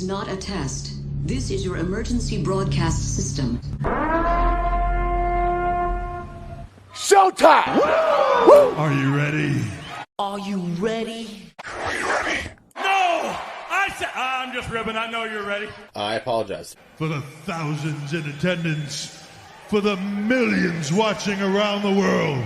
is not a test. This is your emergency broadcast system. Showtime! Are you ready? Are you ready? Are you ready? No! I'm just ribbing. I know you're ready. I apologize. For the thousands in attendance, for the millions watching around the world.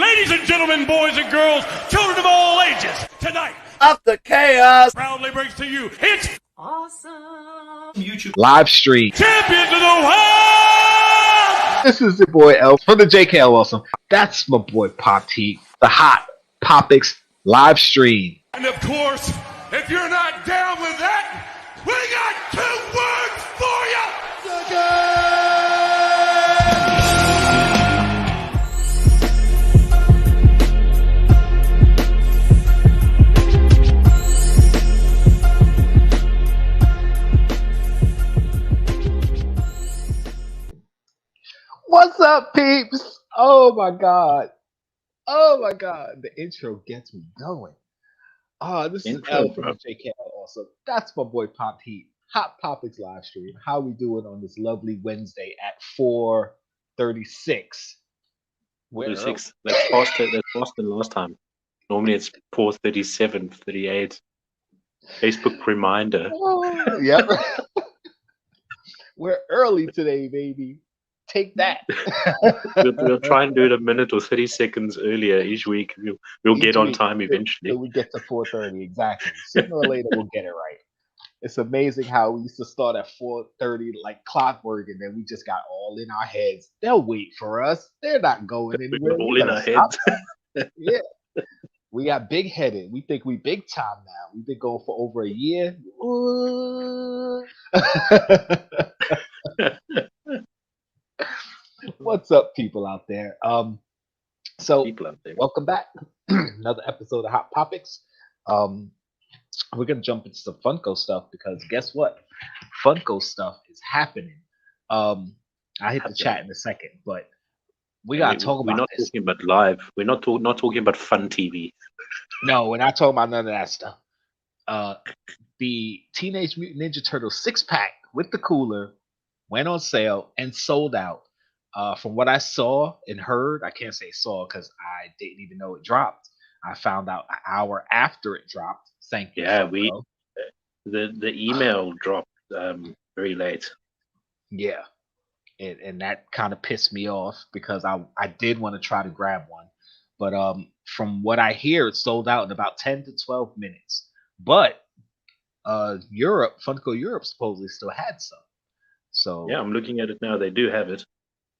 Ladies and gentlemen, boys and girls, children of all ages, tonight, After Chaos proudly brings to you its Awesome. YouTube live stream. champions of the world! This is your boy Elf from the Jkl Awesome. That's my boy Pop T, the hot Popics live stream. And of course, if you're not down with that, we got 2 words for you! What's up, peeps? Oh my god. Oh my god. The intro gets me going. This is Elf from the Jkl Awesome. That's my boy Pop Heat. Hot Popics live stream. How we doing on this lovely Wednesday at 4:36? 46. That's faster than last time. Normally it's 4:37, 38. Facebook reminder. Oh, yep. We're early today, baby. Take that. We'll try and do it a minute or 30 seconds earlier each week. We'll get on time eventually. So we get to 4:30 exactly. Sooner or later we'll get it right. It's amazing how we used to start at 4:30 like clockwork, and then we just got all in our heads. They'll wait for us. They're not going anywhere. All in our heads. Yeah. We got big headed. We think we big time now. We've been going for over a year. Ooh. What's up, people out there? Welcome back. Another episode of Hot Popics. We're gonna jump into some Funko stuff because guess what? Funko stuff is happening. I hit the chat in a second, but we gotta talk about. We're not talking about live. We're not talking about fun TV. No, we're not talking about none of that stuff. The Teenage Mutant Ninja Turtles 6-pack with the cooler went on sale and sold out. From what I saw and heard, I can't say saw because I didn't even know it dropped. I found out an hour after it dropped. Thank you. Yeah, Funko. the email dropped very late. Yeah, and that kind of pissed me off because I did want to try to grab one, but from what I hear, it sold out in about 10 to 12 minutes. But Funko Europe supposedly still had some. So yeah, I'm looking at it now. They do have it.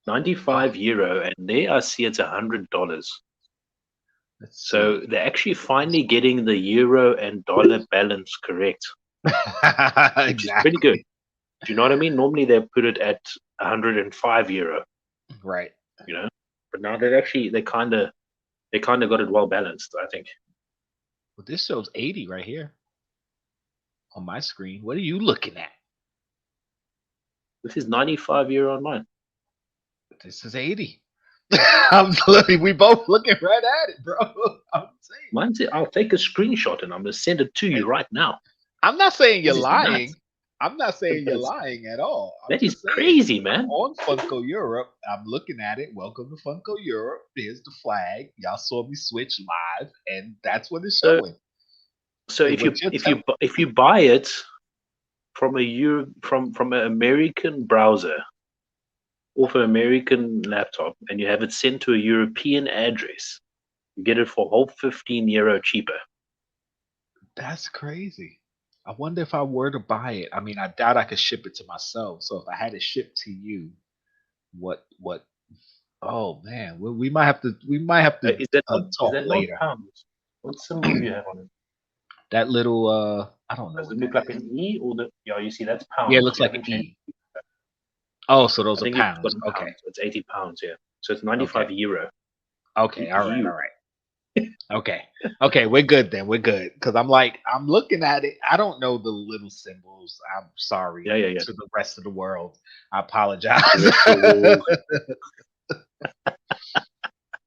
€95, and there I see it's $100. So they're actually finally getting the euro and dollar balance correct. exactly. Which is pretty good. Do you know what I mean? Normally they put it at €105. Right. You know? But now they kind of got it well balanced, I think. Well, this shows 80 right here on my screen. What are you looking at? This is €95 on mine. This is 80. We both looking right at it, bro. I'm saying. Mine's I'll take a screenshot and I'm gonna send it to you right now. I'm not saying you're This is lying. nuts. I'm not saying you're lying at all. That is crazy, man. On Funko Europe, I'm looking at it. Welcome to Funko Europe. Here's the flag. Y'all saw me switch live, and that's what it's showing. So if you buy it from from an American browser off an American laptop and you have it sent to a European address, you get it for a whole €15 cheaper. That's crazy. I wonder if I were to buy it. I mean, I doubt I could ship it to myself. So if I had it shipped to you, what? Oh man, we might have to. Is that talk later. Pounds? What symbol do you have on it? That little I don't know. Does it look like an E or you see that's pounds. Yeah, it looks like an E. Oh, so those are pounds. Okay. So it's £80, yeah. So it's €95. Okay, all right. Okay, we're good then. We're good. Because I'm looking at it. I don't know the little symbols. I'm sorry Yeah. to the rest of the world. I apologize.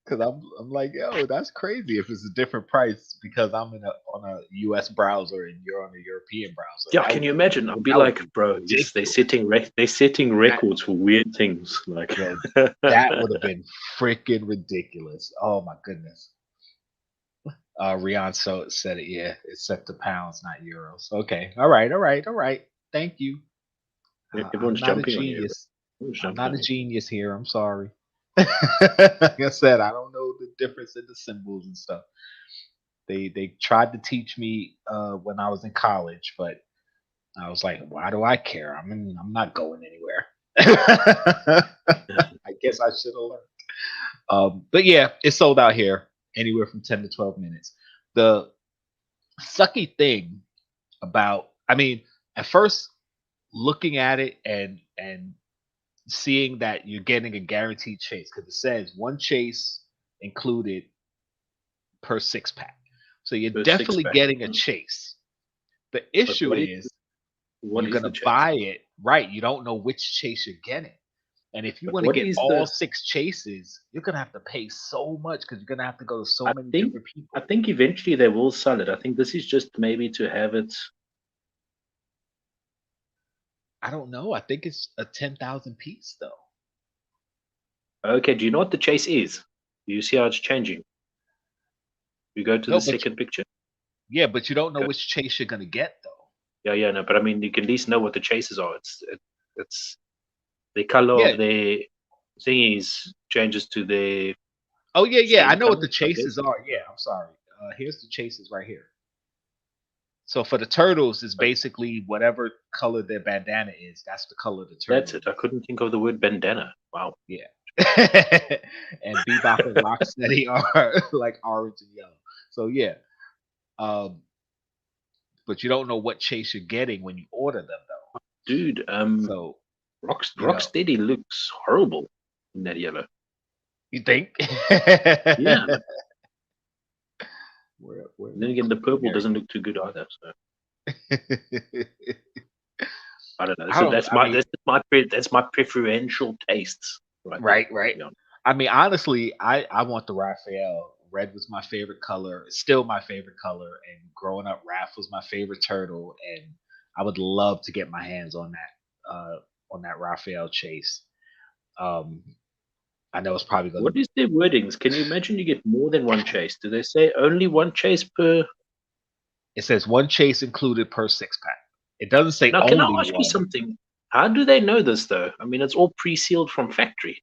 Because I'm like, yo, that's crazy if it's a different price because I'm on a US browser and you're on a European browser. Yeah, can you imagine? I'll be that would like, be bro, they're setting records for weird things. Like, Yo, that would have been freaking ridiculous. Oh my goodness. Rian said it. Yeah, it's set to pounds, not euros. Okay. All right. Thank you. I'm everyone's not a jumping on you. genius. Everyone's I'm jumping not on a you. genius here. I'm sorry. Like I said, I don't know the difference in the symbols and stuff. They tried to teach me when I was in college, but I was like, why do I care? I'm not going anywhere. I guess I should have learned. But yeah, it's sold out here anywhere from 10 to 12 minutes. The sucky thing about, at first looking at it and seeing that you're getting a guaranteed chase because it says one chase included per 6-pack. So you're Per definitely 6-pack. getting a chase. The issue is what you're is gonna the chase? buy it, right? You don't know which chase you're getting. And if you But want to what get is all the- 6 chases, you're gonna have to pay so much because you're gonna have to go to so I many think- different people. I think eventually they will sell it. I think this is just maybe to have it. I don't know. I think it's a 10,000 piece though. Okay, do you know what the chase is? Do you see how it's changing? You go to No, the second picture. Yeah, but you don't know Okay. which chase you're gonna get though. Yeah, no, but I mean, you can at least know what the chases are. It's the color Yeah. of their thingies changes to their. Oh yeah. I Same know what the color, I guess. chases are. Yeah, I'm sorry. Here's the chases right here. So for the turtles, it's basically whatever color their bandana is. That's the color of the turtle. That's it. I couldn't think of the word bandana. Wow. Yeah. And Bebop and Rocksteady are like orange and yellow. So yeah. But you don't know what chase you're getting when you order them though. Dude, So Rocksteady looks horrible in that yellow. you think? Yeah. Where Then again, the purple doesn't look too good either. So I don't know. So that's my preferential tastes. Right. I mean, honestly, I want the Raphael. Red was my favorite color. It's still my favorite color. And growing up, Raph was my favorite turtle. And I would love to get my hands on that Raphael chase. I know it's probably going. What is their wordings? Can you imagine you get more than one chase? Do they say only one chase per? It says one chase included per 6-pack. It doesn't say Now, only can I ask one. you something? How do they know this though? I mean, it's all pre-sealed from factory.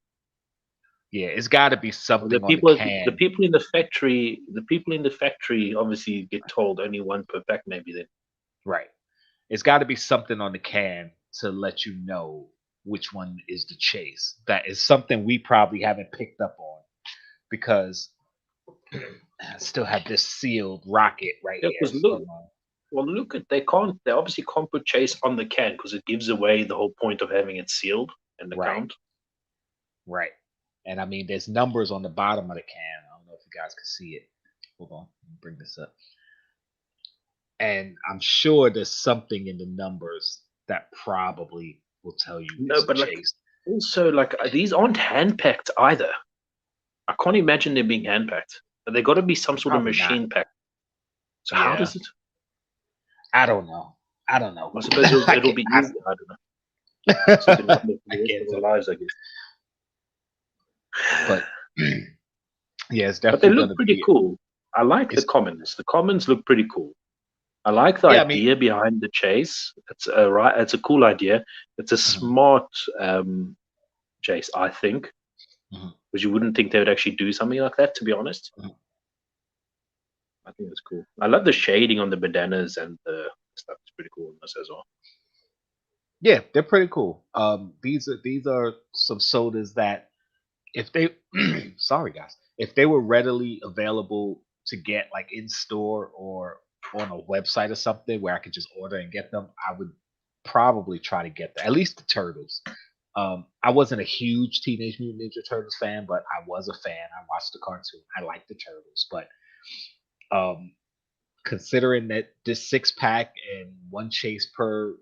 Yeah, it's got to be something The people, on the can. the people in the factory obviously get told only one per pack, maybe then. Right. It's got to be something on the can to let you know which one is the chase. That is something we probably haven't picked up on because I still have this sealed rocket right Yeah, here. 'cause look at they obviously can't put chase on the can because it gives away the whole point of having it sealed and the count. Right. And I mean, there's numbers on the bottom of the can. I don't know if you guys can see it. Hold on, let me bring this up. And I'm sure there's something in the numbers that probably will tell you. No, but also these aren't hand packed either. I can't imagine them being hand packed. They got to be some sort of machine pack. So how does it? I don't know. I suppose it'll be easy. I don't know. So the rest of our lives, I guess. But yeah, it's definitely. But they look pretty cool. I like the commons. The commons look pretty cool. I like the idea behind the chase. It's a cool idea. It's a smart chase, I think, because you wouldn't think they would actually do something like that. To be honest, I think it's cool. I love the shading on the bandanas and the stuff. It's pretty cool in this as well. Yeah, they're pretty cool. These are some sodas that if they sorry guys, if they were readily available to get like in store or on a website or something where I could just order and get them, I would probably try to get them. At least the turtles. I wasn't a huge Teenage Mutant Ninja Turtles fan, but I was a fan. I watched the cartoon. I liked the turtles, but considering that this 6-pack and one chase per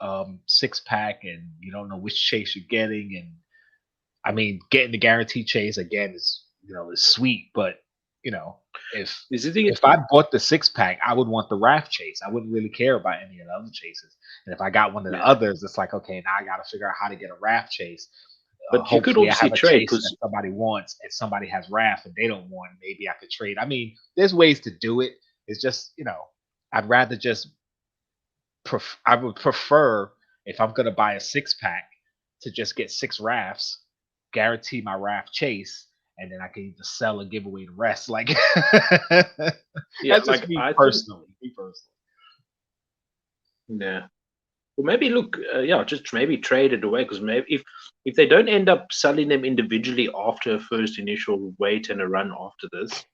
6-pack, and you don't know which chase you're getting, and I mean, getting the guaranteed chase again is is sweet, but you know, if Is the thing if I bought the 6-pack, I would want the raft chase. I wouldn't really care about any of the other chases. And if I got one of the others, it's like, okay, now I got to figure out how to get a raft chase. But you could Hopefully, I obviously have a trade chase that because somebody wants, and somebody has raft and they don't want. Maybe I could trade. I mean, there's ways to do it. It's just, I'd rather just. I would prefer if I'm gonna buy a 6-pack to just get 6 rafts, guarantee my raft chase, and then I can either sell or give away the rest. Like that's just me personally. Yeah. Well, maybe look, just maybe trade it away because maybe if they don't end up selling them individually after a first initial wait and a run after this,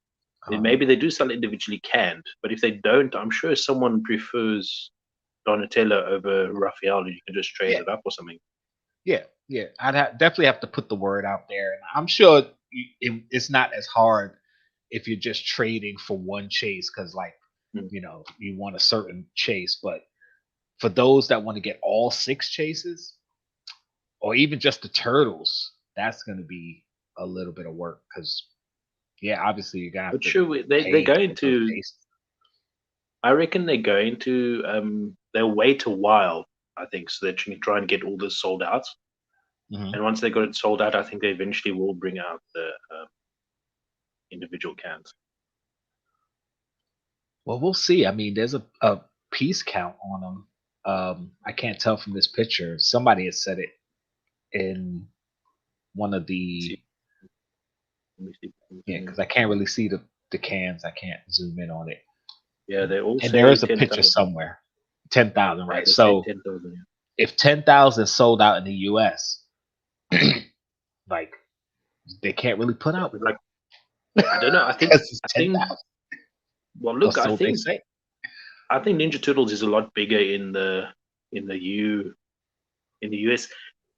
then maybe they do sell individually canned. But if they don't, I'm sure someone prefers Donatello over Raphael, and you can just trade it up or something. Yeah. I'd definitely have to put the word out there, and I'm sure it's not as hard if you're just trading for one chase because, like, you want a certain chase, but for those that want to get all 6 chases, or even just the turtles, that's going to be a little bit of work because, obviously you got. But sure, they're going to. I reckon they're going to. They'll wait a while, I think, so they can try and get all this sold out. Mm-hmm. And once they got it sold out, I think they eventually will bring out the individual cans. Well, we'll see. I mean, there's a piece count on them. I can't tell from this picture. Somebody had said it in one of the because I can't really see the cans. I can't zoom in on it. Yeah, they all. And there is a picture somewhere. 10,000, right? So 10,000, if 10,000 sold out in the U.S., like they can't really put out. Like I don't know. I think. Well, look, I think Ninja Turtles is a lot bigger in the US,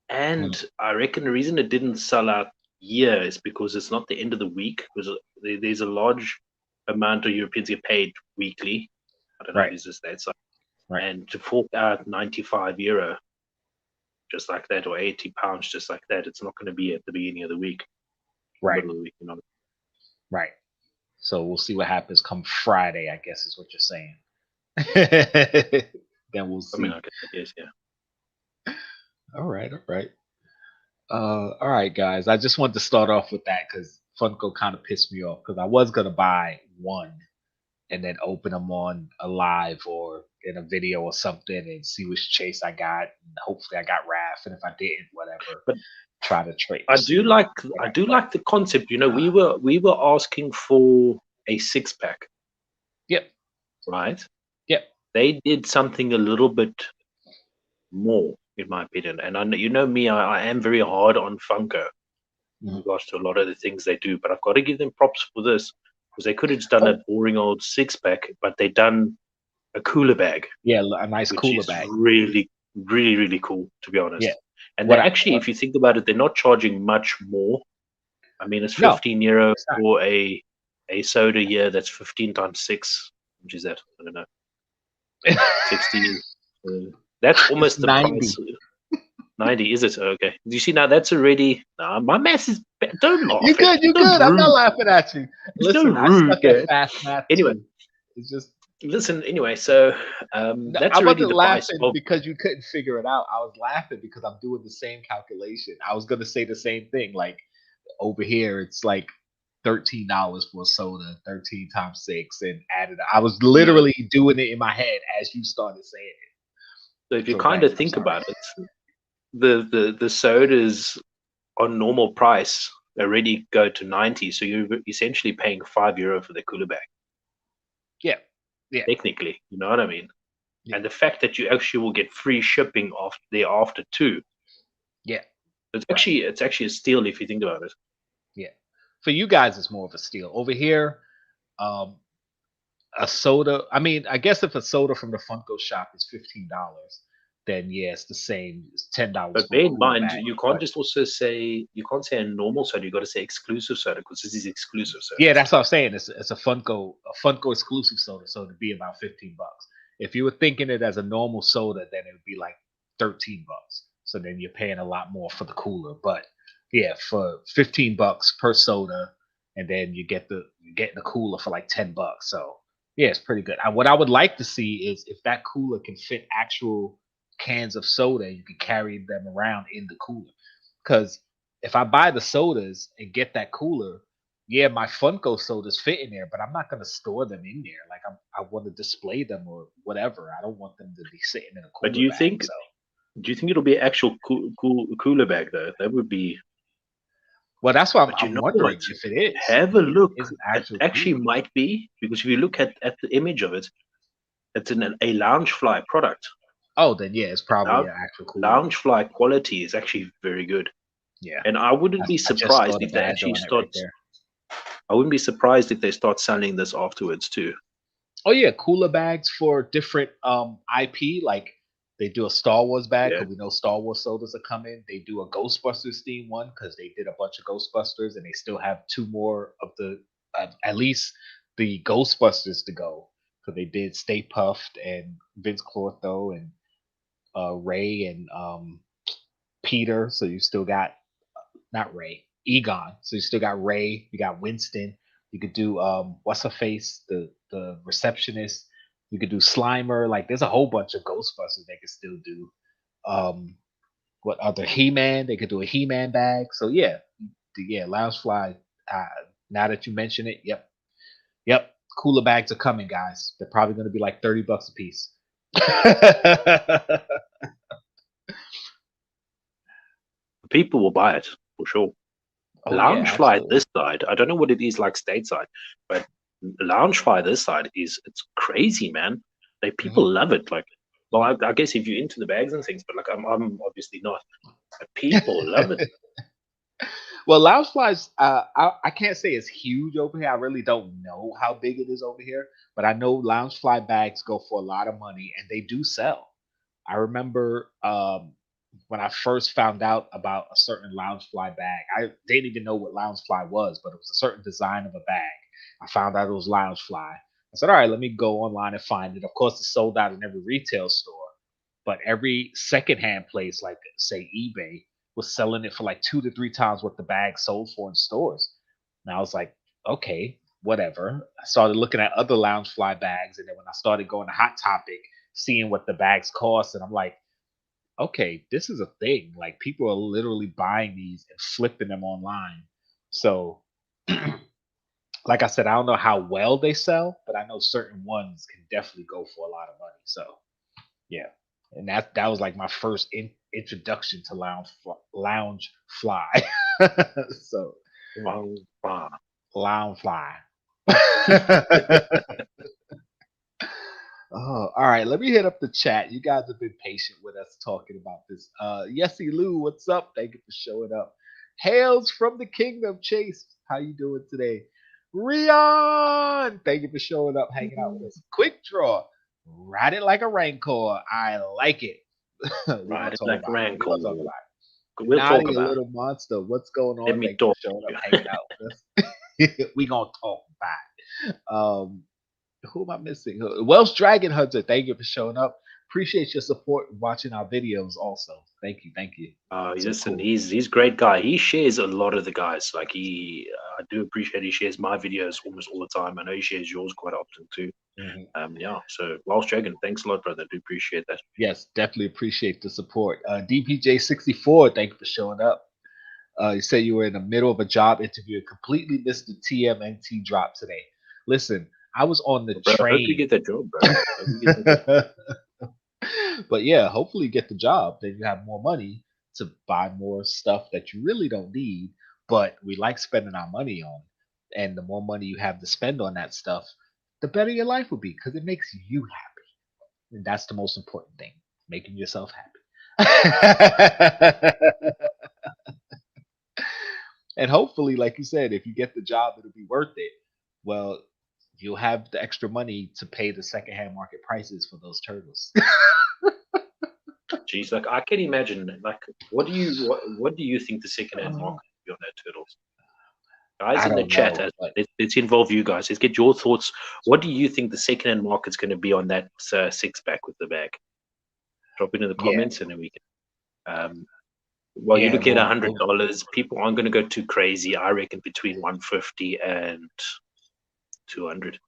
and I reckon the reason it didn't sell out here is because it's not the end of the week. Because there's a large amount of Europeans get paid weekly. I don't know if it's just that side. And to fork out €95 just like that, or £80 just like that, it's not going to be at the beginning of the week. Right. Middle of the week, Right. So we'll see what happens come Friday, I guess is what you're saying. Then we'll see. I mean, I guess, yeah. All right. All right, guys. I just wanted to start off with that because Funko kind of pissed me off because I was gonna buy one and then open them on a live or in a video or something and see which chase I got. And hopefully, I got Raph, and if I didn't, whatever. But try to trade. I do like the concept. We were asking for a 6-pack. Yep. Right. Yep. They did something a little bit more, in my opinion. And I know me, I am very hard on Funko in regards to a lot of the things they do. But I've got to give them props for this because they could have just done a boring old 6-pack, but they done a cooler bag. Yeah, a nice cooler bag. Really, really, really cool, to be honest. Yeah. And they actually, if you think about it, they're not charging much more. I mean, it's €15 for a soda here. That's 15 times 6. Which is that? I don't know. 60. That's almost the 90. price. 90, is it? Okay. Do you see now? That's already. Nah, my math is. Don't laugh. You're good. You're good. I'm not laughing at you. Listen, I suck at fast math. Anyway, it's just. Listen. Anyway, so that's I already wasn't the laughing price because you couldn't figure it out. I was laughing because I'm doing the same calculation. I was gonna say the same thing. Like over here, it's like $13 for a soda, 13 times 6, and added. I was literally doing it in my head as you started saying it. So if you kind of think about it, the sodas on normal price already go to 90, so you're essentially paying €5 for the cooler bag. Yeah. Technically, you know what I mean. Yeah. And the fact that you actually will get free shipping thereafter too. Yeah. It's actually a steal if you think about it. Yeah. For you guys, it's more of a steal. Over here, a soda. I mean, I guess if a soda from the Funko shop is $15, then it's the same. It's $10. But bear in mind, you can't just also say a normal soda. You got to say exclusive soda because this is exclusive soda. Yeah, that's what I'm saying. It's a Funko exclusive soda, so it'd be about $15. If you were thinking it as a normal soda, then it would be like $13. So then you're paying a lot more for the cooler. But yeah, for $15 per soda, and then you get the cooler for like $10. So yeah, it's pretty good. What I would like to see is if that cooler can fit actual cans of soda, you can carry them around in the cooler. Because if I buy the sodas and get that cooler, yeah, my Funko sodas fit in there, but I'm not gonna store them in there. Like I want to display them or whatever. I don't want them to be sitting in a cooler But do you bag. think? So Do you think it'll be an actual cooler bag though? That would be. well, that's why But you I'm know wondering what? if it is. Have a look. Is an It actual actually cooler. might be, because if you look at the image of it, it's a Loungefly product. Oh, then yeah, it's probably an actual cooler. Loungefly quality is actually very good. Yeah, And I wouldn't be surprised if they actually start. I wouldn't be surprised if they start selling this afterwards too. Oh yeah, cooler bags for different IP. Like they do a Star Wars bag because we know Star Wars sodas are coming. They do a Ghostbusters theme one because they did a bunch of Ghostbusters, and they still have 2 more of the at least the Ghostbusters to go. So they did Stay Puffed and Vince Clortho and Ray and Peter. So you still got not Ray, Egon. So you still got Ray, you got Winston. You could do what's her face, the receptionist. You could do Slimer. Like there's a whole bunch of Ghostbusters they could still do. What other He-Man? They could do a He-Man bag. So yeah, Loungefly. Now that you mention it, yep. Cooler bags are coming, guys. They're probably going to be like $30 a piece. People will buy it for sure. Loungefly this side, I don't know what it is like stateside, but Loungefly this side it's crazy, man. Like people love it. Like, well, I guess if you're into the bags and things, but like I'm obviously not. But people love it. Well, Loungefly's I can't say it's huge over here. I really don't know how big it is over here, but I know Loungefly bags go for a lot of money and they do sell. I remember when I first found out about a certain Loungefly bag, I didn't even know what Loungefly was, but it was a certain design of a bag. I found out it was Loungefly. I said, all right, let me go online and find it. Of course, it's sold out in every retail store, but every secondhand place, like say eBay, was selling it for like 2 to 3 times what the bag sold for in stores. And I was like, okay, whatever. I started looking at other Loungefly bags, and then when I started going to Hot Topic, seeing what the bags cost, and I'm like, okay, this is a thing. Like people are literally buying these and flipping them online. So, like I said, I don't know how well they sell, but I know certain ones can definitely go for a lot of money. So, yeah, and that was like my first introduction to lounge fly. So, lounge fly. Oh, all right. Let me hit up the chat. You guys have been patient with us talking about this. Yesy Lou, what's up? Thank you for showing up. Hails from the kingdom, Chase. How you doing today? Rion, thank you for showing up, hanging out with us. Quick draw. Ride it like a rancor. I like it. Ride it like a rancor. We'll talk about it. We'll talk Naughty about little monster. What's going on? Let me Thank you talk. for showing up, hanging out with us. We gonna talk about it. Who am I missing? Welsh Dragon Hunter, thank you for showing up. Appreciate your support and watching our videos also. Thank you. Listen, cool. He's a great guy. He shares a lot of the guys. Like I do appreciate he shares my videos almost all the time. I know he shares yours quite often too. So Welsh Dragon, thanks a lot, brother. I do appreciate that. Yes, definitely appreciate the support. DPJ64, thank you for showing up. You said you were in the middle of a job interview and completely missed the TMNT drop today. Listen, I was on the train. I hope you get that job, bro. But yeah, hopefully you get the job. Then you have more money to buy more stuff that you really don't need, but we like spending our money on. And the more money you have to spend on that stuff, the better your life will be because it makes you happy. And that's the most important thing, making yourself happy. And hopefully, like you said, if you get the job, it'll be worth it. Well, you'll have the extra money to pay the secondhand market prices for those turtles. Jeez, like I can imagine. Like, what do you think the secondhand market will be on that turtles? Guys in the chat, let's involve you guys. Let's get your thoughts. What do you think the secondhand market's going to be on that 6-pack with the bag? Drop it in the comments, and then we can. Well, you Yeah, look at well, $100. People aren't going to go too crazy. I reckon between 150 and 200.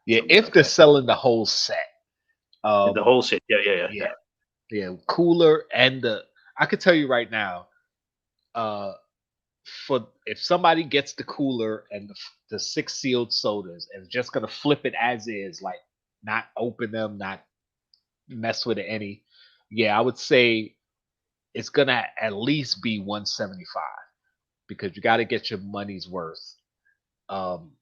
yeah, Something if like they're that. selling the whole set. The whole set. Yeah, yeah, cooler and I could tell you right now, uh, for if somebody gets the cooler and the 6 sealed sodas and just gonna flip it as is, like not open them, not mess with it any, yeah, I would say it's gonna at least be 175 because you got to get your money's worth. Um,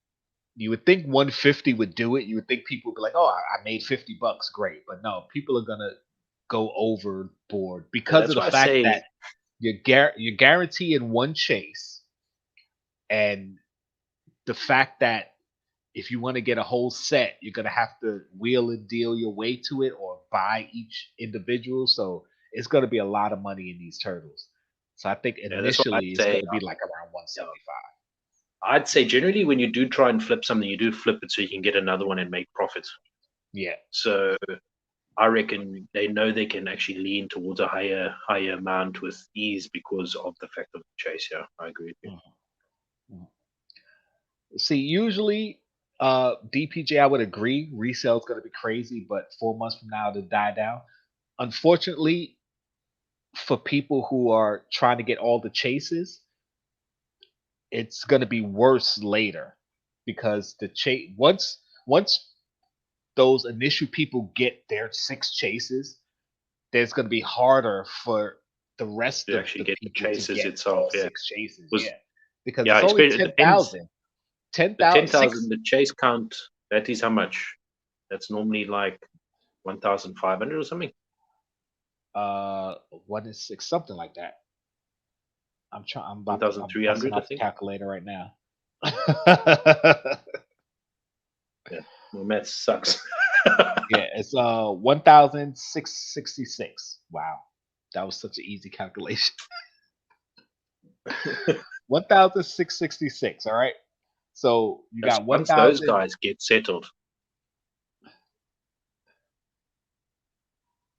you would think 150 would do it. You would think people would be like, "Oh, I made $50, great," but no, people are gonna go overboard Well, because of that's the why I fact say that you're guaranteeing one chase, and the fact that if you want to get a whole set, you're gonna have to wheel and deal your way to it or buy each individual. So it's gonna be a lot of money in these turtles. So I think that's what I'd initially it's say. gonna be like around Yeah. 175. I'd say generally when you do try and flip something, you do flip it so you can get another one and make profits. Yeah. So I reckon they know they can actually lean towards a higher amount with ease because of the fact of the chase. Yeah, I agree with you. Mhm. See, usually DPJ, I would agree, resale is gonna be crazy, but 4 months from now it'll die down. Unfortunately, for people who are trying to get all the chases, it's going to be worse later because the chase once those initial people get their 6 chases, there's going to be harder for the rest To of actually the get the people to chases get itself, all yeah. 6 chases. Was Yeah, because yeah, it's only it depends. 10,000. The 10,000 10,000, the chase count, that is how much? That's normally like 1,500 or something. what is 6? Something like that. I'm busting 1,300, I out the think. calculator right now. Yeah, my math sucks. Yeah, it's 1,666. Wow, that was such an easy calculation. 1,666. All right. So you That's got once those 1,000. guys get settled.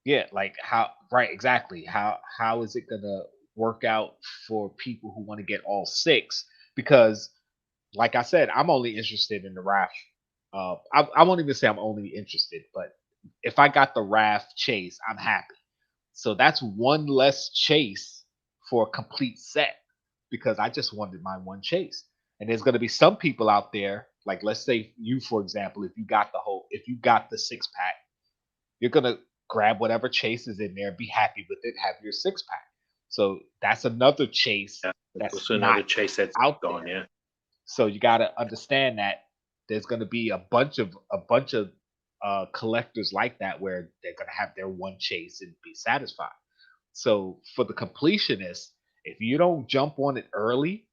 Yeah, like how? Right, exactly. How is it gonna work out for people who want to get all 6? Because, like I said, I'm only interested in the raft. I won't even say I'm only interested, but if I got the raft chase, I'm happy. So that's one less chase for a complete set because I just wanted my one chase. And there's going to be some people out there, like let's say you, for example, if you got the 6 pack, you're going to grab whatever chase is in there, be happy with it, have your 6 pack. So that's another chase Yeah, that's also not another chase that's out gone. there. Yeah, So you got to understand that there's going to be a bunch of collectors like that where they're going to have their one chase and be satisfied. So for the completionist, if you don't jump on it early,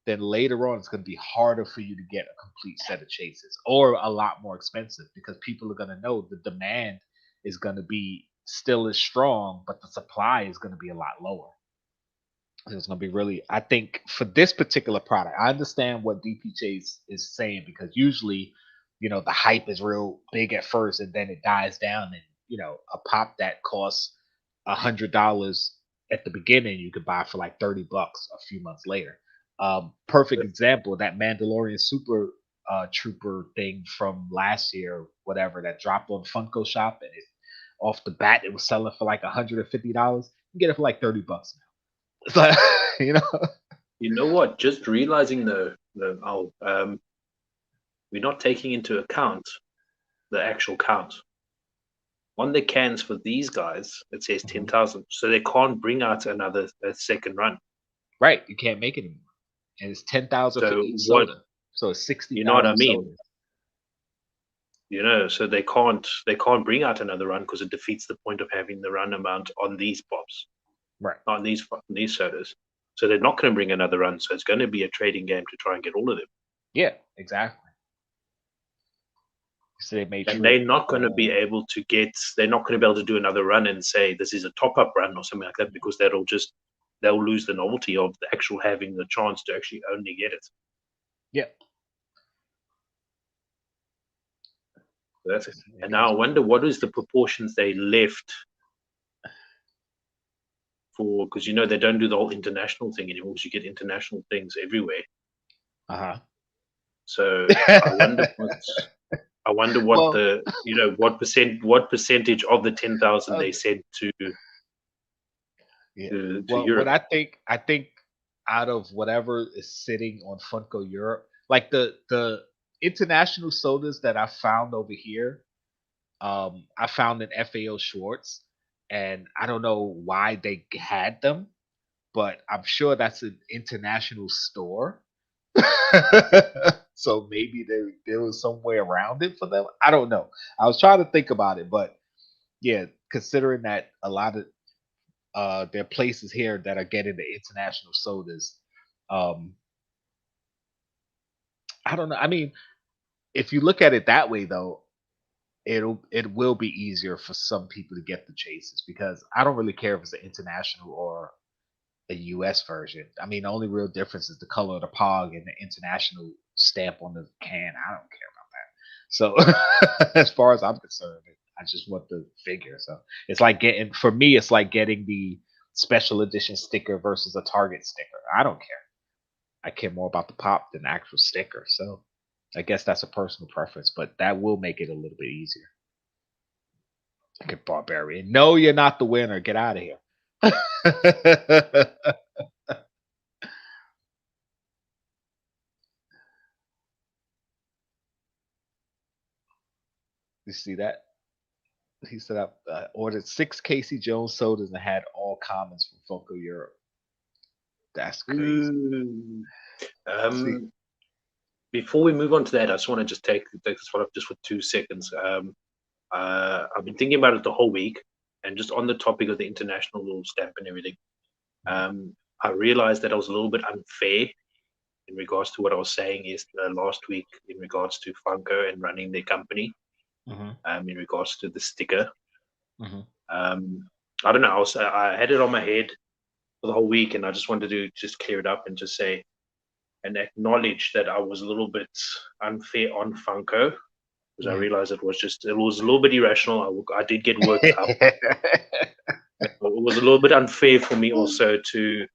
then later on it's going to be harder for you to get a complete set of chases or a lot more expensive because people are going to know the demand is going to be still as strong, but the supply is going to be a lot lower. It's going to be really, I think, for this particular product. I understand what DPJ is saying because usually, the hype is real big at first and then it dies down. And a pop that costs $100 at the beginning, you could buy for like $30 a few months later. Perfect example, that Mandalorian Super Trooper thing from last year, whatever, that dropped on Funko Shop, and off the bat it was selling for like $150. You get it for like $30 now. So, you know, you know what? Just realizing we're not taking into account the actual count. On the cans for these guys, it says 10,000, so they can't bring out a second run. right? You can't make it anymore, and it's 10,000 for So each what? soda, so it's You know what I 60,000 mean? sodas. So they can't bring out another run because it defeats the point of having the run amount on these pops, Right? on these sodas. So they're not going to bring another run. So it's going to be a trading game to try and get all of them. Yeah, exactly. So they made And sure. they're not going to be able to do another run and say this is a top-up run or something like that because they'll lose the novelty of the actual having the chance to actually only get it. Yeah. So that's it. And now I wonder what is the proportions they left for, because they don't do the whole international thing anymore, because you get international things everywhere. So I wonder what Well, the what percentage of the 10,000 they sent to well, Europe. what I think out of whatever is sitting on Funko Europe, like the international sodas that I found over here, I found in FAO Schwartz, and I don't know why they had them, but I'm sure that's an international store. So maybe there was some way around it for them. I don't know. I was trying to think about it, but yeah, considering that a lot of there are places here that are getting the international sodas. Um, I don't know. I mean, if you look at it that way, though, it will be easier for some people to get the chases because I don't really care if it's an international or a US version. I mean, the only real difference is the color of the pog and the international stamp on the can. I don't care about that. So as far as I'm concerned, I just want the figure. So it's like for me, it's like getting the special edition sticker versus a Target sticker. I don't care. I care more about the pop than the actual sticker. So I guess that's a personal preference, but that will make it a little bit easier. Get Barbarian. No, you're not the winner. Get out of here. You see that? He said I ordered 6 Casey Jones sodas and had all commons from Funko Europe. That's crazy. Before we move on to that, I just want to take this one up just for 2 seconds. I've been thinking about it the whole week, and just on the topic of the international little stamp and everything, I realized that I was a little bit unfair in regards to what I was saying last week in regards to Funko and running their company. In regards to the sticker. I don't know. I had it on my head for the whole week, and I just wanted to just clear it up and just say and acknowledge that I was a little bit unfair on Funko because I realized it was a little bit irrational. I did get worked up. It was a little bit unfair for me also to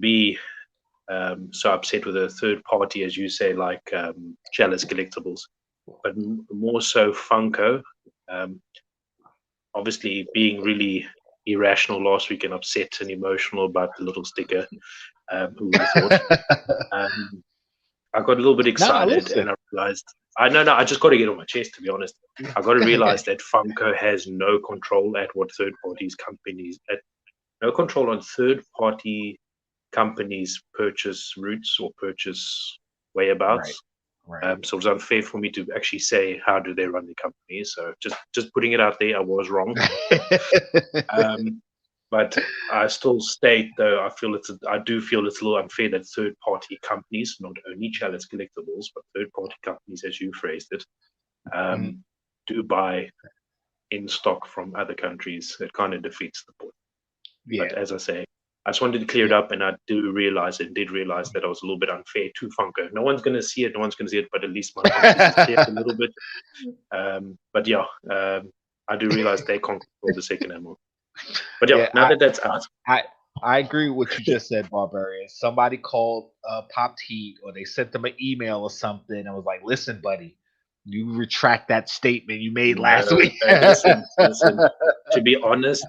be so upset with a third party, as you say, like Jkl Collectibles. But more so Funko, obviously being really irrational last week and upset and emotional about the little sticker. Who would have thought? I got a little bit excited and I realized, I just got to get on my chest, to be honest. I got to realize that Funko has no control at what no control on third-party companies' purchase routes or purchase whereabouts. Right. So it was unfair for me to actually say how do they run the company. So just putting it out there, I was wrong. But I still state, though, I do feel it's a little unfair that third-party companies, not only Jkl Collectibles, but third-party companies, as you phrased it, do buy in stock from other countries. It kind of defeats the point. Yeah. But as I say, I just wanted to clear it up, and I did realize that I was a little bit unfair to Funko. No one's going to see it, but at least my conscience is cleared a little bit. But yeah, I do realize they can't control the second ammo. But yeah, now that that's out. I agree with what you just said, Barbarian. Somebody called Pop Heat, or they sent them an email or something and was like, listen, buddy, you retract that statement you made last week. Listen. To be honest,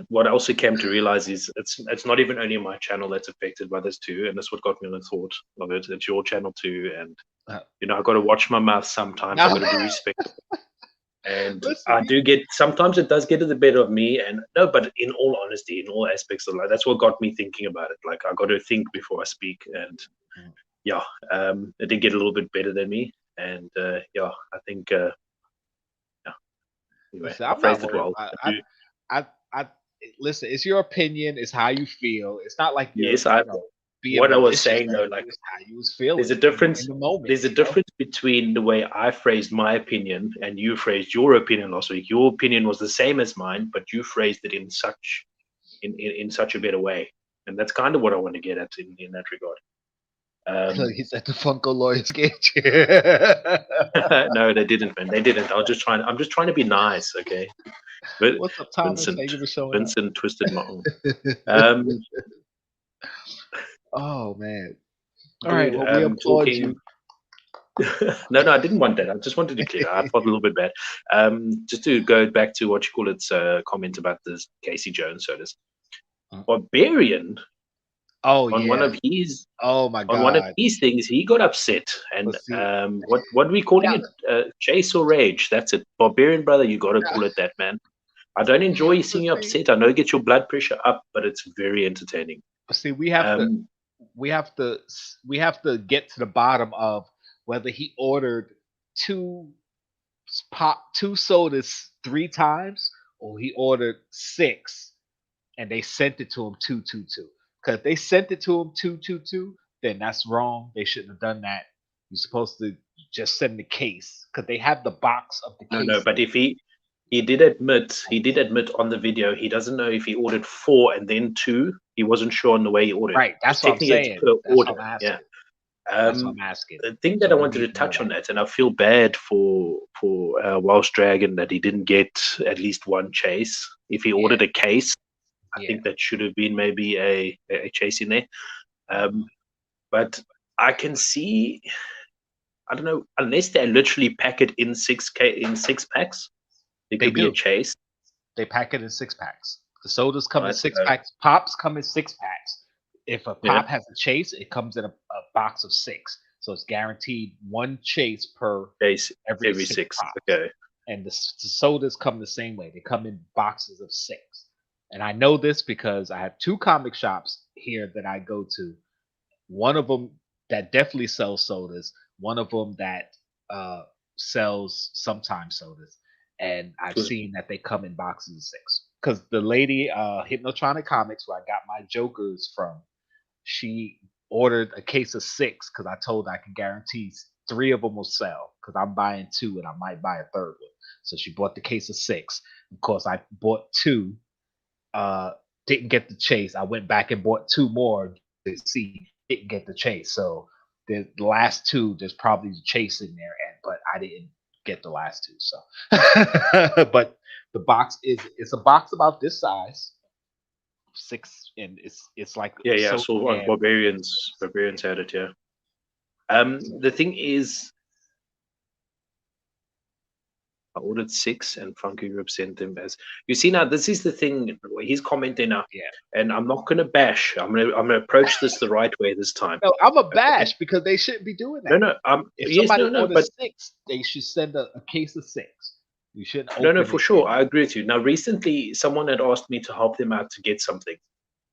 what I also came to realize is it's not even only my channel that's affected by this too, and that's what got me on the thought of it. It's your channel too, and I got to watch my mouth sometimes. I got to be respectful, and I do get sometimes it does get to the better of me. And no, but in all honesty, in all aspects of life, that's what got me thinking about it. Like I got to think before I speak, and it did get a little bit better than me. And I think anyway, listen, I phrased it well. I listen, it's your opinion, it's how you feel. It's not like what I was saying though, like how you was feeling. There's a difference. There's a difference between the way I phrased my opinion and you phrased your opinion last week. Your opinion was the same as mine, but you phrased it in such a better way. And that's kind of what I want to get at in that regard. He said the Funko lawyers get you. No, they didn't, man. They didn't. I'm just trying to be nice, okay? But What's up, Thomas? Thank you for showing Vincent twisted my arm. up. Oh man! All right, well, we applaud you. No, I didn't want that. I just wanted to clear. I felt a little bit bad. Just to go back to what you call it, comment about this Casey Jones sodas. Barbarian. Oh on yeah. one of his. Oh my God. On one of these things, he got upset, and what are we calling it? Chase or rage? That's it. Barbarian brother, you got to call it that, man. I don't enjoy seeing you upset. I know it gets your blood pressure up, but it's very entertaining. See, we have to get to the bottom of whether he ordered two sodas 3 times or he ordered 6 and they sent it to him 222. Because if they sent it to him 222, then that's wrong. They shouldn't have done that. You're supposed to just send the case because they have the box of the case. No, but if he did admit on the video he doesn't know if he ordered 4 and then 2. He wasn't sure on the way he ordered. Right, that's what I'm saying. That's what I'm asking. Yeah. That's what I'm asking. The thing that I wanted to touch on that, and I feel bad for Welsh Dragon that he didn't get at least one chase. If he ordered a case, I think that should have been maybe a chase in there. But I can see, I don't know, unless they literally pack it in 6 packs, it could be a chase. They pack it in 6 packs. The sodas come in 6 packs. Pops come in 6 packs. If a pop has a chase, it comes in a box of 6. So it's guaranteed 1 chase per every 6 pops. Okay. And the sodas come the same way. They come in boxes of 6. And I know this because I have 2 comic shops here that I go to. One of them that definitely sells sodas. One of them that sells sometimes sodas. And I've seen that they come in boxes of 6. Because the lady, Hypnotronic Comics, where I got my Jokers from, she ordered a case of 6 because I told her I can guarantee 3 of them will sell because I'm buying 2 and I might buy a 3rd one. So she bought the case of 6. Of course, I bought 2. Didn't get the chase. I went back and bought 2 more to see. Didn't get the chase. So the last 2, there's probably the chase in there, but I didn't get the last 2. So, but the box it's a box about this size, 6, and it's like I saw Barbarians had it. Yeah. The thing is, I ordered 6 and Funko Europe sent them as. You see, now this is the thing. He's commenting now, and I'm not going to bash. I'm gonna approach this the right way this time. No, I'm a bash because they shouldn't be doing that. No. If somebody orders 6, they should send a case of 6. You shouldn't. No, for sure. I agree with you. Now, recently, someone had asked me to help them out to get something,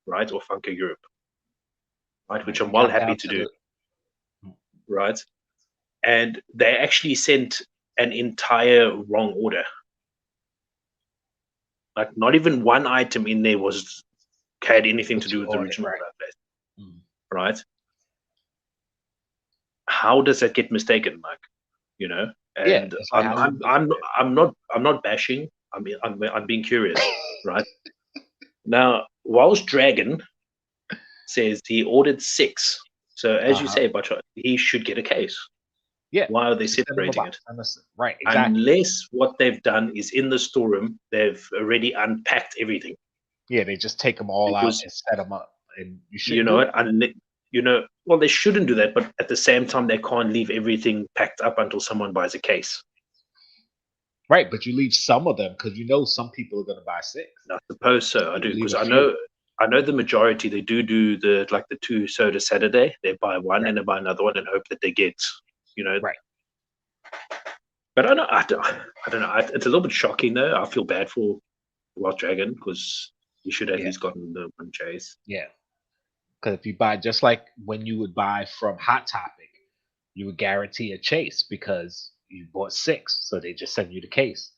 right, or Funko Europe, right, which I'm well happy to do, right, and they actually sent an entire wrong order. Like not even one item in there had anything to do with the original order, right? How does that get mistaken? Like, you know? And I'm not bashing. I'm being curious, right? Now, Welsh Dragon says he ordered 6. So as you say, Butcher, he should get a case. Yeah. Why are they separating it? Right. Exactly. Unless what they've done is in the storeroom, they've already unpacked everything. Yeah, they just take them all out and set them up. And you should. You know what? Well, they shouldn't do that, but at the same time, they can't leave everything packed up until someone buys a case. Right, but you leave some of them because some people are going to buy 6. I suppose so. I do because I know the majority they do the 2 soda Saturday. They buy one and they buy another one and hope that they get. Right. But I don't know. It's a little bit shocking though. I feel bad for Welsh Dragon because he should have at least gotten the one chase. Yeah. Because if you buy, just like when you would buy from Hot Topic, you would guarantee a chase because you bought 6, so they just send you the case.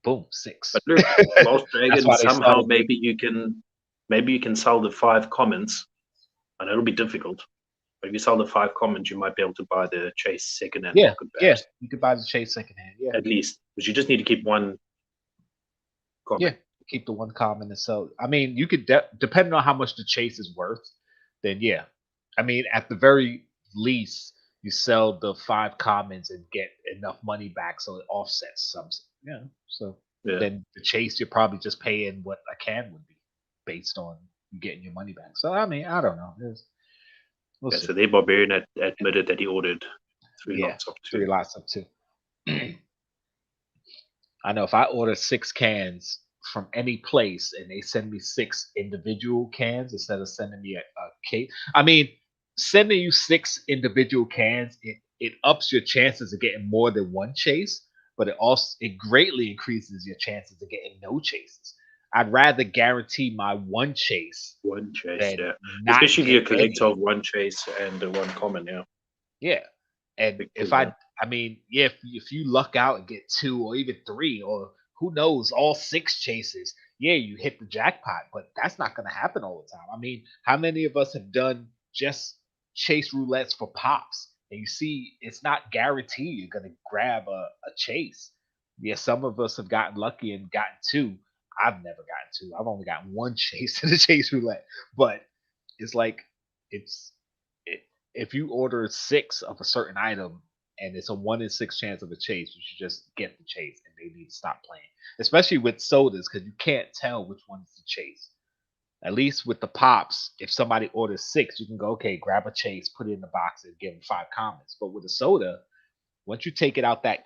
Boom, 6. But look, Welsh Dragon somehow maybe you can sell the 5 commons, and it'll be difficult. But if you sell the 5 commons, you might be able to buy the chase secondhand. Yeah, you could buy the chase secondhand. Yeah, at least, because you just need to keep one common. Yeah, keep the 1 common and sell. I mean, you could depending on how much the chase is worth, then I mean, at the very least, you sell the 5 commons and get enough money back, so it offsets some. Yeah. So then the chase, you're probably just paying what a can would be, based on you getting your money back. So I mean, I don't know. We'll see. So their barbarian admitted that he ordered 3 lots of 2. 3 lots of 2. I know if I order 6 cans from any place and they send me 6 individual cans instead of sending me a case. I mean, sending you 6 individual cans, it ups your chances of getting more than one chase, but it greatly increases your chances of getting no chases. I'd rather guarantee my one chase. One chase, than not especially if you're a collector any. of 1 chase and 1 common, Yeah. And if you luck out and get 2 or even 3 or who knows, all 6 chases, you hit the jackpot, but that's not going to happen all the time. I mean, how many of us have done just chase roulettes for pops? And you see, it's not guaranteed you're going to grab a chase. Yeah, some of us have gotten lucky and gotten 2. I've never gotten 2. I've only gotten 1 chase in the chase roulette. But it's like, if you order 6 of a certain item and it's a 1 in 6 chance of a chase, you should just get the chase and they need to stop playing. Especially with sodas, because you can't tell which one's the chase. At least with the pops, if somebody orders 6, you can go, okay, grab a chase, put it in the box, and give them 5 commons. But with a soda, once you take it out that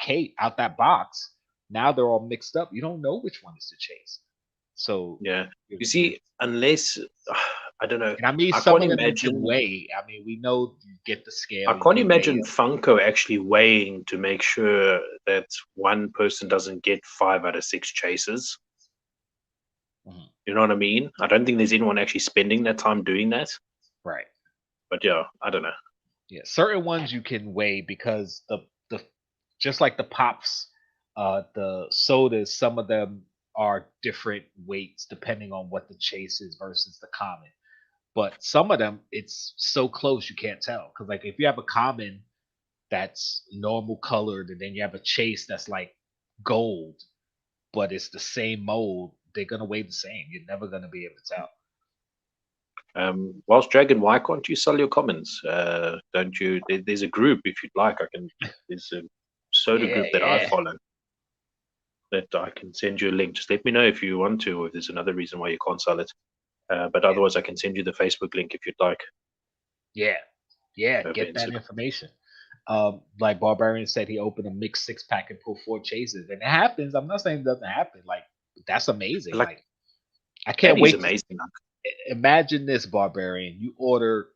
box, now they're all mixed up. You don't know which one is the chase. So you see, unless I don't know. And I mean, some of them you can weigh. I mean, we know you get the scale. I can't imagine Funko actually weighing to make sure that one person doesn't get 5 out of 6 chases. Mm-hmm. You know what I mean? I don't think there's anyone actually spending that time doing that. Right. But yeah, I don't know. Yeah, certain ones you can weigh because the just like the pops, the sodas, some of them are different weights depending on what the chase is versus the common. But some of them, it's so close you can't tell. Because like if you have a common that's normal colored and then you have a chase that's like gold, but it's the same mold, they're gonna weigh the same. You're never gonna be able to tell. Whilst Dragon, why can't you sell your commons? Don't you? There's a group if you'd like. There's a soda group that I follow that I can send you a link. Just let me know if you want to, or if there's another reason why you can't sell it. But otherwise, I can send you the Facebook link if you'd like. Yeah, get that information. Like Barbarian said, he opened a mixed 6-pack and pulled 4 chases, and it happens. I'm not saying it doesn't happen. Like that's amazing. Like I can't wait. Amazing. Imagine this, Barbarian. You order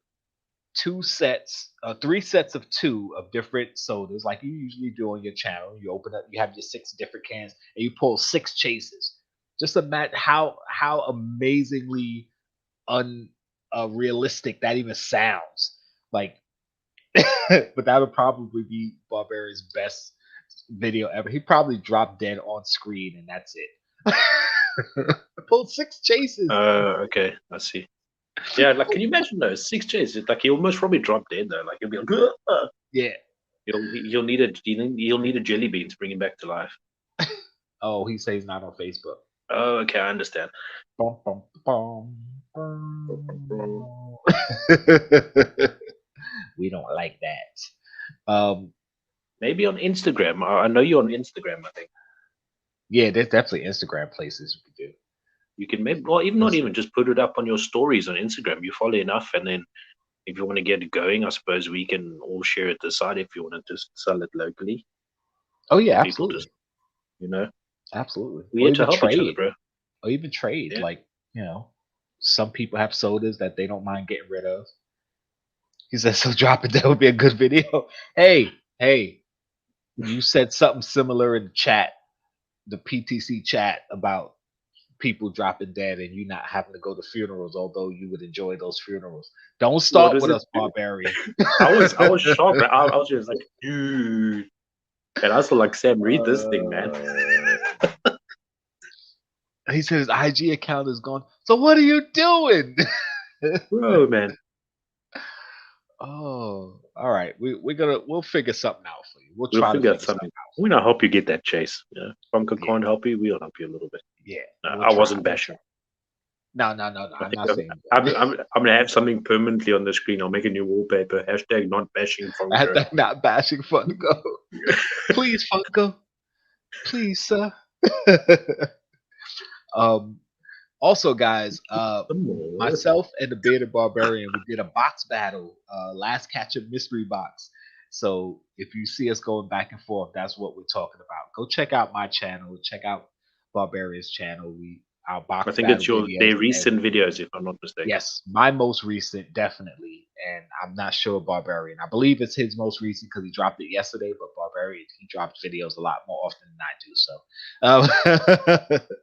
3 sets of 2 of different sodas, like you usually do on your channel. You open up, you have your 6 different cans, and you pull 6 chases. Just imagine how amazingly unrealistic that even sounds. Like, but that would probably be Barbarian's best video ever. He probably dropped dead on screen, and that's it. Pulled 6 chases. Okay, I see. Yeah, like can you imagine those 6 chases? Like he almost probably dropped dead though. Like he'll be like, yeah. You'll need a jelly bean to bring him back to life. Oh, he says he's not on Facebook. Oh, okay, I understand. We don't like that. Maybe on Instagram. I know you're on Instagram, I think. Yeah, there's definitely Instagram places you can do. You can maybe, or even not even just put it up on your stories on Instagram. You follow enough, and then if you want to get it going, I suppose we can all share it this side if you want to just sell it locally. Oh yeah, absolutely. Just, absolutely. We have to help each other, bro. Or even trade. Yeah. Like, some people have sodas that they don't mind getting rid of. He said, so drop it. That would be a good video. Hey, you said something similar in the chat, the PTC chat, about people dropping dead and you not having to go to funerals, although you would enjoy those funerals. Don't start with us, Barbarian. I was shocked. I was just like, dude. And I was like, Sam, read this thing, man. He said his IG account is gone. So what are you doing? Bro, man. Oh, all right. We'll figure something out for you. We'll try to figure something out. We're gonna help you get that chase. Yeah. Funko can't help you, we'll help you a little bit. Yeah. I wasn't bashing. No. I'm not saying that. I'm gonna have something permanently on the screen. I'll make a new wallpaper. Hashtag not bashing Funko. Hashtag not bashing Funko. Please, Funko. Please, sir. Also, guys, myself and the Bearded Barbarian, we did a box battle, last catch of mystery box. So if you see us going back and forth, that's what we're talking about. Go check out my channel. Check out Barbarian's channel. Our box. I think battle it's their recent videos, if I'm not mistaken. Yes, my most recent, definitely. And I'm not sure Barbarian. I believe it's his most recent because he dropped it yesterday. But Barbarian, he drops videos a lot more often than I do. So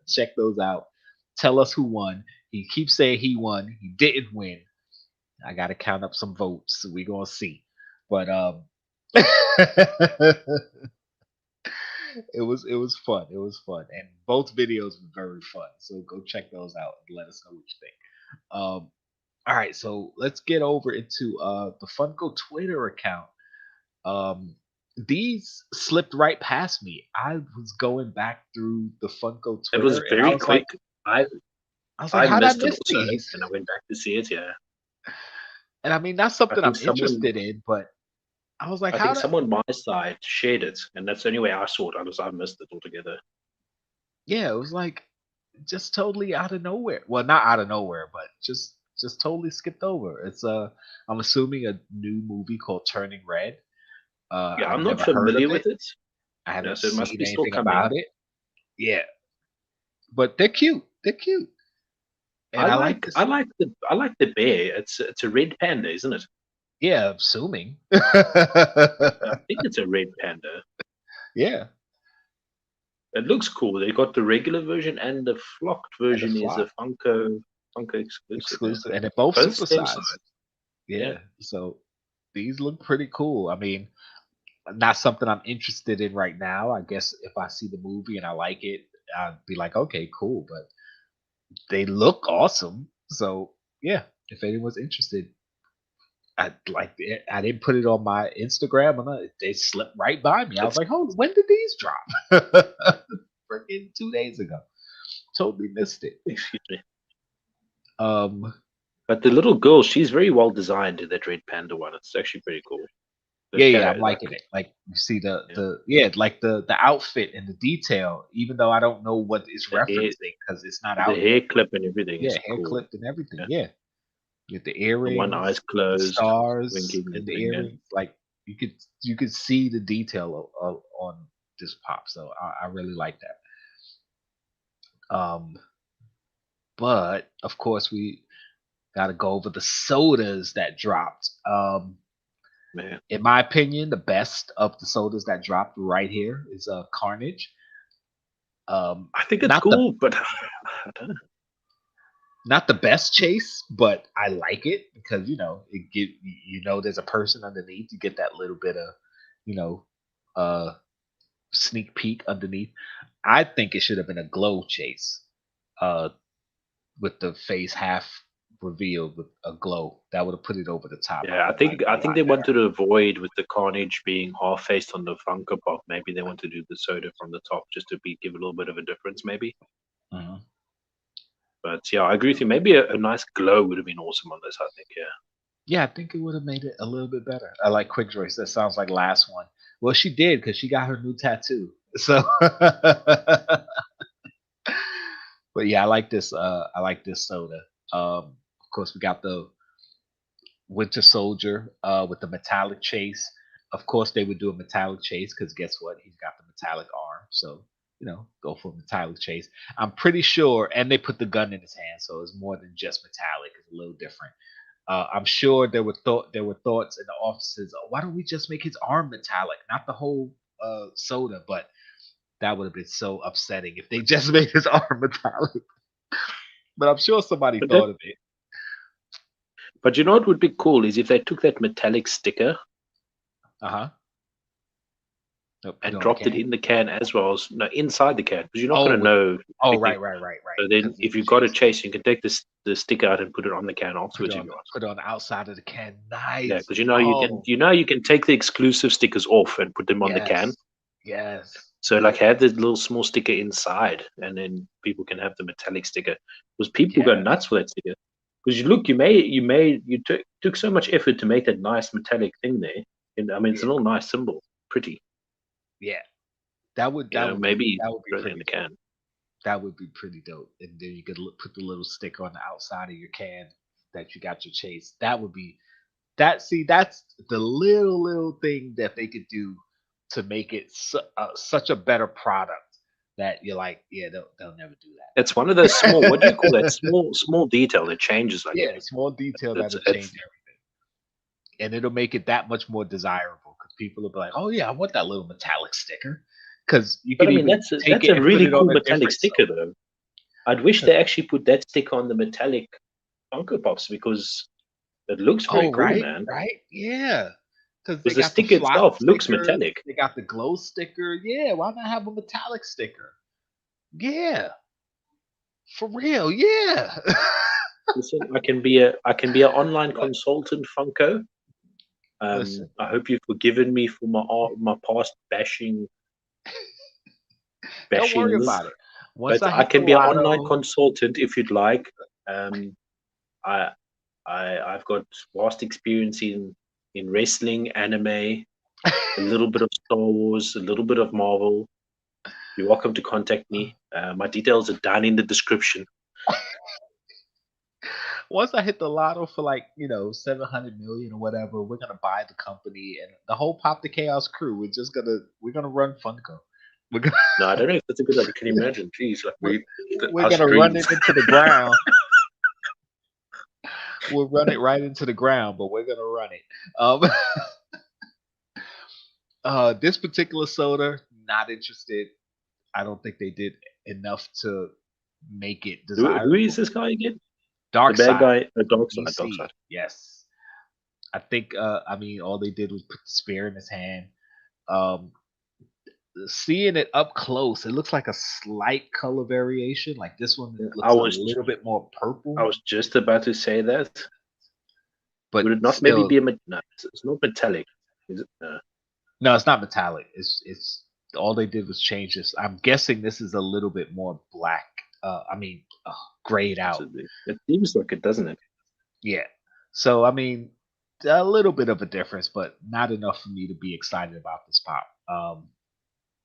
check those out. Tell us who won. He keeps saying he won. He didn't win. I got to count up some votes. So we're gonna see. But it was fun. It was fun, and both videos were very fun. So go check those out and let us know what you think. All right, so let's get over into the Funko Twitter account. These slipped right past me. I was going back through the Funko Twitter. It was very quick. I was like, how did I miss these? And I went back to see it. Yeah, and I mean that's something I'm interested in, but I was like, I think someone my side shared it, and that's the only way I saw it. I missed it altogether. Yeah, it was like just totally out of nowhere. Well, not out of nowhere, but just totally skipped over. It's I'm assuming a new movie called Turning Red. Yeah, I'm not familiar with it. I haven't seen anything about it. Yeah, but they're cute. They're cute. And I like the bear. It's a red panda, isn't it? Yeah, assuming. I think it's a red panda. Yeah. It looks cool. They got the regular version and the flocked version is a Funko exclusive. And they're both supersized. Yeah. So these look pretty cool. I mean, not something I'm interested in right now. I guess if I see the movie and I like it, I'd be like, okay, cool. But they look awesome. So yeah, if anyone's interested, I didn't put it on my Instagram, and they slipped right by me. I was like, "Oh, when did these drop?" Freaking 2 days ago. Totally missed it. Excuse me. But the little girl, she's very well designed in that red panda one. It's actually pretty cool. I'm liking it. Like you see the outfit and the detail. Even though I don't know what it's referencing because it's not out. The hair clip and everything. Yeah, hair clipped and everything. Yeah. With the earrings, one eye's closed, the stars, and the earrings, like you could see the detail on this pop. So I really like that. But of course we got to go over the sodas that dropped. Man, in my opinion, the best of the sodas that dropped right here is Carnage. I think it's cool, but I don't know. Not the best chase, but I like it because there's a person underneath. You get that little bit of sneak peek underneath. I think it should have been a glow chase, with the face half revealed with a glow. That would have put it over the top. Yeah, I think they wanted to avoid with the Carnage being half faced on the Funko Pop. Maybe they want to do the soda from the top just to give a little bit of a difference, maybe. Mm-hmm. But yeah, I agree with you. Maybe a nice glow would have been awesome on this, I think, yeah. Yeah, I think it would have made it a little bit better. I like Quick Joyce. That sounds like last one. Well, she did because she got her new tattoo. So, but yeah, I like this. I like this soda. Of course, we got the Winter Soldier with the metallic chase. Of course, they would do a metallic chase because guess what? He's got the metallic arm. So, go for a metallic chase. I'm pretty sure, and they put the gun in his hand, so it's more than just metallic. It's a little different. I'm sure there were thoughts in the offices. Oh, why don't we just make his arm metallic, not the whole soda? But that would have been so upsetting if they just made his arm metallic. But I'm sure somebody thought of it. But you know what would be cool is if they took that metallic sticker. And dropped it in the can as well as inside the can, because you're not going to know. Oh, right. So then, if you've got a chase, you can take the sticker out and put it on the can afterwards. Put it on the outside of the can. Nice. Yeah, because you can take the exclusive stickers off and put them on the can. Yes. So like have the little small sticker inside, and then people can have the metallic sticker. Because people go nuts for that sticker. Because you took so much effort to make that nice metallic thing there. And I mean, it's a little nice symbol, pretty. Yeah. That would Maybe be throw it pretty in the dope. can. That would be pretty dope. And then you could put the little sticker on the outside of your can that you got your chase. That would be that. See, that's the little thing that they could do to make it such a better product that you're like, yeah, they'll never do that. It's one of those small. What do you call that? Small detail that changes like Yeah, everything. small detail It's, that'll it's change everything, and it'll make it that much more desirable because people will be like, oh yeah, I want that little metallic sticker because you But can I mean, even take that's it a and put really it on cool a metallic different sticker, soda. though. I'd wish they actually put that sticker on the metallic Funko Pops because it looks very Oh, cool, right, man. right, yeah. Because they Because the got the sticker flock itself looks sticker, metallic. they got the glow sticker. Yeah, why not have a metallic sticker? Yeah, for real. Yeah. Listen, I can be an online But consultant, Funko. listen, I hope you've forgiven me for my past don't worry bashings. about it. Once But I I hit the can be an online lotto, consultant if you'd like. Um, I I've got vast experience in wrestling, anime, a little bit of Star Wars, a little bit of Marvel. You're welcome to contact me. My details are down in the description. once I hit the lotto for like 700 million or whatever, we're gonna buy the company and the whole Pop the Chaos crew. We're gonna run Funko. We're gonna No, I don't know if that's a good idea. Can you imagine? Jeez, like we're, we're our gonna run streams. it into the ground. We'll run it right into the ground, but we're gonna run it. Um, this particular soda, not interested. I don't think they did enough to make it Who is desirable. this guy again? The Dark bad Side guy, from Dark Side, Dark DC. Side. Yes. I think I mean all they did was put the spear in his hand. Um Seeing it up close, it looks like a slight color variation. Like this one Yeah, looks a little bit more I purple, was just about to say that. but Would it not maybe still be no, it's not metallic. Is it? No. no, it's not metallic. It's all they did was change this. I'm guessing this is a little bit more black. I mean, grayed out. Possibly. It seems like it, doesn't it? Yeah. So I mean, a little bit of a difference, but not enough for me to be excited about this pop.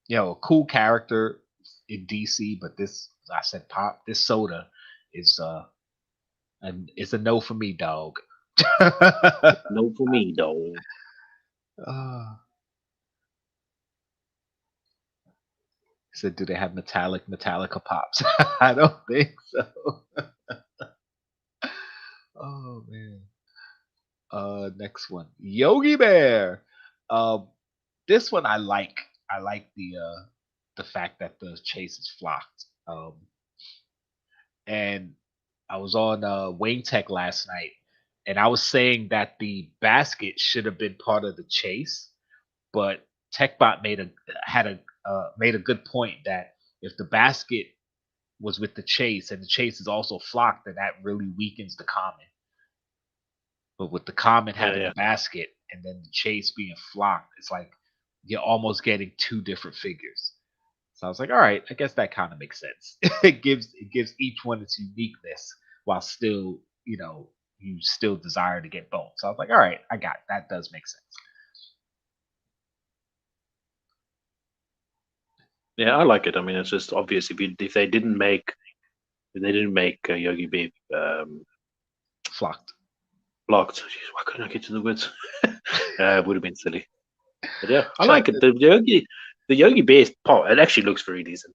A cool character in DC, but this I said pop. This soda is and it's a no for me, dog. No for me, though. uh, said, do they have Metallica pops? I don't think so. Oh man. Next one, Yogi Bear. Um, this one I like. I like the fact that the chase is flocked. And I was on Wayne Tech last night, and I was saying that the basket should have been part of the chase, but TechBot made a good point that if the basket was with the chase and the chase is also flocked, then that really weakens the common. But with the common Yeah, having the yeah. basket and then the chase being flocked, it's like you're almost getting two different figures. So I was like, all right, I guess that kind of makes sense. It gives each one its uniqueness while still, you still desire to get both. So I was like, all right, I got it. That does make sense. Yeah, I like it. I mean, it's just obvious if they didn't make Yogi Bear Flocked. blocked. Jeez, why couldn't I get to the words? It would have been silly. But yeah, I Try like it. The Yogi Bear part. It actually looks very decent.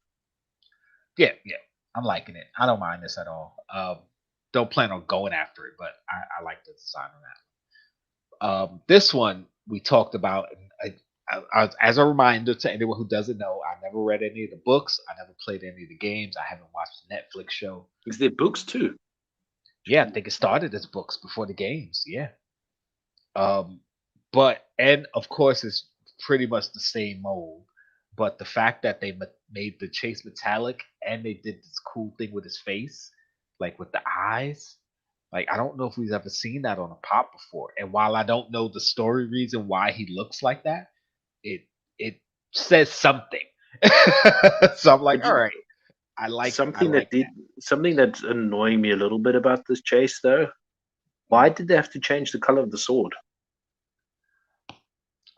Yeah, yeah. I'm liking it. I don't mind this at all. Don't plan on going after it, but I like the design on that. This one we talked about. And as a reminder to anyone who doesn't know, I never read any of the books. I never played any of the games. I haven't watched the Netflix show. Is there books too? Yeah, I think it started as books before the games. Yeah. Um, but and of course it's pretty much the same mold. But the fact that they made the chase metallic and they did this cool thing with his face, like with the eyes, like I don't know if we've ever seen that on a pop before. And while I don't know the story reason why he looks like that, it it says something. So I'm like, all right, I like something that. Something that's annoying me a little bit about this chase, though. Why did they have to change the color of the sword?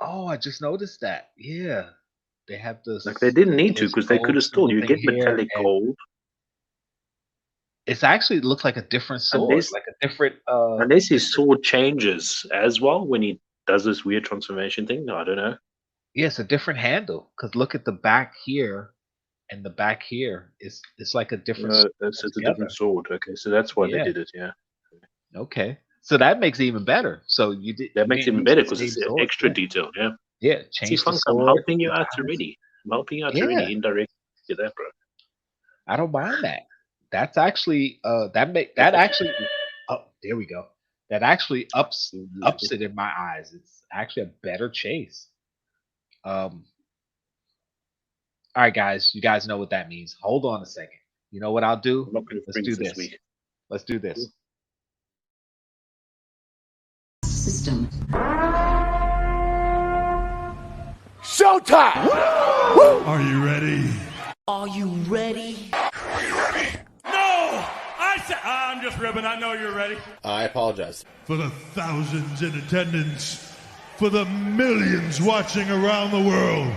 Oh, I just noticed that. Yeah, they have this. Like they didn't need to, there's because they could gold, have still. silver You thing get here, metallic and gold. it's actually looks like a different sword, Unless like a different. unless his sword changes as well when he does this weird transformation thing. No, I don't know. Yeah, it's a different handle. Because look at the back here, and the back here. It's like a different sword It's a together. different sword. Okay, so that's why they Yeah. did it. Yeah. Okay, so that makes it even better. So That makes it even better because it's extra detail. Yeah. Yeah, See, change the Funko, I'm sword. helping you out already. I'm helping you out Yeah. already indirectly. Get that, bro. I don't mind that. That's actually oh, there we go. That actually ups it in my eyes. It's actually a better chase. All right, guys, you guys know what that means. Hold on a second. You know what I'll do? I'm not going to Let's freeze do this this. week. Let's do this. System. Showtime! Are you ready? Are you ready? No! I'm just ribbing. I know you're ready. I apologize. For the thousands in attendance, for the millions watching around the world.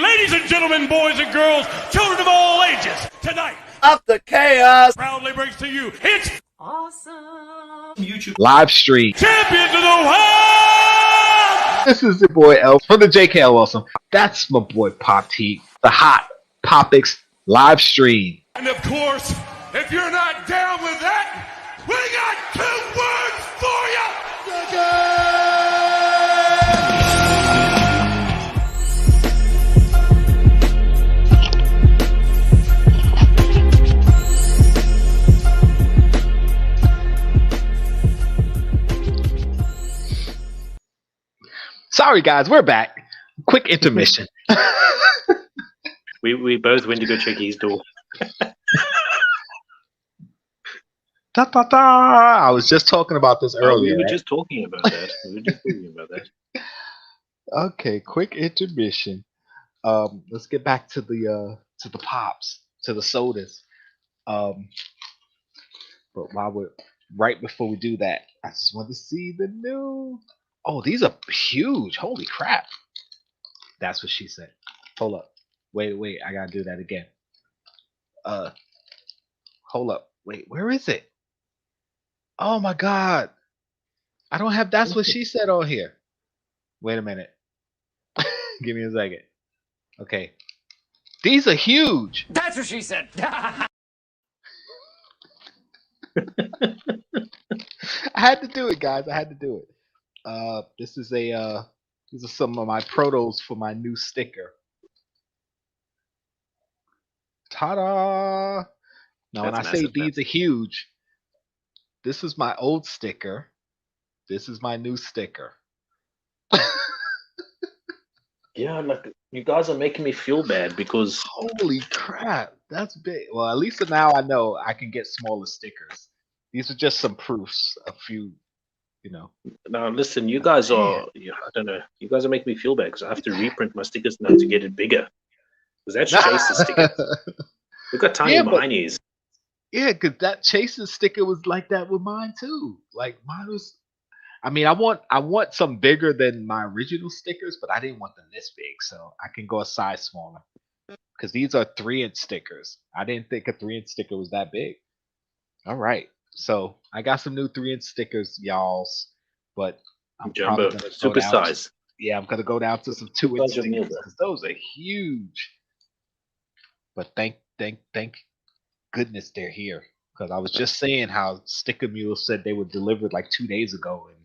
Ladies and gentlemen, boys and girls, children of all ages, tonight, Up the chaos! proudly brings to you its Awesome. YouTube Live stream. champions of the world! This is your boy L from the Jkl Awesome. That's my boy Pop T, the hot Popics live stream. And of course, if you're not down with that, we got 2 words for you! Sorry guys, we're back. Quick intermission. We both went to go check his door. Da, da, da. I was just talking about this earlier. We were right? just talking about that. Okay, quick intermission. Let's get back to the pops, to the sodas. But right before we do that, I just want to see the new. Oh, these are huge! Holy crap! That's what she said. Hold up. Wait. I gotta do that again. Hold up. Wait, where is it? Oh my god! I don't have. That's what she said on here. Wait a minute. Give me a second. Okay. These are huge. That's what she said. I had to do it, guys. I had to do it. This is these are some of my protos for my new sticker. Ta-da! Now, when I say these are huge, this is my old sticker. This is my new sticker. Yeah, like you guys are making me feel bad because Holy crap, that's big. Well, at least now I know I can get smaller stickers. These are just some proofs, a few, you know. now listen, you guys are I don't know. You guys are making me feel bad because I have to reprint my stickers now to get it bigger. Because that's Chase's sticker. We've got tiny minis. Yeah, because that Chase's sticker was like that with mine too. Like mine was. I mean, I want some bigger than my original stickers, but I didn't want them this big, so I can go a size smaller. Because these are 3-inch stickers. I didn't think a 3-inch sticker was that big. All right, so I got some new 3-inch stickers, y'alls. But I'm Jumbo, probably gonna super size. Yeah, I'm gonna go down to some 2-inch stickers because those are huge. But thank goodness they're here. Because I was just saying how Sticker Mule said they were delivered like 2 days ago, and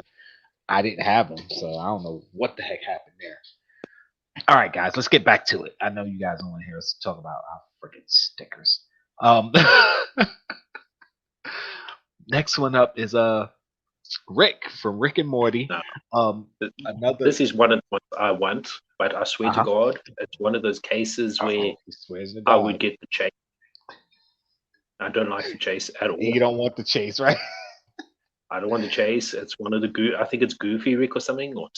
I didn't have them, so I don't know what the heck happened there. All right, guys, let's get back to it. I know you guys don't want to hear us talk about our freaking stickers. Next one up is Rick from Rick and Morty. Another. This is one of what I want, but I swear to God, it's one of those cases where I would get the chase. I don't like the chase at all. You don't want the chase, right? I don't want the chase. It's one of the I think it's Goofy Rick or something like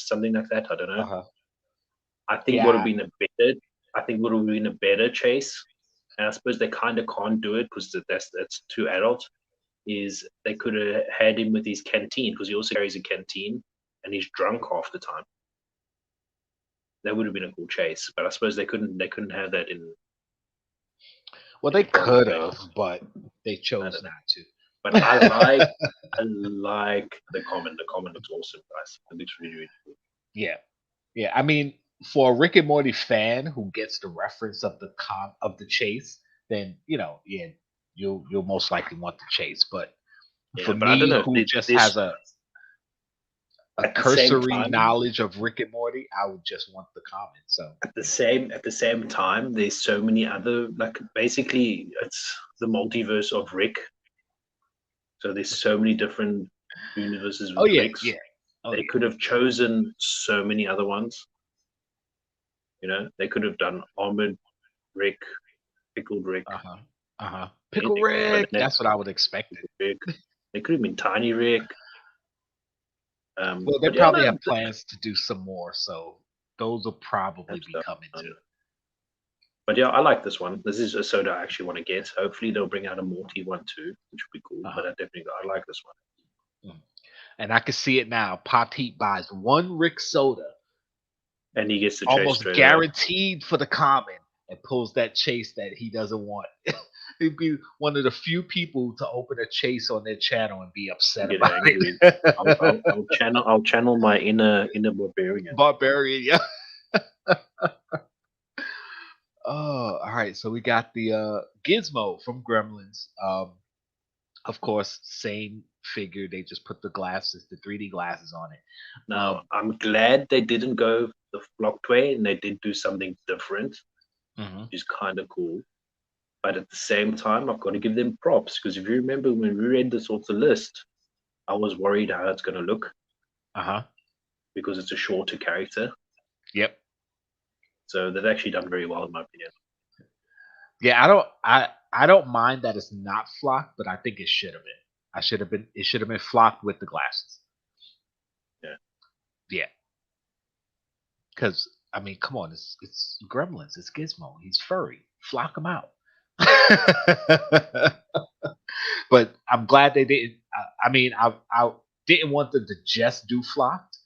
that. I don't know. I think would have been a better chase, and I suppose they kind of can't do it because that's too adult. Is they could have had him with his canteen because he also carries a canteen and he's drunk half the time. That would have been a cool chase, but I suppose they couldn't have that in. Well, they could have, but they chose not to. But I like the common. The common looks awesome, guys. It looks really, really cool. Yeah. I mean, for a Rick and Morty fan who gets the reference of the chase, then you'll most likely want the chase. But for but I me, don't know, who just has a cursory knowledge of Rick and Morty, I would just want the common. So at the same time, there's so many other, like, basically it's the multiverse of Rick. So there's so many different universes with Ricks. They could have chosen so many other ones. They could have done Armored Rick, Pickled Rick. Pickle Rick. That's what I would expect. Rick. They could have been Tiny Rick. Well, they probably have plans to do some more, so those will probably be coming too. But yeah, I like this one. This is a soda I actually want to get. Hopefully they'll bring out a Morty one too, which would be cool. But I like this one. And I can see it now. Pop Heat buys one Rick soda, and he gets the almost guaranteed for the common, and pulls that chase that he doesn't want. He'd be one of the few people to open a chase on their channel and be upset about it. I'll channel my inner barbarian. Yeah. Oh, all right. So we got the Gizmo from Gremlins. Of course, same figure. They just put the 3D glasses on it. Now, I'm glad they didn't go the flocked way and they did do something different, which is kind of cool. But at the same time, I've got to give them props because if you remember when we read this off the list, I was worried how it's going to look. Because it's a shorter character. Yep. So they've actually done very well in my opinion. Yeah, I don't mind that it's not flocked, but I think it should have been. It should have been flocked with the glasses. Yeah. Because I mean, come on, it's Gremlins, it's Gizmo, he's furry. Flock him out. But I'm glad they didn't. I mean, I didn't want them to just do flocked.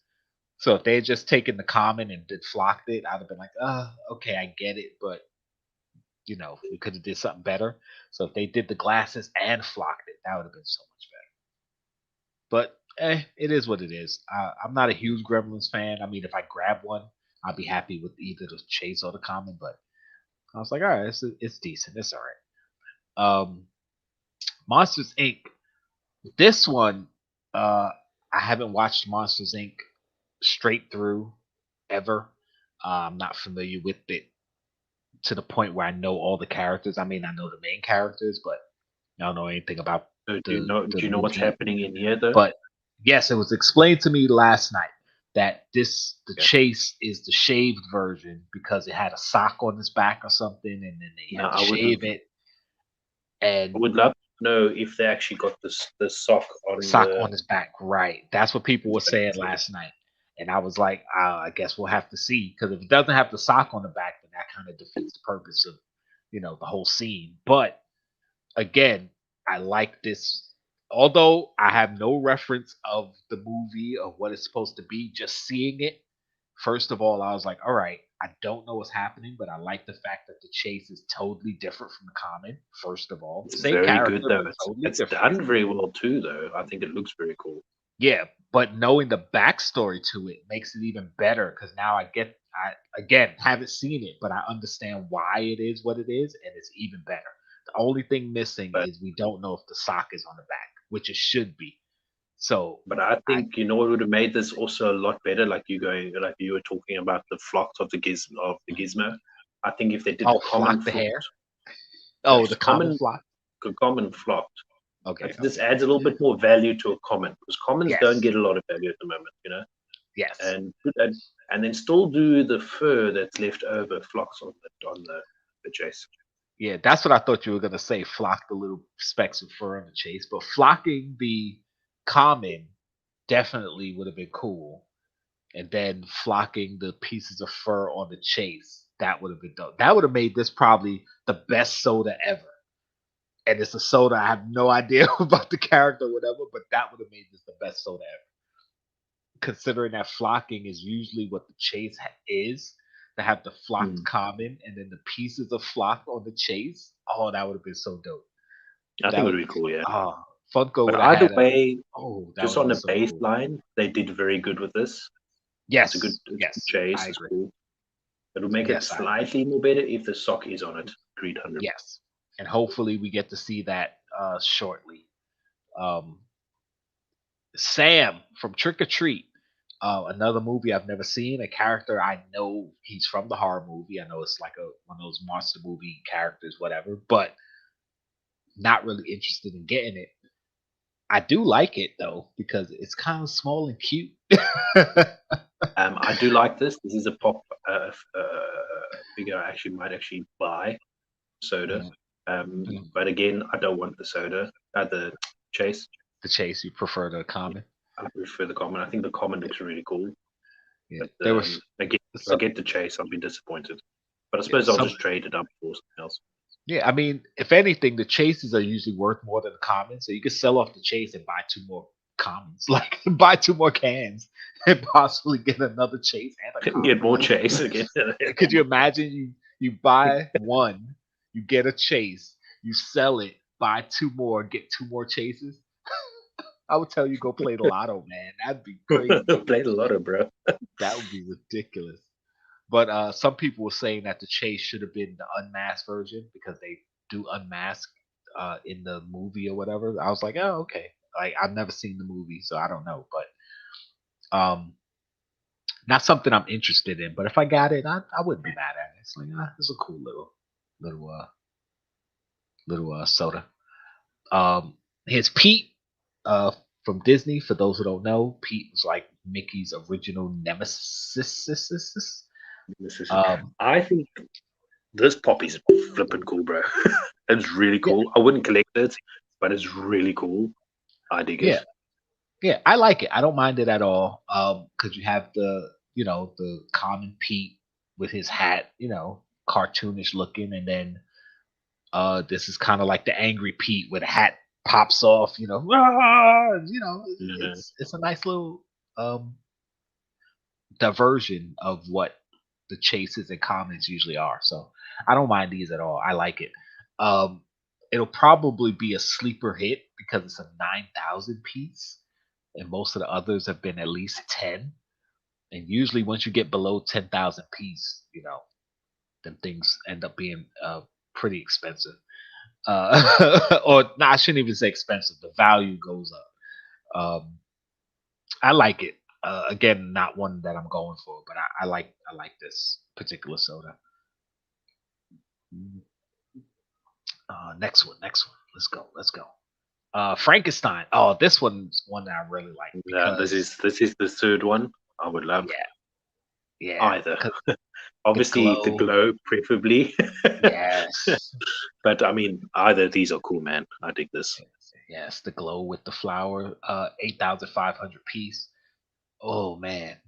So if they had just taken the common and did flocked it, I'd have been like, okay, I get it, but we could have did something better. So if they did the glasses and flocked it, that would have been so much better. But it is what it is. I'm not a huge Gremlins fan. I mean, if I grab one, I'll be happy with either the chase or the common. But I was like, all right, it's decent. It's all right. Monsters Inc. This one, I haven't watched Monsters Inc. straight through ever. I'm not familiar with it to the point where I know all the characters. I mean, I know the main characters, but I don't know anything about. Do you know what's happening in here though? But yes, it was explained to me last night that the chase is the shaved version because it had a sock on its back or something, and then they had to shave it. And I would love to know if they actually got the sock on his back. Right, that's what people were saying last night. And I was like, I guess we'll have to see, because if it doesn't have the sock on the back, then that kind of defeats the purpose of, the whole scene. But again, I like this. Although I have no reference of the movie of what it's supposed to be, just seeing it, first of all, I was like, all right, I don't know what's happening, but I like the fact that the chase is totally different from the common, first of all. It's very good, though. It's done very well, too, though. I think it looks very cool. Yeah, but knowing the backstory to it makes it even better, because now I again haven't seen it, but I understand why it is what it is, and it's even better. The only thing missing is we don't know if the sock is on the back, which it should be. So, but I think what would have made this also a lot better, like you were talking about the flocks of the gizmo. I think if they did the common the hair. Oh, the common flock. Common flocked. Okay. This adds a little bit more value to a common, because commons don't get a lot of value at the moment, Yes. And then still do the fur that's left over flocks on the chase. Yeah, that's what I thought you were gonna say. Flock the little specks of fur on the chase, but flocking the common definitely would have been cool. and then flocking the pieces of fur on the chase. That would have been dope. That would have made this probably the best soda ever. And it's a soda I have no idea about the character or whatever, but that would have made this the best soda ever. Considering that flocking is usually what the chase is, to have the flocked common and then the pieces of flock on the chase. Oh, that would have been so dope. I That think it would would be cool, yeah. Funko But would have either had a. way, Oh, that just would have on been the so cool. baseline, they did very good with this. Yes, It's a good yes, chase. I It's agree. cool. It would make it Yes, I agree. slightly more better if the sock is on it. Agreed, 100. Yes, and hopefully we get to see that shortly. Um, Sam from Trick or Treat, another movie I've never seen. A character I know he's from the horror movie. I know it's like one of those monster movie characters, whatever. But not really interested in getting it. I do like it though because it's kind of small and cute. I do like this. This is a pop figure I might actually buy soda. But again, I don't want the soda. The chase. The chase, you prefer the common? I prefer the common. I think the common looks really cool. Yeah, But again, if I get the chase, I'll be disappointed. But I suppose I'll just trade it up for something else. Yeah, I mean, if anything, the chases are usually worth more than the commons, so you could sell off the chase and buy 2 more commons, like buy 2 more cans and possibly get another chase and a common. Get more chase again. Could you imagine you buy 1, you get a chase, you sell it, buy 2 more, get 2 more chases? I would tell you go play the lotto, man. That'd be crazy. Play the lotto, bro. That would be ridiculous. But some people were saying that the chase should have been the unmasked version because they do unmask in the movie or whatever. I was like, oh, okay. Like I've never seen the movie, so I don't know. But not something I'm interested in. But if I got it, I wouldn't be mad at it. It's like it's a cool little soda. Here's Pete from Disney. For those who don't know, Pete was like Mickey's original nemesis. I think this pop is flipping cool, bro. It's really cool. I wouldn't collect it, but it's really cool. I dig it. Yeah, I like it. I don't mind it at all. Because you have the common Pete with his hat, cartoonish looking, and then this is kind of like the angry Pete where the hat pops off, it's a nice little diversion of what the chases and commons usually are. So I don't mind these at all. I like it. It'll probably be a sleeper hit because it's a 9,000 piece, and most of the others have been at least 10. And usually, once you get below 10,000 piece, then things end up being pretty expensive. Or no, I shouldn't even say expensive. The value goes up. I like it. Again, not one that I'm going for, but I like this particular soda. Next one. Let's go. Frankenstein. Oh, this one's one that I really like. Yeah, this is the third one I would love. Yeah. Either. Obviously, the glow, preferably. Yes. But I mean, either of these are cool, man. I dig this. Yes, the glow with the flower. 8,500 piece. Oh man,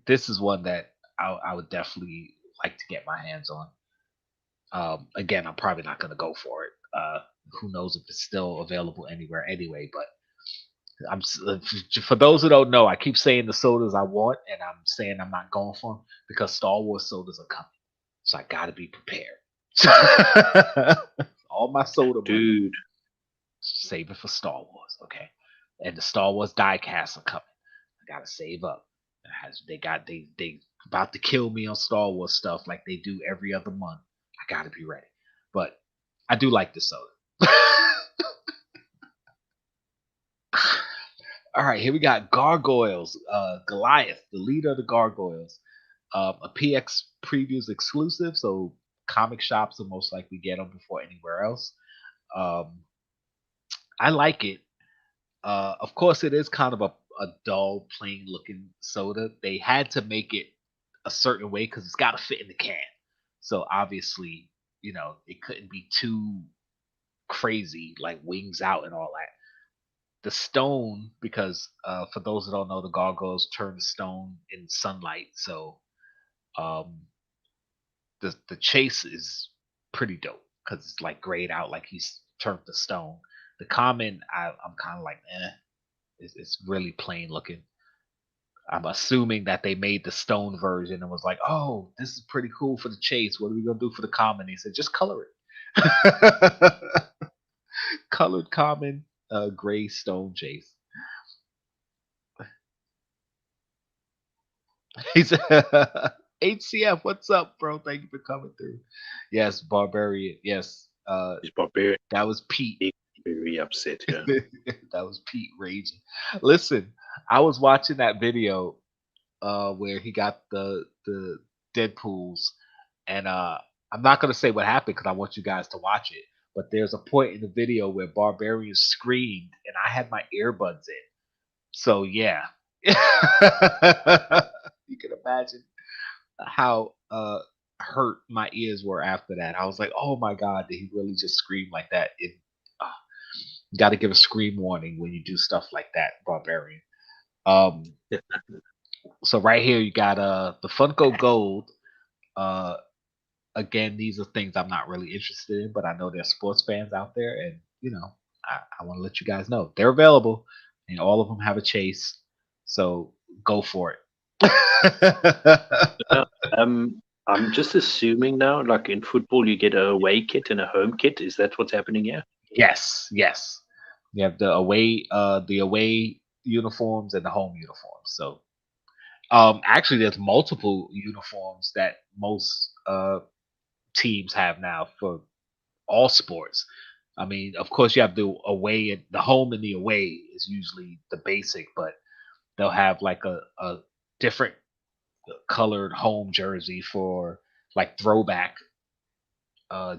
this is one that I would definitely like to get my hands on. Again, I'm probably not going to go for it. Who knows if it's still available anywhere anyway? But for those who don't know, I keep saying the sodas I want, and I'm saying I'm not going for them because Star Wars sodas are coming, so I got to be prepared. All my soda, dude, save it for Star Wars, okay? And the Star Wars diecast are coming. I gotta save up. They about to kill me on Star Wars stuff like they do every other month. I gotta be ready. But I do like the soda. All right, here we got Gargoyles. Goliath, the leader of the Gargoyles. A PX previews exclusive, so comic shops will most likely get them before anywhere else. I like it. Of course, it is kind of a dull, plain looking soda. They had to make it a certain way because it's got to fit in the can. So obviously, it couldn't be too crazy, like wings out and all that. the stone, because for those that don't know, the gargoyles turn to stone in sunlight. So the chase is pretty dope because it's like grayed out, like he's turned to stone. The common, I'm kind of like, it's really plain looking. I'm assuming that they made the stone version and was like, oh, this is pretty cool for the chase. What are we gonna do for the common? He said, just color it. Colored common, gray stone chase. He said, HCF, what's up, bro? Thank you for coming through. Yes, Barbarian. Yes. He's Barbarian. That was Pete. Very upset, yeah. That was Pete raging. Listen, I was watching that video where he got the Deadpools, and I'm not gonna say what happened because I want you guys to watch it. But there's a point in the video where Barbarian screamed, and I had my earbuds in. So yeah, you can imagine how hurt my ears were after that. I was like, oh my god, did he really just scream like that? You got to give a scream warning when you do stuff like that, Barbarian. So right here you got the Funko Gold. Again, these are things I'm not really interested in, but I know there's sports fans out there, and I want to let you guys know they're available, and all of them have a chase. So go for it. I'm just assuming now, like in football, you get a away kit and a home kit. Is that what's happening here? Yes. You have the away uniforms and the home uniforms. So actually, there's multiple uniforms that most teams have now for all sports. I mean, of course, you have the away and the home and the away is usually the basic, but they'll have like a different colored home jersey for like throwback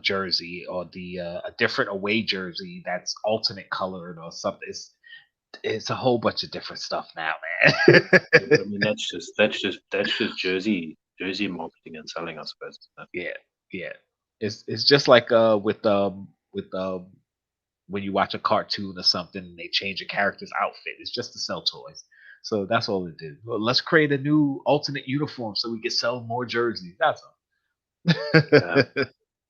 jersey, or the a different away jersey that's alternate colored or something. It's a whole bunch of different stuff now, man. I mean, that's just jersey marketing and selling, I suppose. Yeah. It's just like with when you watch a cartoon or something and they change a character's outfit. It's just to sell toys. So that's all it did. Well, let's create a new alternate uniform so we can sell more jerseys. That's all.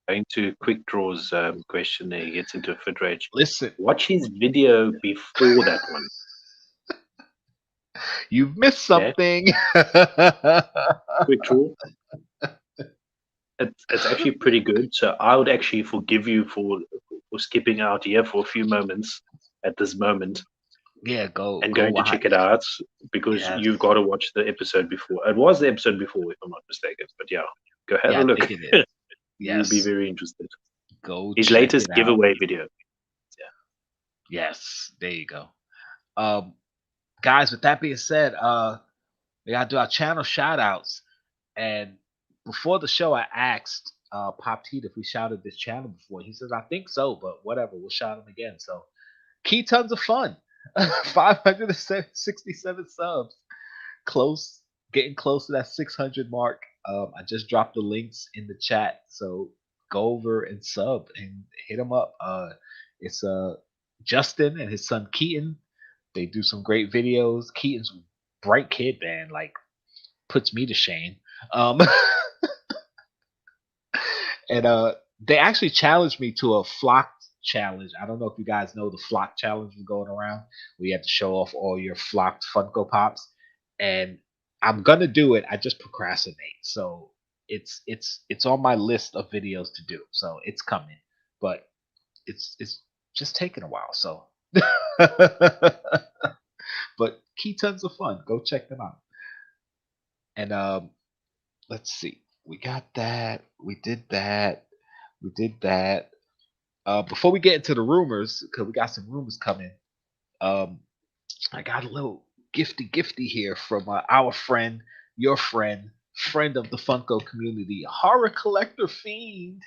Going to Quick Draw's question there, he gets into a fit rage. Listen, watch his video before that one. You've missed something. Quick Draw. It's actually pretty good. So I would actually forgive you for skipping out here for a few moments at this moment. Yeah, going to check it out, because you've got to watch the episode before. It was the episode before, if I'm not mistaken. But yeah, go have a look. You'll be very interested. Go his latest giveaway video. Yeah. Yes, there you go. Guys, with that being said, we gotta do our channel shout outs. And before the show, I asked Pop Teed if we shouted this channel before. He says, I think so, but whatever, we'll shout him again. So Key Tons of Fun. 567 subs. Getting close to that 600 mark. I just dropped the links in the chat, so go over and sub and hit them up. It's Justin and his son Keaton. They do some great videos. Keaton's bright kid, man, like puts me to shame. And they actually challenged me to a flock challenge. I don't know if you guys know the flock challenge was going around, where you have to show off all your flocked Funko Pops, and I'm gonna do it. I just procrastinate, so it's on my list of videos to do. So it's coming, but it's just taking a while. So, but Key Tons of Fun. Go check them out. And let's see. We got that. We did that. Before we get into the rumors, because we got some rumors coming, I got a little gifty here from our friend, your friend of the Funko community, Horror Collector Fiend.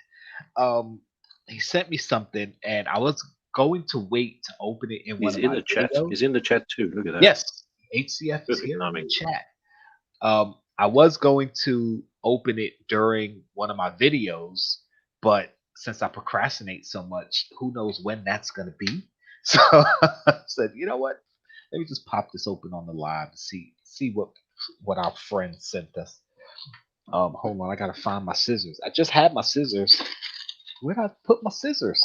He sent me something, and I was going to wait to open it in one of my videos. He's in the chat too. Look at that. Yes, HCF is here in the chat. I was going to open it during one of my videos, but since I procrastinate so much, who knows when that's going to be. So I said, you know what? Let me just pop this open on the live and see what our friend sent us. Hold on, I gotta find my scissors. I just had my scissors. Where'd I put my scissors?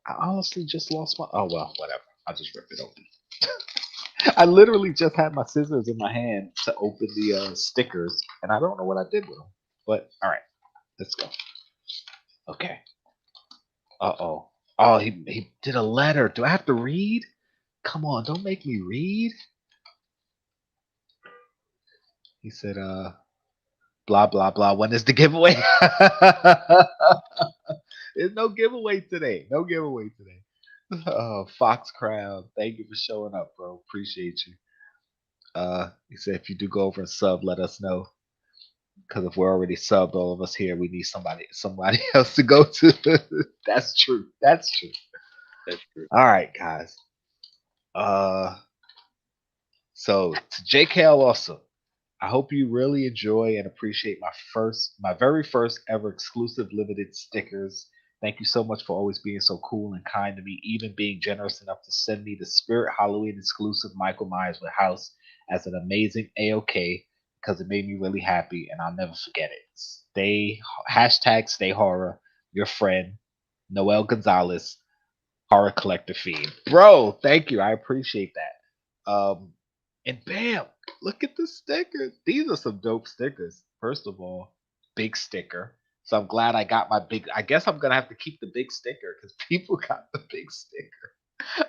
I honestly just lost my. Oh well, whatever. I'll just rip it open. I literally just had my scissors in my hand to open the stickers, and I don't know what I did with them. But all right, let's go. Okay. Uh-oh. Oh, he did a letter. Do I have to read? Come on, don't make me read. He said, blah blah blah. When is the giveaway? There's no giveaway today. No giveaway today. Oh, Fox Crown, thank you for showing up, bro. Appreciate you. He said if you do go over and sub, let us know. Because if we're already subbed, all of us here, we need somebody else to go to. That's true. That's true. That's true. All right, guys. So to Jkl Awesome, I hope you really enjoy and appreciate my very first ever exclusive limited stickers. Thank you so much for always being so cool and kind to me, even being generous enough to send me the Spirit Halloween exclusive Michael Myers with House as an amazing AOK because it made me really happy and I'll never forget it. Stay horror, your friend, Noel Gonzalez, horror collector fiend. Bro, thank you. I appreciate that. And bam, look at the stickers. These are some dope stickers. First of all, big sticker. So I'm glad I got my big. I guess I'm gonna have to keep the big sticker because people got the big sticker.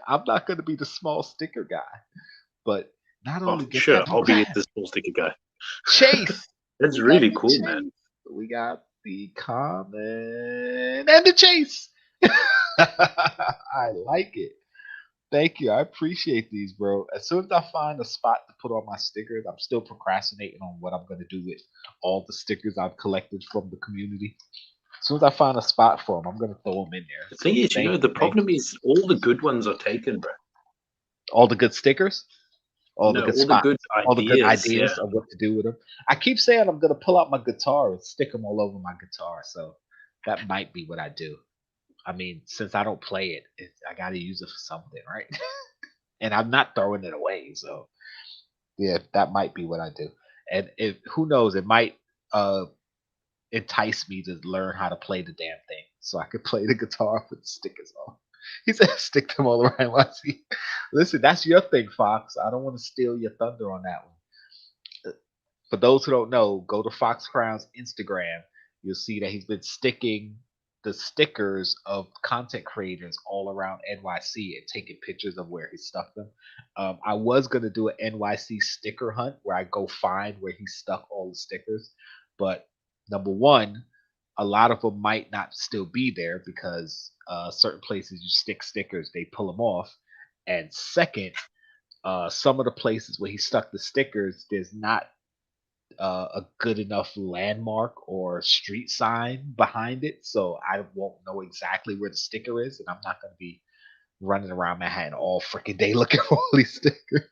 I'm not gonna be the small sticker guy. But not Oh, only get sure. that, I'll be the small sticker guy. Chase. That's We got really the cool, Chase. man. We got the common and the chase. I like it. Thank you. I appreciate these, bro. As soon as I find a spot to put on my stickers, I'm still procrastinating on what I'm going to do with all the stickers I've collected from the community. As soon as I find a spot for them, I'm going to throw them in there. The thing is, the problem is all the good ones are taken, bro. All the good stickers? All the No, good all the spots? good All the good ideas. ideas Yeah. of what to do with them? I keep saying I'm going to pull out my guitar and stick them all over my guitar. So that might be what I do. I mean, since I don't play it, I got to use it for something, right? And I'm not throwing it away. So yeah, that might be what I do. And who knows, it might entice me to learn how to play the damn thing, so I could play the guitar with the stickers on. He said, "Stick them all around my seat." Listen, that's your thing, Fox. I don't want to steal your thunder on that one. For those who don't know, go to Fox Crown's Instagram. You'll see that he's been sticking the stickers of content creators all around NYC and taking pictures of where he stuck them. I was gonna do an NYC sticker hunt where I go find where he stuck all the stickers, but number one, a lot of them might not still be there because certain places you stick stickers, they pull them off, and second, some of the places where he stuck the stickers, there's not a good enough landmark or street sign behind it, so I won't know exactly where the sticker is, and I'm not going to be running around Manhattan all freaking day looking for all these stickers.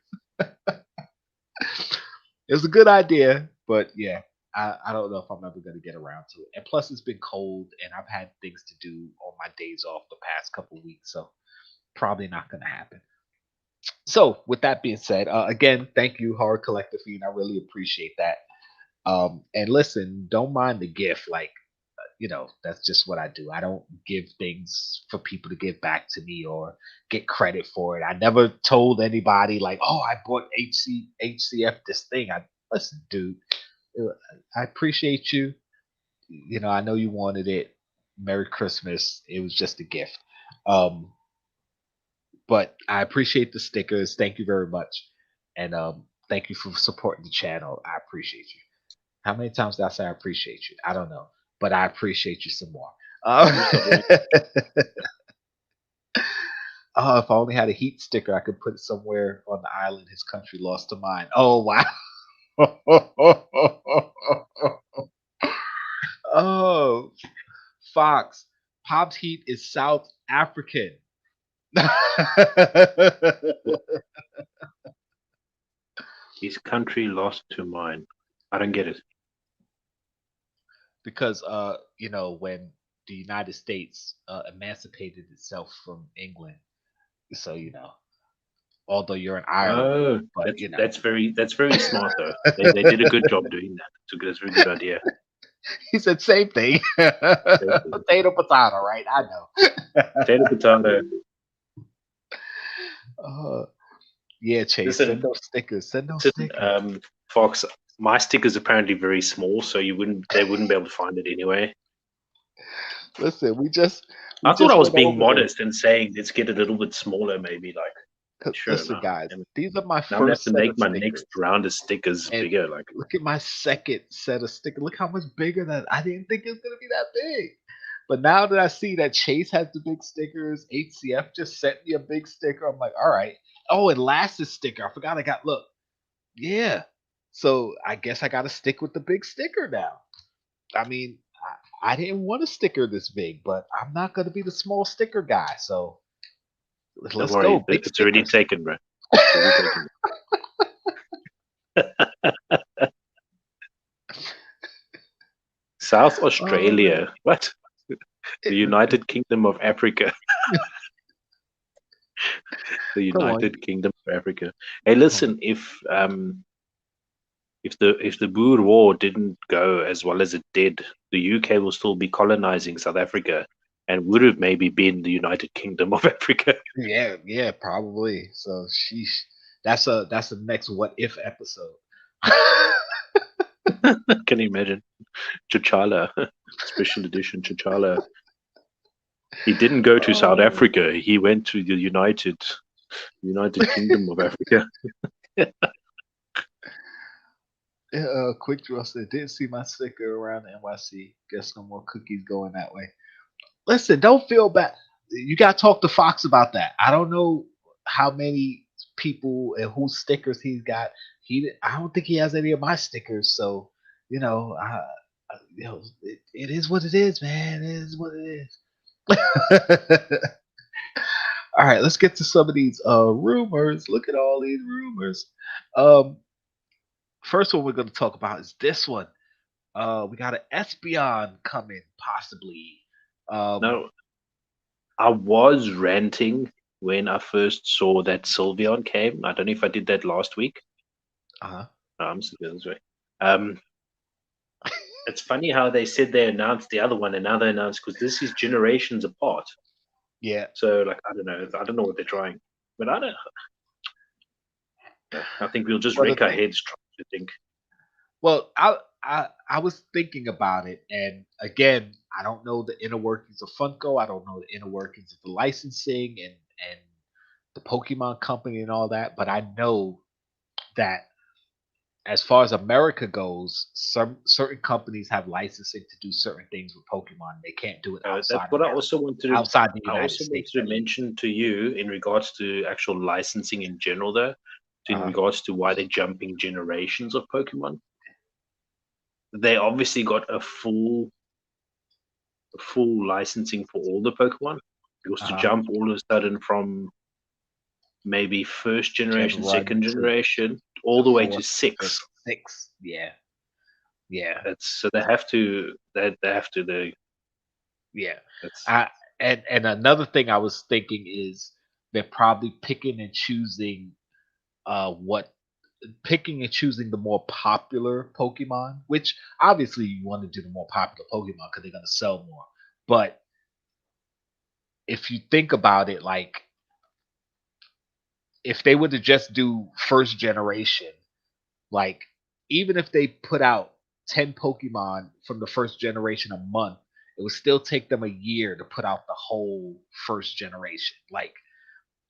It was a good idea, but yeah, I don't know if I'm ever going to get around to it. And plus, it's been cold, and I've had things to do on my days off the past couple weeks, so probably not going to happen. So, with that being said, again, thank you, Horror Collective Fiend. I really appreciate that. And listen, don't mind the gift. Like, that's just what I do. I don't give things for people to give back to me or get credit for it. I never told anybody like, oh, I bought HCF this thing. Listen, dude, I appreciate you. I know you wanted it. Merry Christmas. It was just a gift. But I appreciate the stickers. Thank you very much. And thank you for supporting the channel. I appreciate you. How many times did I say I appreciate you? I don't know, but I appreciate you some more. Oh, if I only had a heat sticker, I could put it somewhere on the island his country lost to mine. Oh, wow. Oh, Fox. Pop's Heat is South African. His country lost to mine. I don't get it. Because when the United States emancipated itself from England. So although you're in Ireland, Oh, but that's very smart though. They did a good job doing that. That's a very good idea. he said same thing. Potato, potato, right? I know. Potato. Yeah, Chase. Listen, send those stickers. Send those stickers. Fox, my stick is apparently very small, so they wouldn't be able to find it anyway. Listen, I thought I was being modest and saying let's get a little bit smaller, maybe Sure, listen, guys, these are my now I'm gonna have first to set make of my stickers. next round of stickers And bigger. Look at my second set of stickers. Look how much bigger that. I didn't think it was gonna be that big. But now that I see that Chase has the big stickers, HCF just sent me a big sticker. I'm like, all right. Oh, and Last's sticker. I forgot I got. Look, yeah. So I guess I got to stick with the big sticker now. I mean, I didn't want a sticker this big, but I'm not gonna be the small sticker guy. So let's Don't worry, go. Big it's already stickers. taken, bro. It's already taken. South Australia. What? The United Kingdom of Africa. The United Kingdom of Africa. Hey, listen, if the Boer War didn't go as well as it did, the UK will still be colonizing South Africa and would have maybe been the United Kingdom of Africa. Yeah, probably. So sheesh. That's the next what if episode. Can you imagine? T'Challa, special edition T'Challa. He didn't go to South Africa. He went to the United Kingdom of Africa. Quick draw said, didn't see my sticker around the NYC. Guess no more cookies going that way. Listen, don't feel bad. You got to talk to Fox about that. I don't know how many people and whose stickers he's got. I don't think he has any of my stickers. So, it is what it is, man. It is what it is. All right, let's get to some of these rumors. Look at all these rumors. First one we're going to talk about is this one. We got an Espeon coming, possibly. No, I was ranting when I first saw that Sylveon came. I don't know if I did that last week. Uh-huh. No, I'm still this way. It's funny how they said they announced the other one and now they announced because this is generations apart. Yeah. So I don't know what they're trying, but I think we'll just wreck our heads trying to think. Well, I was thinking about it, and again, I don't know the inner workings of Funko. I don't know the inner workings of the licensing and the Pokemon company and all that. But I know that as far as America goes, certain companies have licensing to do certain things with Pokemon. They can't do it outside. That's what I also wanted to outside the United States. wanted to mention to you in regards to actual licensing in general, though, in regards to why they're jumping generations of Pokemon. They obviously got a full licensing for all the Pokemon. Because to jump all of a sudden from maybe first generation, second generation, all the way to six. Yeah. So they have to. And another thing I was thinking is they're probably picking and choosing the more popular Pokemon, which obviously you want to do the more popular Pokemon because they're going to sell more. But if you think about it, like if they were to just do first generation, like even if they put out 10 Pokemon from the first generation a month, it would still take them a year to put out the whole first generation. Like,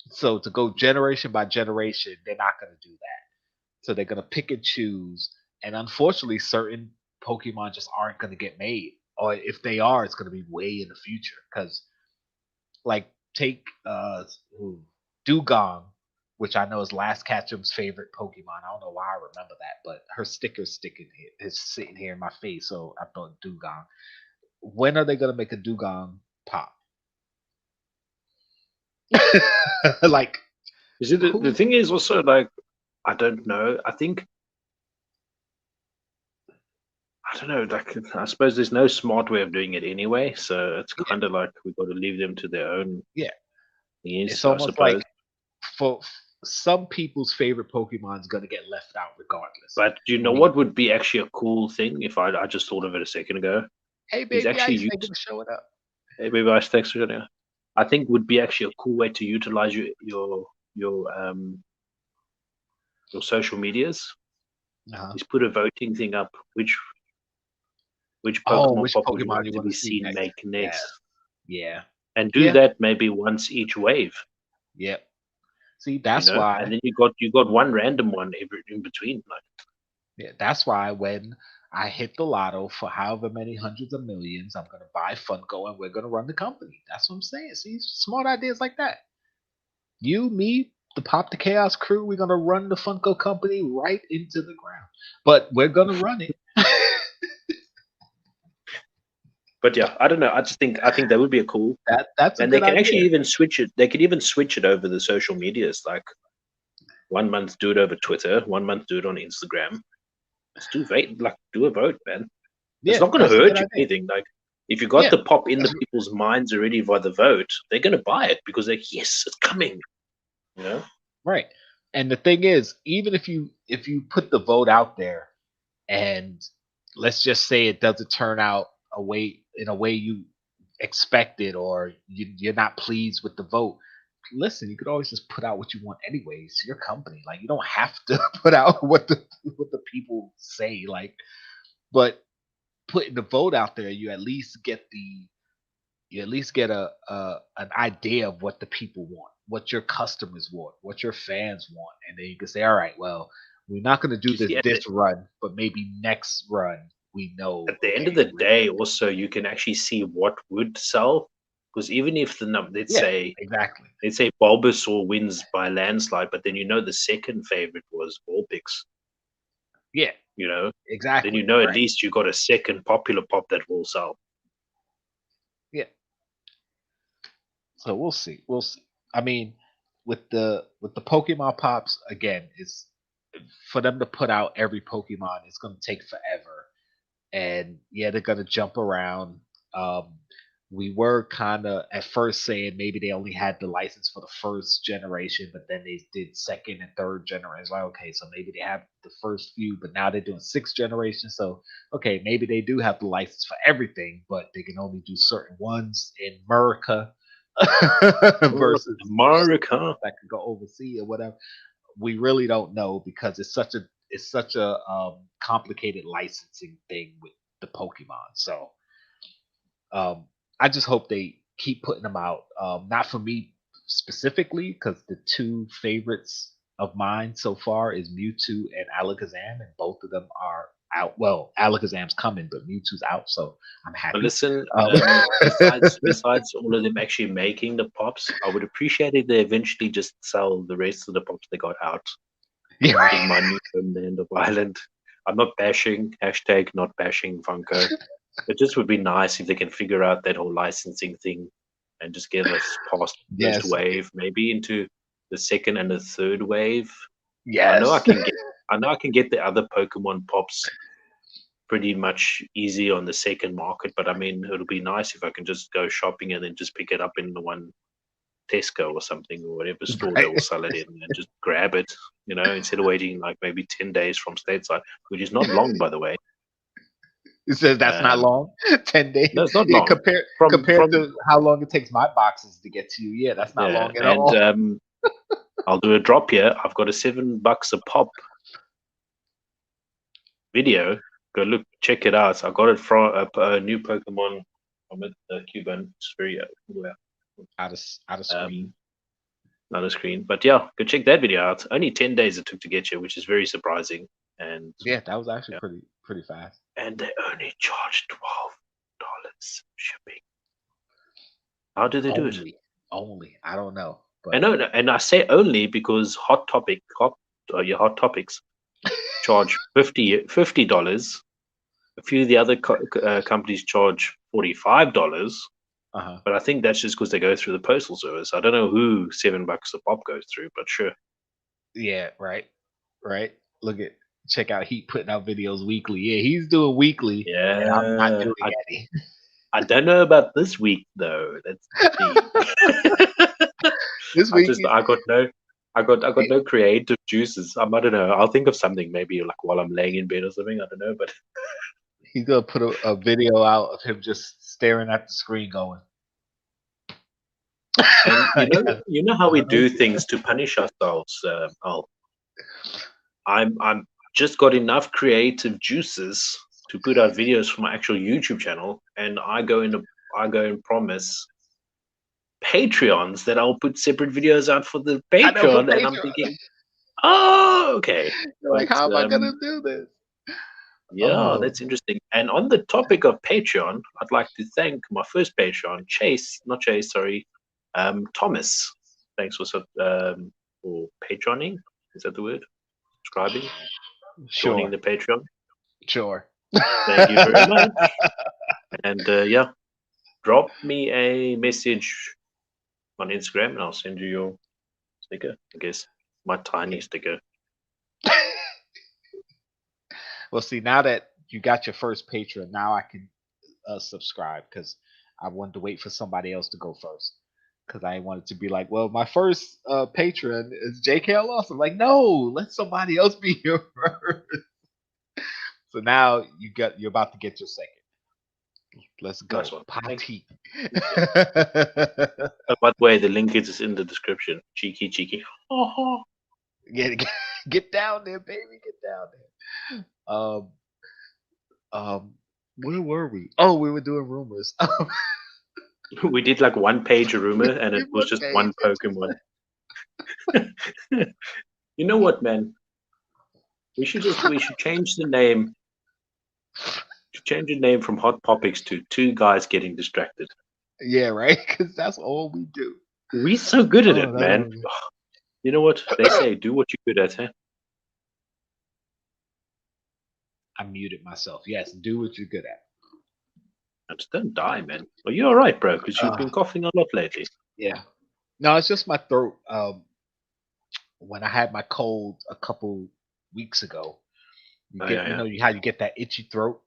so to go generation by generation, they're not going to do that. So they're going to pick and choose. And unfortunately, certain Pokemon just aren't going to get made. Or if they are, it's going to be way in the future. Because, like, take Dugong, which I know is Last Ketchum's favorite Pokemon. I don't know why I remember that, but her sticker's sitting here in my face, so I thought Dugong. When are they going to make a Dugong pop? Like, you see, the thing is also, like, I don't know. I think I don't know. Like, I suppose there's no smart way of doing it anyway, so it's kind of like we've got to leave them to their own. Yeah. Yes, It's I almost like suppose. for some people's favorite Pokemon is going to get left out regardless. But do you know what would be actually a cool thing? If I just thought of it a second ago. Hey, He's baby, actually Ice, thank you for showing up. Hey, baby, Ice, thanks for joining us. I think would be actually a cool way to utilize your social medias. Is put a voting thing up. Which Pokemon Pop would you like to be seen make next? Yeah. And do that maybe once each wave. Yep. See, that's why. And then you got one random one in between. Like. Yeah, that's why when I hit the lotto for however many hundreds of millions, I'm gonna buy Funko and we're gonna run the company. That's what I'm saying. See, smart ideas like that. You, me, the Pop the Chaos crew, we're gonna run the Funko company right into the ground. But we're gonna run it. But yeah, I don't know. I think that would be a cool. That's and they can actually even switch it. They could even switch it over the social medias. Like 1 month do it over Twitter, 1 month do it on Instagram. Let's do a vote, man. It's not going to hurt you anything. Like if you got the pop in the people's minds already by the vote, they're going to buy it because they're yes, it's coming. You know, right? And the thing is, even if you put the vote out there, and let's just say it doesn't turn out in a way you expected, or you're not pleased with the vote. Listen, you could always just put out what you want anyways. It's your company. Like you don't have to put out what the people say. Like, but putting the vote out there, you at least get an idea of what the people want, what your customers want, what your fans want, and then you can say, all right, well, we're not going to do this run, but maybe next run we know. At the end of the day, also you can actually see what would sell. Because even if let's say Bulbasaur wins by a landslide, but then the second favorite was Popics. Yeah. Exactly. Then at least you got a second popular pop that will sell. Yeah. So we'll see. We'll see. I mean, with the Pokemon pops, again, it's for them to put out every Pokemon, it's gonna take forever. And yeah, they're gonna jump around. We were kind of at first saying maybe they only had the license for the first generation, but then they did second and third generation. Like, okay, so maybe they have the first few, but now they're doing 6th generation. So, okay, maybe they do have the license for everything, but they can only do certain ones in America versus America that could go overseas or whatever. We really don't know because it's such a complicated licensing thing with the Pokemon. So, I just hope they keep putting them out. Not for me specifically, because the 2 favorites of mine so far is Mewtwo and Alakazam, and both of them are out. Well, Alakazam's coming, but Mewtwo's out, so I'm happy. But listen, besides all of them actually making the pops, I would appreciate if they eventually just sell the rest of the pops they got out. Yeah. In my new homeland of Ireland. I'm not bashing, #not bashing Funko. It just would be nice if they can figure out that whole licensing thing and just get us past the first wave, maybe into the second and the third wave. Yes. I know I can get the other Pokemon pops pretty much easy on the second market, but I mean it'll be nice if I can just go shopping and then just pick it up in the one Tesco or something or whatever store that will sell it in and just grab it, instead of waiting like maybe 10 days from stateside, which is not long, by the way. It says that's not long. 10 days. No, it's not long. Compared to how long it takes my boxes to get to you. Yeah, that's not long at all. And I'll do a drop here. I've got a $7 a pop video. Go look, check it out. I got it from a new Pokemon from Cuban. It's very out of screen. Not a screen. But yeah, go check that video out. Only 10 days it took to get you, which is very surprising. And yeah, that was actually pretty fast. And they only charge $12 shipping. How do they do it? Only. I don't know. But... I know, and I say only because Hot Topics charge $50. A few of the other companies charge $45. But I think that's just because they go through the postal service. I don't know who $7 a pop goes through, but sure. Yeah, right. Look at check out Heat putting out videos weekly. Yeah, he's doing weekly. Yeah, and I'm not doing any. I don't know about this week though. That's This week, I got no creative juices. I don't know. I'll think of something maybe like while I'm laying in bed or something. I don't know, but he's gonna put a video out of him just staring at the screen, going. And you know how we do things to punish ourselves. I'm just got enough creative juices to put out videos for my actual YouTube channel, and I go and promise Patreons that I'll put separate videos out for the Patreon, and I'm thinking, oh, okay. Like, how am I gonna do this? Yeah, that's interesting. And on the topic of Patreon, I'd like to thank my first Patreon, Thomas. Thanks for patroning. Is that the word? Subscribing? Joining the Patreon. Sure. Thank you very much. And yeah, drop me a message on Instagram and I'll send you your sticker, I guess. My tiny sticker. Well, see, now that you got your first Patreon, now I can subscribe, because I wanted to wait for somebody else to go first. Because I wanted to be like, well, my first patron is Jkl Awesome. Like, no, let somebody else be here first. So now you're about to get your second. Let's go. Nice one. Party. By the way, the link is in the description. Cheeky. Get down there, baby. Get down there. Where were we? Oh, we were doing rumors. We did like one page of rumor, and it was just one Pokemon. You know what, man? We should change the name. Change the name from Hot Popics to Two Guys Getting Distracted. Yeah, right. Because that's all we do. We're so good at it, man. You know what they say? Do what you're good at, huh? I muted myself. Yes, do what you're good at. Just don't die, man. Are you all right, bro? Because you've been coughing a lot lately. Yeah. No, it's just my throat. When I had my cold a couple weeks ago, you know how you get that itchy throat,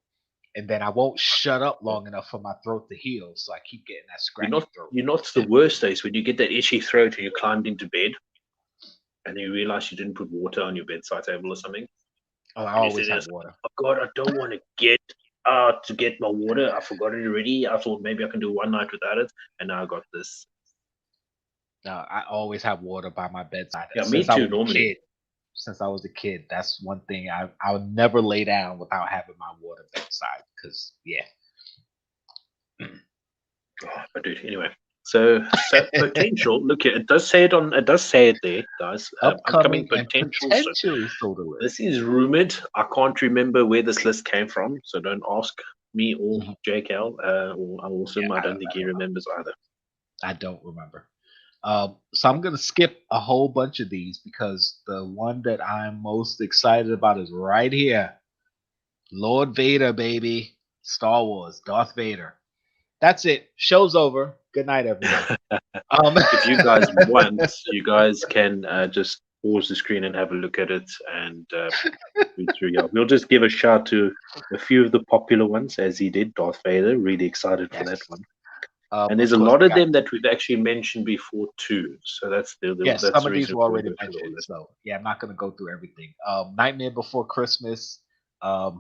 and then I won't shut up long enough for my throat to heal, so I keep getting that scratchy throat. You know what's the worst days when you get that itchy throat and you climbed into bed, and you realize you didn't put water on your bedside table or something. Oh, I always have water. Oh God, I don't want to get to get my water. I forgot it already. I thought maybe I can do one night without it, and now I got this. No, I always have water by my bedside. Yeah, me too. Normally, since I was a kid, that's one thing I would never lay down without having my water bedside. Because but dude, anyway. So potential. Look here, it does say it there, guys. Upcoming potential. This is rumored. I can't remember where this list came from, so don't ask me or Jkl or Awesome. I don't think he remembers either. I don't remember. So I'm gonna skip a whole bunch of these because the one that I'm most excited about is right here. Lord Vader, baby. Star Wars, Darth Vader. That's it. Show's over. Good night, everyone. If you guys want, you guys can just pause the screen and have a look at it and read through. Yeah, we'll just give a shout to a few of the popular ones, as he did. Darth Vader, really excited for that one. And there's a lot of them that we've actually mentioned before too. So that's that's some the of these reason were already mentioned. So yeah, I'm not going to go through everything. Nightmare Before Christmas,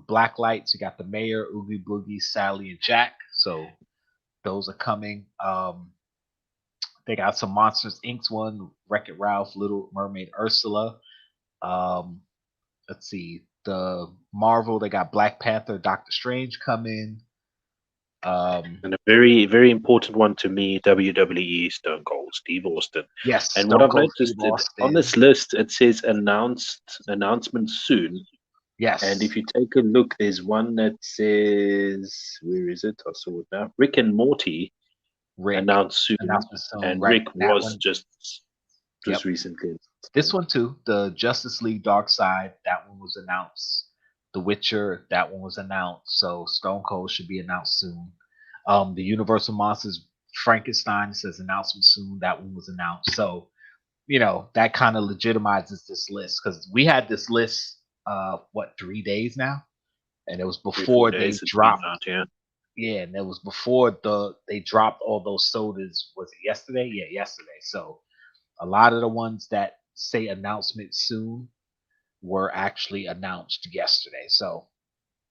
Black Lights. You got the Mayor, Oogie Boogie, Sally, and Jack. So those are coming. They got some Monsters Inc. one, Wreck-It Ralph, Little Mermaid, Ursula. Let's see, the Marvel. They got Black Panther, Doctor Strange coming. And a very, very important one to me, WWE Stone Cold Steve Austin. Yes. And what I've noticed on this list, it says announcement soon. Yes. And if you take a look, there's one that says, where is it? I saw it now. Rick and Morty announced soon. And right, Rick was just recently. This one too, the Justice League Dark Side, that one was announced. The Witcher, that one was announced. So Stone Cold should be announced soon. The Universal Monsters Frankenstein says announcement soon. That one was announced. So, that kind of legitimizes this list, because we had this list what, 3 days now, and it was 3 4 before they days it's been dropped. out, yeah. Yeah, and it was before they dropped all those sodas. Was it yesterday? Yeah, yesterday. So a lot of the ones that say announcement soon were actually announced yesterday. So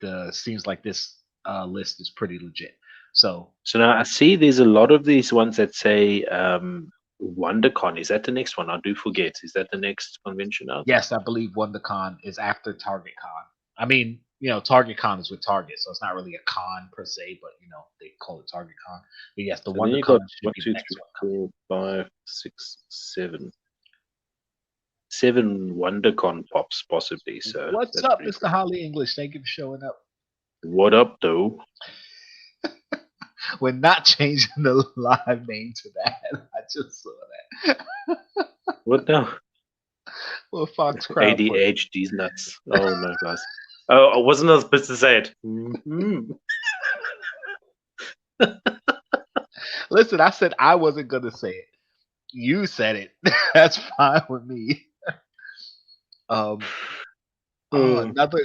the seems like this list is pretty legit. So So now I see there's a lot of these ones that say WonderCon. Is that the next one? I do forget. Is that the next convention out? yes, I believe WonderCon is after Target Con. I mean, Target Con is with Target, so it's not really a con per se, but they call it Target Con. But yes, the So then you WonderCon got should 1, be 2, the next 3, one coming. 4, 5, 6, 7. 7 WonderCon pops possibly. So What's that's up, pretty Mr. cool. Holly English? Thank you for showing up. What up, though? We're not changing the live name to that. I just saw that. What now? Well, Fox Crowd. ADHD's nuts. Oh no, guys. Oh, I wasn't supposed to say it. Mm-hmm. Listen, I said I wasn't gonna say it. You said it. That's fine with me. Another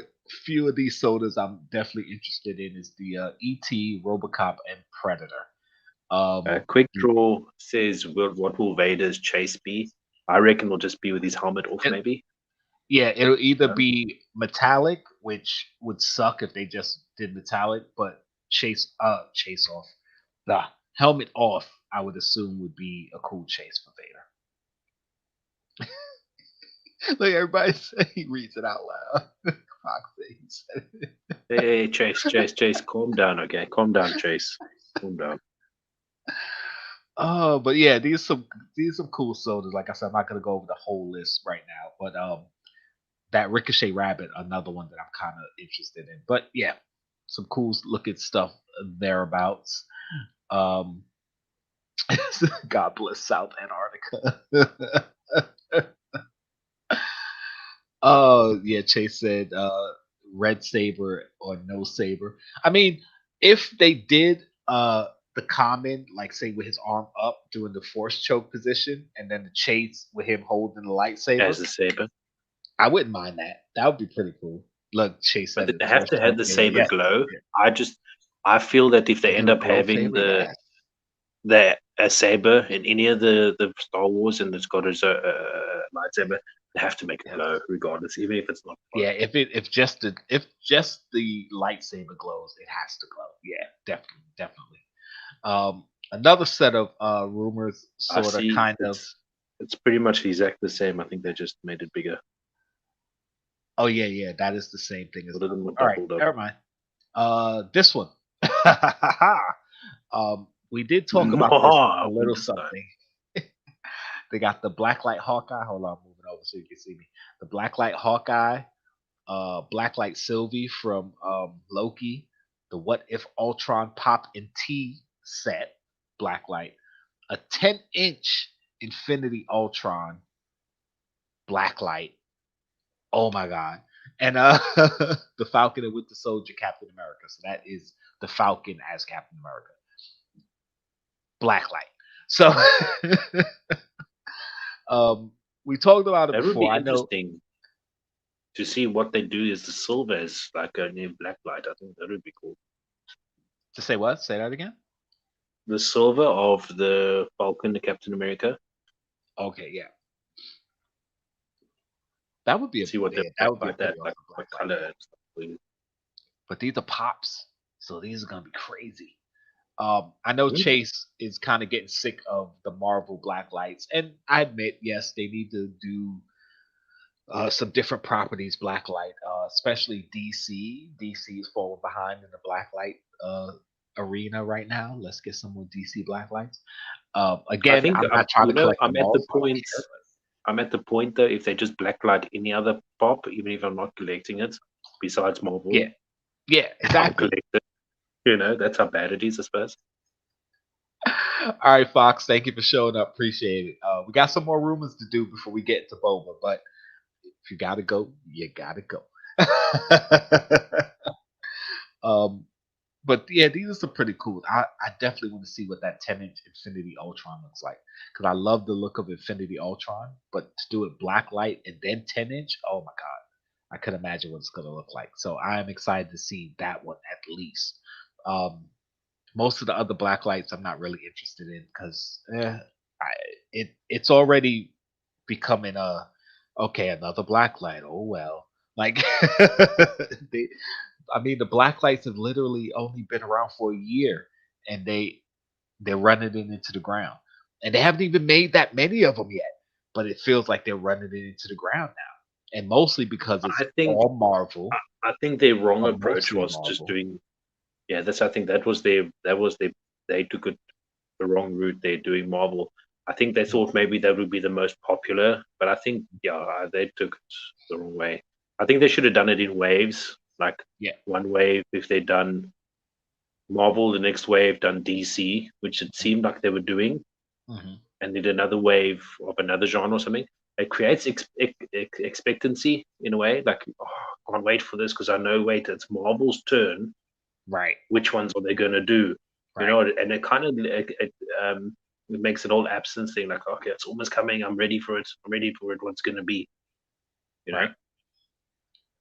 few of these sodas I'm definitely interested in is the ET, RoboCop, and Predator. Quick Draw says, what will Vader's chase be? I reckon will just be with his helmet off, maybe. Yeah, it'll either be metallic, which would suck if they just did metallic, but chase off. The helmet off, I would assume would be a cool chase for Vader. Look, everybody say he reads it out loud. Fox said he said it. Hey, Chase, calm down, okay? Calm down, Chase. Calm down. Oh, but yeah, these are some cool sodas. Like I said, I'm not gonna go over the whole list right now, but that Ricochet Rabbit, another one that I'm kind of interested in. But yeah, some cool looking stuff thereabouts. God bless South Antarctica. Yeah, Chase said red saber or no saber. I mean, if they did the common, like say with his arm up doing the force choke position, and then the chase with him holding the lightsaber as a saber, I wouldn't mind that. That would be pretty cool. Look, Chase said but it. they have to have the saber glow. I feel that if they end up having a saber in any of the Star Wars and it's got a lightsaber, they have to make it glow regardless, even if it's not. Yeah, if just the lightsaber glows, it has to glow. Yeah, definitely. Another set of rumors, sort of, kind of. It's pretty much exactly the same. I think they just made it bigger. Oh yeah, that is the same thing as. All right, never mind. This one. We did talk about this a little something. They got the Blacklight Hawkeye. Hold on, I'm moving over so you can see me. The Blacklight Hawkeye, Blacklight Sylvie from Loki, the What If Ultron Pop-In set, Blacklight, a 10-inch Infinity Ultron Blacklight. Oh my god. And the Falcon and Winter Soldier Captain America. So that is the Falcon as Captain America. Blacklight. So we talked about it before. Would be interesting to see what they do as the silver as like a new Blacklight. I think that would be cool. To say what? Say that again? The silver of the Falcon, the Captain America. Okay, yeah. That would be a see what that would be that like what color and stuff. But these are pops, so these are gonna be crazy. I know Chase is kind of getting sick of the Marvel black lights, and I admit, yes, they need to do some different properties black light, especially DC. DC is falling behind in the black light arena right now. Let's get some more DC black lights. Again, I'm not trying to collect them all. I'm at the point though, if they just blacklight any other pop, even if I'm not collecting it, besides Marvel. Yeah, exactly. That's how bad it is, I suppose. All right, Fox, thank you for showing up. Appreciate it. We got some more rumors to do before we get to Boba, but if you gotta go, you gotta go. But yeah, these are some pretty cool. I definitely want to see what that 10-inch Infinity Ultron looks like, because I love the look of Infinity Ultron, but to do it black light and then 10-inch, oh my god, I could imagine what it's gonna look like. So I'm excited to see that one at least. Most of the other black lights I'm not really interested in because it's already becoming a okay, another black light. Oh well. Like they, I mean the black lights have literally only been around for a year and they're running it into the ground. And they haven't even made that many of them yet. But it feels like they're running it into the ground now. And mostly because it's I think all Marvel. I think their wrong or approach mostly was just Marvel. doing. Yeah, I think that was they took it the wrong route. They're doing Marvel. I think they thought maybe that would be the most popular, but I think they took it the wrong way. I think they should have done it in waves. Like Yeah. one wave if they'd done Marvel, the next wave done DC, which it seemed like they were doing, and did another wave of another genre or something. It creates expectancy in a way. Like, oh, I can't wait for this because I know, wait, it's Marvel's turn. Right. Which ones are they going to do? Right. You know, and it kind of it makes it all absence thing. Like, okay, it's almost coming. I'm ready for it. I'm ready for it. What's going to be? You know.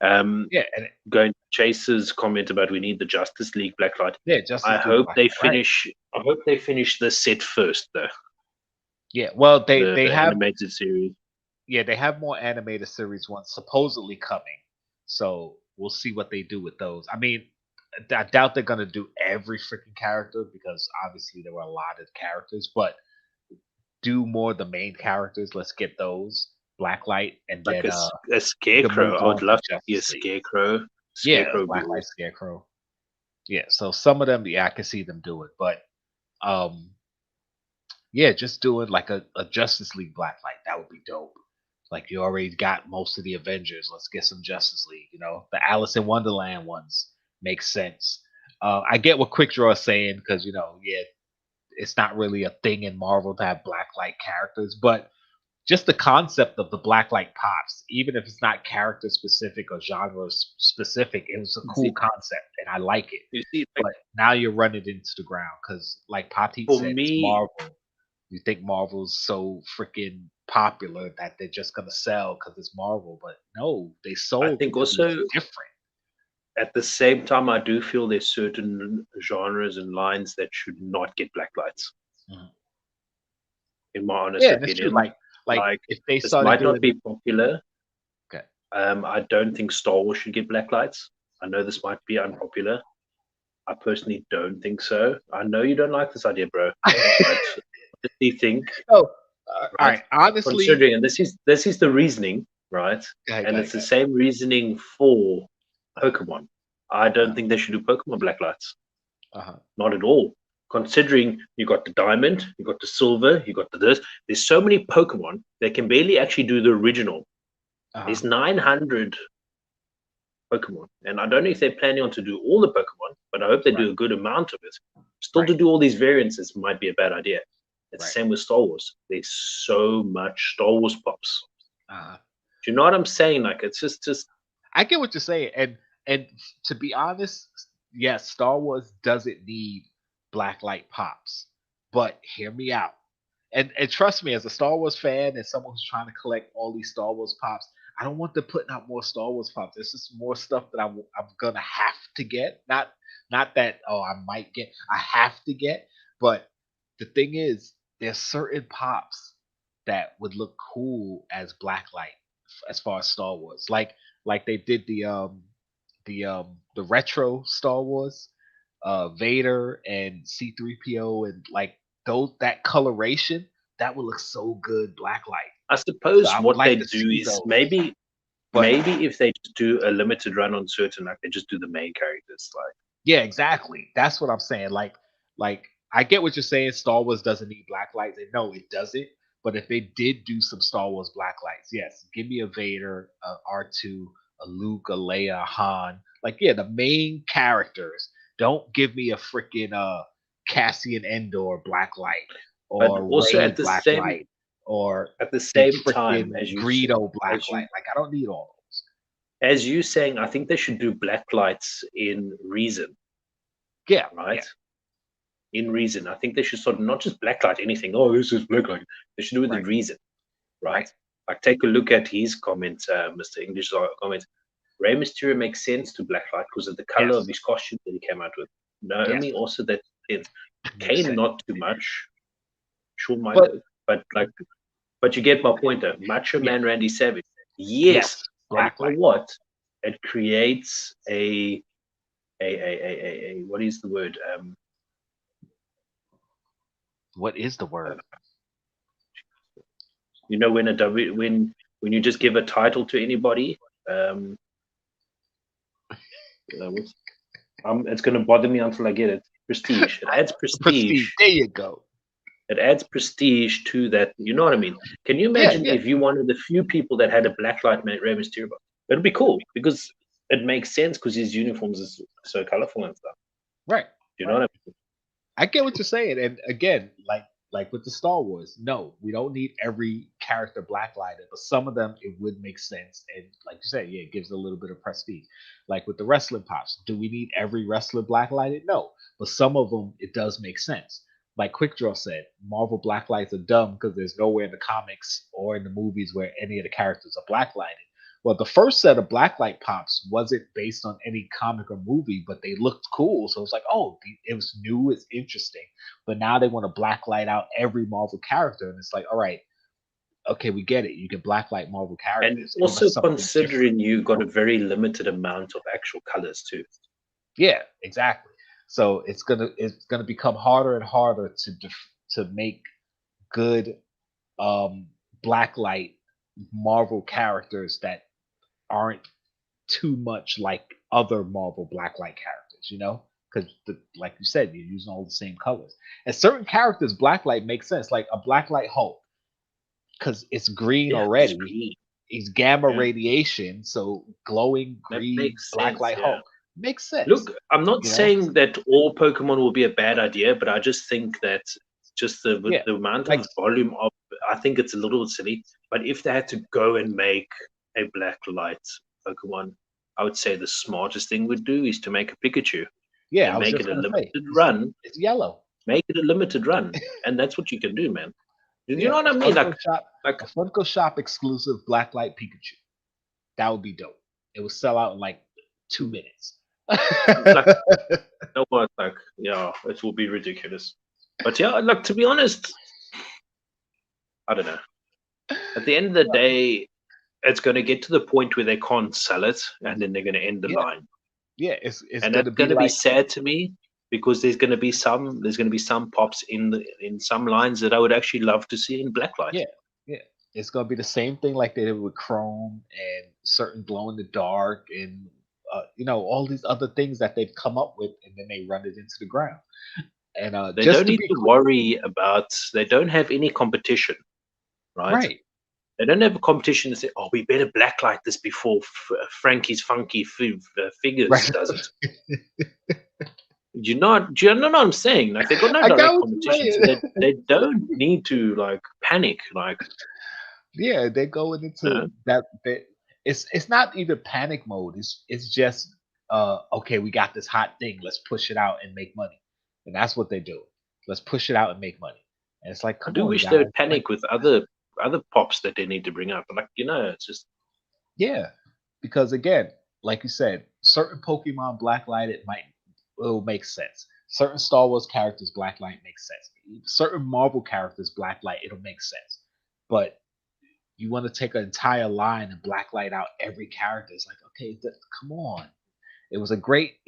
Right. Yeah. And going Chase's comment about we need the Justice League Blacklight. Yeah, Justice I League hope they Blacklight, finish. I hope they finish the set first, though. Yeah. Well, they The have animated series. Yeah, they have more animated series ones supposedly coming. So we'll see what they do with those. I mean, I doubt they're gonna do every freaking character because obviously there were a lot of characters, but do more of the main characters. Let's get those Blacklight and Like then a Scarecrow. I would love to see a Justice League. Scarecrow. Yeah, Scarecrow Blacklight Scarecrow. Yeah, so some of them, yeah, I can see them do it, but yeah, just doing like a Justice League Blacklight, that would be dope. Like you already got most of the Avengers. Let's get some Justice League. You know, the Alice in Wonderland ones make sense. I get what Quickdraw is saying because yeah, it's not really a thing in Marvel to have blacklight characters, but just the concept of the blacklight pops, even if it's not character specific or genre specific, it was a cool concept and I like it. You see, but now you're running into the ground because, like Patit said, it's Marvel. You think Marvel's so freaking popular that they're just gonna sell because it's Marvel, but no, they sold. I think also different. At the same time, I do feel there's certain genres and lines that should not get blacklights. In my honest opinion, like if they this might not be popular. Okay. I don't think Star Wars should get blacklights. I know this might be unpopular. I personally don't think so. I know you don't like this idea, bro. But I think. Oh, all right. Honestly, considering, and this is the reasoning, right? It's the same reasoning for Pokemon. I don't think they should do Pokemon blacklights. Not at all. Considering you got the diamond, you got the silver, you got the this. There's so many Pokemon they can barely actually do the original. There's 900 Pokemon, and I don't know if they're planning on to do all the Pokemon, but I hope they do a good amount of it. Still, to do all these variances might be a bad idea. It's the same with Star Wars. There's so much Star Wars pops. Do you know what I'm saying? Like it's just. I get what you're saying, and to be honest, yes, Star Wars doesn't need blacklight pops, but hear me out, and trust me, as a Star Wars fan and someone who's trying to collect all these Star Wars pops, I don't want them putting out more Star Wars pops. This is more stuff that I'm gonna have to get. Not that I might get. I have to get, but the thing is, there's certain pops that would look cool as blacklight as far as Star Wars, like they did the retro Star Wars, Vader and C-3PO, and like that coloration that would look so good blacklight. I suppose what they do is maybe if they just do a limited run on certain, like they just do the main characters, like. Yeah, exactly. That's what I'm saying. Like I get what you're saying. Star Wars doesn't need blacklights. No, it doesn't. But if they did do some Star Wars blacklights, yes, give me a Vader, a R2, a Luke, a Leia, a Han. Like, yeah, the main characters. Don't give me a freaking Cassian Endor blacklight or but also Rey at the blacklight or at the same time as you Greedo blacklight. Like, I don't need all those. As you saying, I think they should do blacklights in reason. Yeah. Right. Yeah. In reason, I think they should sort of not just blacklight anything. Oh, this is blacklight. They should do it in reason, right? Like take a look at his comment, Mr. English's comment. Rey Mysterio makes sense to Blacklight because of the color of his costume that he came out with. Naomi also that sense. Kane not too much. Shawn Michaels, but you get my point though. Macho Man Randy Savage. Yes. And you know what? It creates a what is the word? What is the word? You know, when when you just give a title to anybody, it's going to bother me until I get it. Prestige. It adds prestige. There you go. It adds prestige to that. You know what I mean? Can you imagine if you one of the few people that had a Blacklight Rey Mysterio? It'd be cool because it makes sense because his uniforms is so colorful and stuff. Right. You know what I mean? I get what you're saying, and again, like with the Star Wars, no, we don't need every character blacklighted, but some of them it would make sense, and like you said, it gives a little bit of prestige. Like with the wrestling pops, do we need every wrestler blacklighted? No, but some of them it does make sense. Like Quick Draw said, Marvel blacklights are dumb because there's nowhere in the comics or in the movies where any of the characters are blacklighted. Well, the first set of blacklight pops wasn't based on any comic or movie, but they looked cool. So it's like, oh, it was new, it's interesting. But now they want to blacklight out every Marvel character, and it's like, all right, okay, we get it. You can blacklight Marvel characters. And also considering you got a very limited amount of actual colors too. Yeah, exactly. So it's gonna become harder and harder to make good blacklight Marvel characters that aren't too much like other Marvel blacklight characters, you know, because like you said, you're using all the same colors. And certain characters, blacklight makes sense, like a blacklight Hulk, because it's green already. It's green. It's gamma radiation, so glowing green blacklight Hulk makes sense. Look, I'm not saying that all Pokemon will be a bad idea, but I just think that just the amount of volume of, I think it's a little silly. But if they had to go and make a black light Pokemon, I would say the smartest thing would do is to make a Pikachu. Yeah, and make it a limited run. It's yellow. Make it a limited run, and that's what you can do, man. You know what I mean? Like a Funko Shop exclusive blacklight Pikachu. That would be dope. It would sell out in like 2 minutes. It will be ridiculous. But yeah, look, to be honest, I don't know. At the end of the day, it's going to get to the point where they can't sell it, and then they're going to end the line. Yeah, it's and that's going to be sad to me because there's going to be some pops in some lines that I would actually love to see in blacklight. Yeah, it's going to be the same thing like they did with Chrome and certain glow in the dark and all these other things that they've come up with, and then they run it into the ground. And they don't need to worry about. They don't have any competition, right? Right. They don't have a competition to say, "Oh, we better blacklight this before Frankie's Funky Figures does it." Do you know what I'm saying? Like, they've got no direct competition, so they don't need to like panic. Like, yeah, they're going into that. It's not even panic mode. It's just okay, we got this hot thing. Let's push it out and make money, and that's what they do. Let's push it out and make money. And it's like, I do wish they would panic with other pops that they need to bring up. Like, it's just because again, like you said, certain Pokemon blacklight will make sense. Certain Star Wars characters blacklight makes sense. Certain Marvel characters blacklight, it'll make sense. But you want to take an entire line and blacklight out every character. It's like, okay, come on. It was great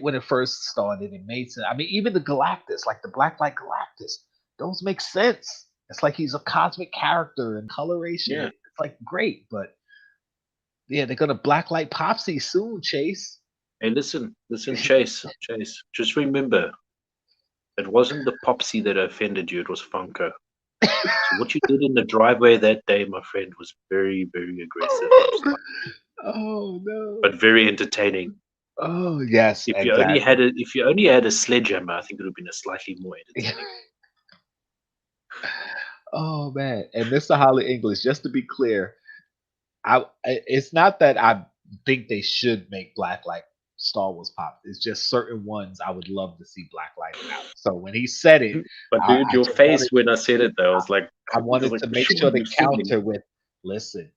when it first started. It made sense. I mean, even the Galactus, like the blacklight Galactus, those make sense. It's like he's a cosmic character and coloration. Yeah. It's like great, but they're gonna blacklight Popsy soon, Chase. Hey, listen, Chase. Just remember, it wasn't the Popsy that offended you, it was Funko. So what you did in the driveway that day, my friend, was very, very aggressive. Oh no. But very entertaining. Oh yes. If you only had a sledgehammer, I think it would have been a slightly more entertaining. Oh man. And Mr. Holly English, just to be clear, it's not that I think they should make blacklight Star Wars pop. It's just certain ones I would love to see blacklighted out. So when he said it, but dude, your face when I said it though, I was like, I wanted to make sure they counter with, listen,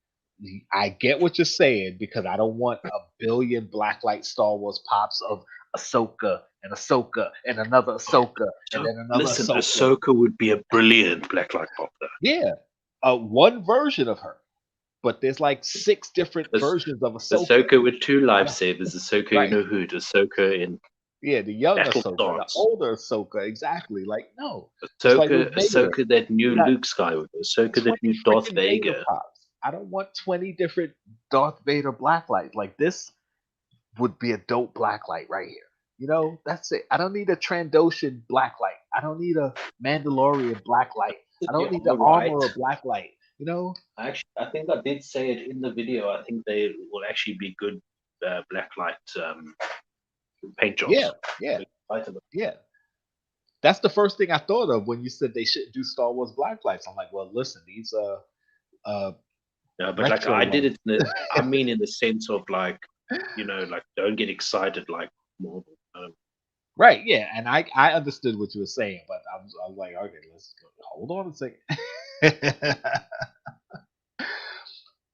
I get what you're saying because I don't want a billion blacklight Star Wars pops of Ahsoka and another Ahsoka and So, then another listen, Ahsoka. Ahsoka would be a brilliant blacklight pop, though. Yeah, one version of her, but there's like 6 different versions of Ahsoka. Ahsoka with 2 lifesavers. Ahsoka Right. in a hood. Ahsoka in the young battle Ahsoka, stance. the older Ahsoka, exactly. Like no, Ahsoka that knew got Luke Skywalker. Ahsoka that 20 knew Darth freaking Vader Vader. pops. I don't want 20 different Darth Vader blacklights. Like this would be a dope blacklight right here. You know, that's it. I don't need a Trandoshan blacklight. I don't need a Mandalorian blacklight. I don't need the armor blacklight. You know, Actually, I think I did say it in the video. I think they will actually be good blacklight paint jobs. Yeah. That's the first thing I thought of when you said they shouldn't do Star Wars blacklights. I'm like, well, listen, these yeah, but like I did it. I mean, in the sense of like, you know, like don't get excited like Marvel. Right, yeah, and I understood what you were saying, but I was like, okay, let's go. Hold on a second.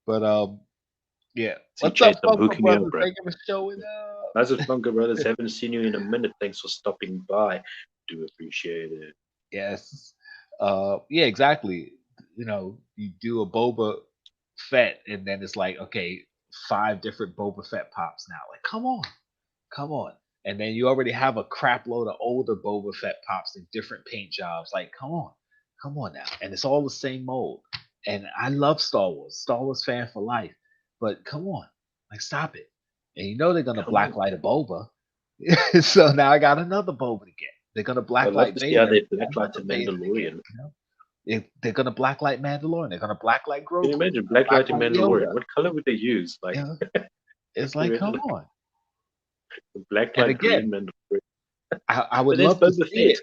But yeah. What's up, I'm Funko hooking you up, Brothers? bro. Thank you for showing up. As of Funko Brothers, haven't seen you in a minute. Thanks for stopping by. Do appreciate it. Yes. Yeah, exactly. You know, you do a Boba Fett, and then it's like, okay, 5 different Boba Fett pops now. Like, come on. And then you already have a crap load of older Boba Fett pops in different paint jobs. Like, come on now. And it's all the same mold. And I love Star Wars fan for life. But come on, like, stop it. And you know they're gonna blacklight a Boba. So now I got another Boba to get. They're gonna blacklight Vader. Yeah, they blacklight the Mandalorian. They're gonna blacklight Mandalorian. They're gonna blacklight Grogu. Can you imagine blacklighting Mandalorian? Yoda. What color would they use? Like, it's like, come on. Blacklight green Mandalorian. I would love to see it.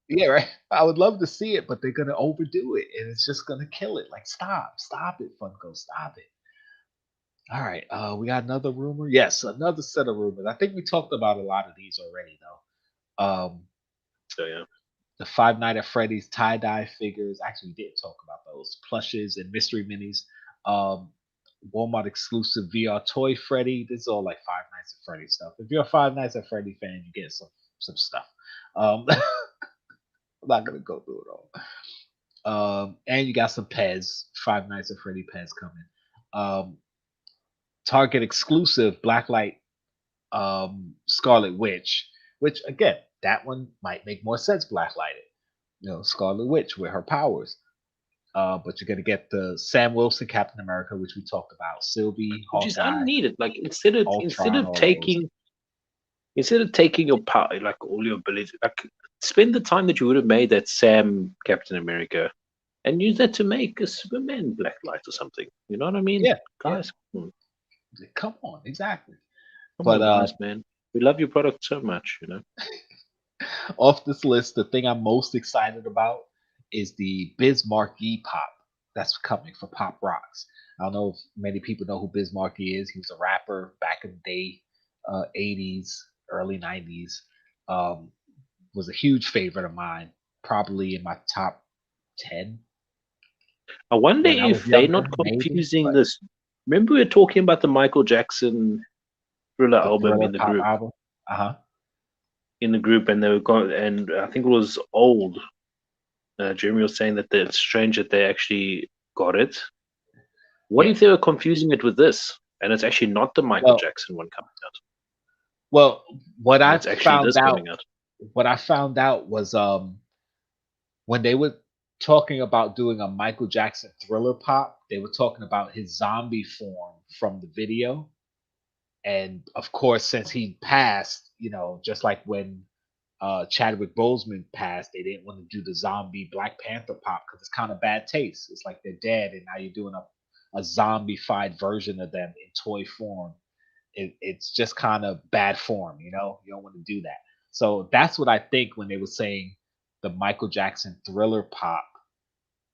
Yeah, right. I would love to see it, but they're gonna overdo it, and it's just gonna kill it. Like, stop it, Funko, stop it. All right, we got another rumor. Yes, another set of rumors. I think we talked about a lot of these already, though. So yeah, the Five Nights at Freddy's tie-dye figures. Actually, we did talk about those plushes and mystery minis. Walmart exclusive VR toy Freddy. This is all like Five Nights at Freddy stuff. If you're a Five Nights at Freddy fan, you get some stuff. I'm not gonna go through it all. And you got some Pez, Five Nights at Freddy Pez coming. Target exclusive Blacklight Scarlet Witch, which again, that one might make more sense blacklighted. You know, Scarlet Witch with her powers. But you're gonna get the Sam Wilson Captain America, which we talked about, Sylvie, which is Hawkeye, unneeded. Like instead of taking your power, like all your abilities, like spend the time that you would have made that Sam Captain America, and use that to make a Superman blacklight or something. You know what I mean? Yeah, guys. Yeah. Come on, exactly. Come on, guys, man, we love your product so much. You know. Off this list, the thing I'm most excited about is the Biz Markie pop that's coming for Pop Rocks. I don't know if many people know who Biz Markie is. He was a rapper back in the day, 80s, early 90s. Was a huge favorite of mine, probably in my top 10. I wonder if they're not confusing this. Remember we were talking about the Michael Jackson Thriller album in the group? In the group, and they were going, and I think it was old. Jeremy was saying that it's strange that they actually got it. What if they were confusing it with this, and it's actually not the Michael Jackson one coming out? Well, what I found out was when they were talking about doing a Michael Jackson Thriller pop, they were talking about his zombie form from the video. And of course, since he passed, you know, just like when Chadwick Boseman passed, they didn't want to do the zombie Black Panther pop because it's kind of bad taste. It's like they're dead, and now you're doing a zombified version of them in toy form. It's just kind of bad form, you know. You don't want to do that. So that's what I think when they were saying the Michael Jackson Thriller pop,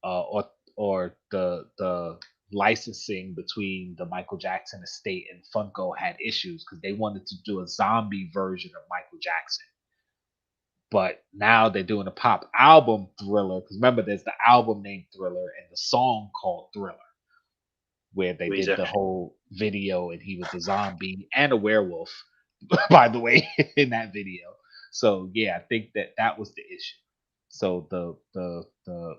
or the licensing between the Michael Jackson estate and Funko had issues because they wanted to do a zombie version of Michael Jackson. But now they're doing a pop album Thriller, because remember, there's the album named Thriller and the song called Thriller. where they did the whole video and he was a zombie and a werewolf, by the way, in that video. So yeah, I think that was the issue. So the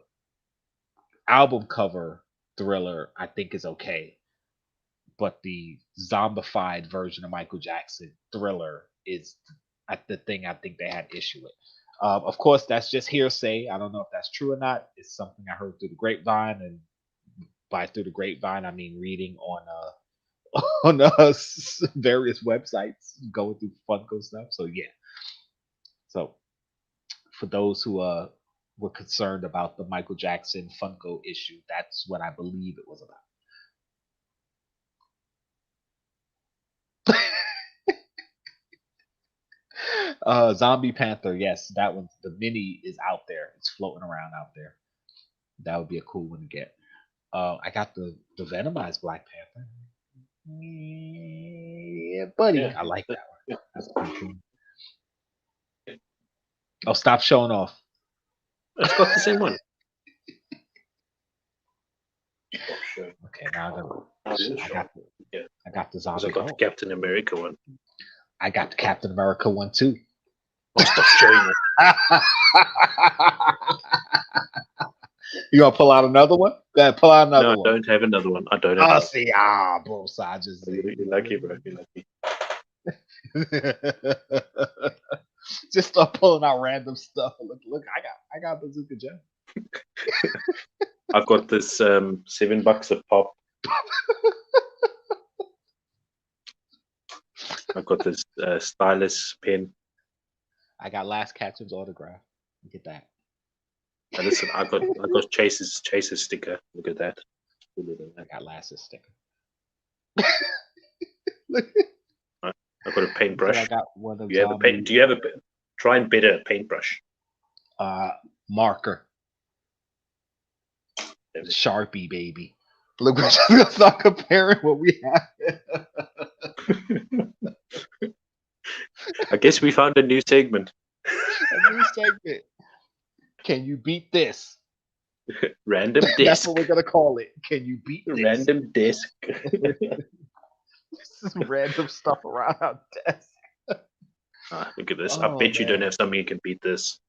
album cover Thriller, I think, is okay, but the zombified version of Michael Jackson Thriller is the thing I think they had issue with. Of course, that's just hearsay. I don't know if that's true or not. It's something I heard through the grapevine, and by through the grapevine, I mean reading on on various websites, going through Funko stuff. So yeah. So for those who were concerned about the Michael Jackson Funko issue, that's what I believe it was about. Zombie Panther, yes, that one. The mini is out there. It's floating around out there. That would be a cool one to get. I got the Venomized Black Panther. Yeah, buddy, yeah. I like that one. That's pretty cool. Oh, stop showing off. It's got the same one. Okay, now I got the zombie. I got the Captain America one. I got the Captain America one too. Oh, stop showing it. You gonna pull out another one? Go ahead, pull out another one. No, I don't have another one. I don't have. Oh, see, both sides. You're lucky, bro. You're lucky. Just start pulling out random stuff. Look, I got Bazooka Joe. I've got this $7 a pop. I've got this stylus pen. I got Last Captain's autograph. Look at that. And listen, I got Chase's sticker. Look at that. I got Last's sticker. I've got a paintbrush. I got one of do you have a try and better paintbrush? Marker. Sharpie, baby. Look, we're just gonna start comparing what we have. I guess we found a new segment. A new segment. Can you beat this? Random disc. That's what we're gonna call it. Can you beat this? Random disc. Random stuff around our desk. Look at this. I bet you don't have something you can beat this.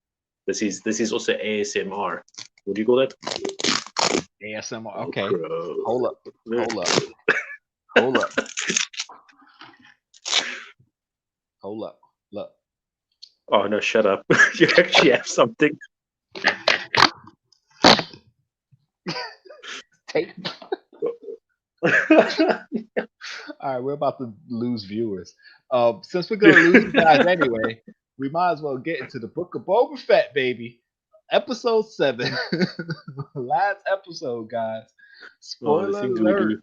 This is also ASMR. What do you call that? ASMR. Okay. Oh, Hold up. Look. Oh no! Shut up. You actually have something. Tape. All right, we're about to lose viewers. Since we're gonna lose you guys anyway, we might as well get into the Book of Boba Fett, baby. Episode 7. Last episode, guys. Spoiler alert.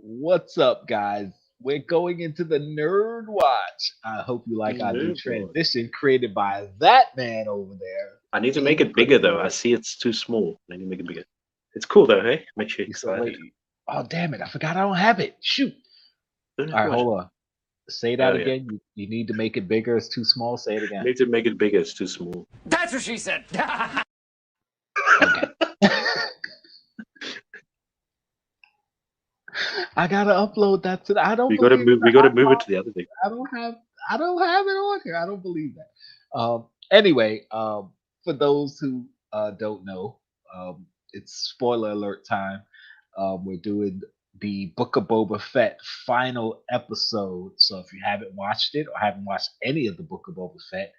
What's up, guys? We're going into the Nerd Watch. I hope you like our new transition created by that man over there. I need to make it bigger, though. I see it's too small. I need to make it bigger. It's cool, though, hey? Make sure you're excited. Oh, damn it. I forgot I don't have it. Shoot. All right, hold on. Say that again. Yeah. You need to make it bigger. It's too small. Say it again. I need to make it bigger. It's too small. That's what she said. Okay. I gotta upload that to the. I don't. We gotta move. We gotta move it to the other thing. I don't have it on here. I don't believe that. Anyway, for those who don't know, it's spoiler alert time. We're doing the Book of Boba Fett final episode. So if you haven't watched it or haven't watched any of the Book of Boba Fett,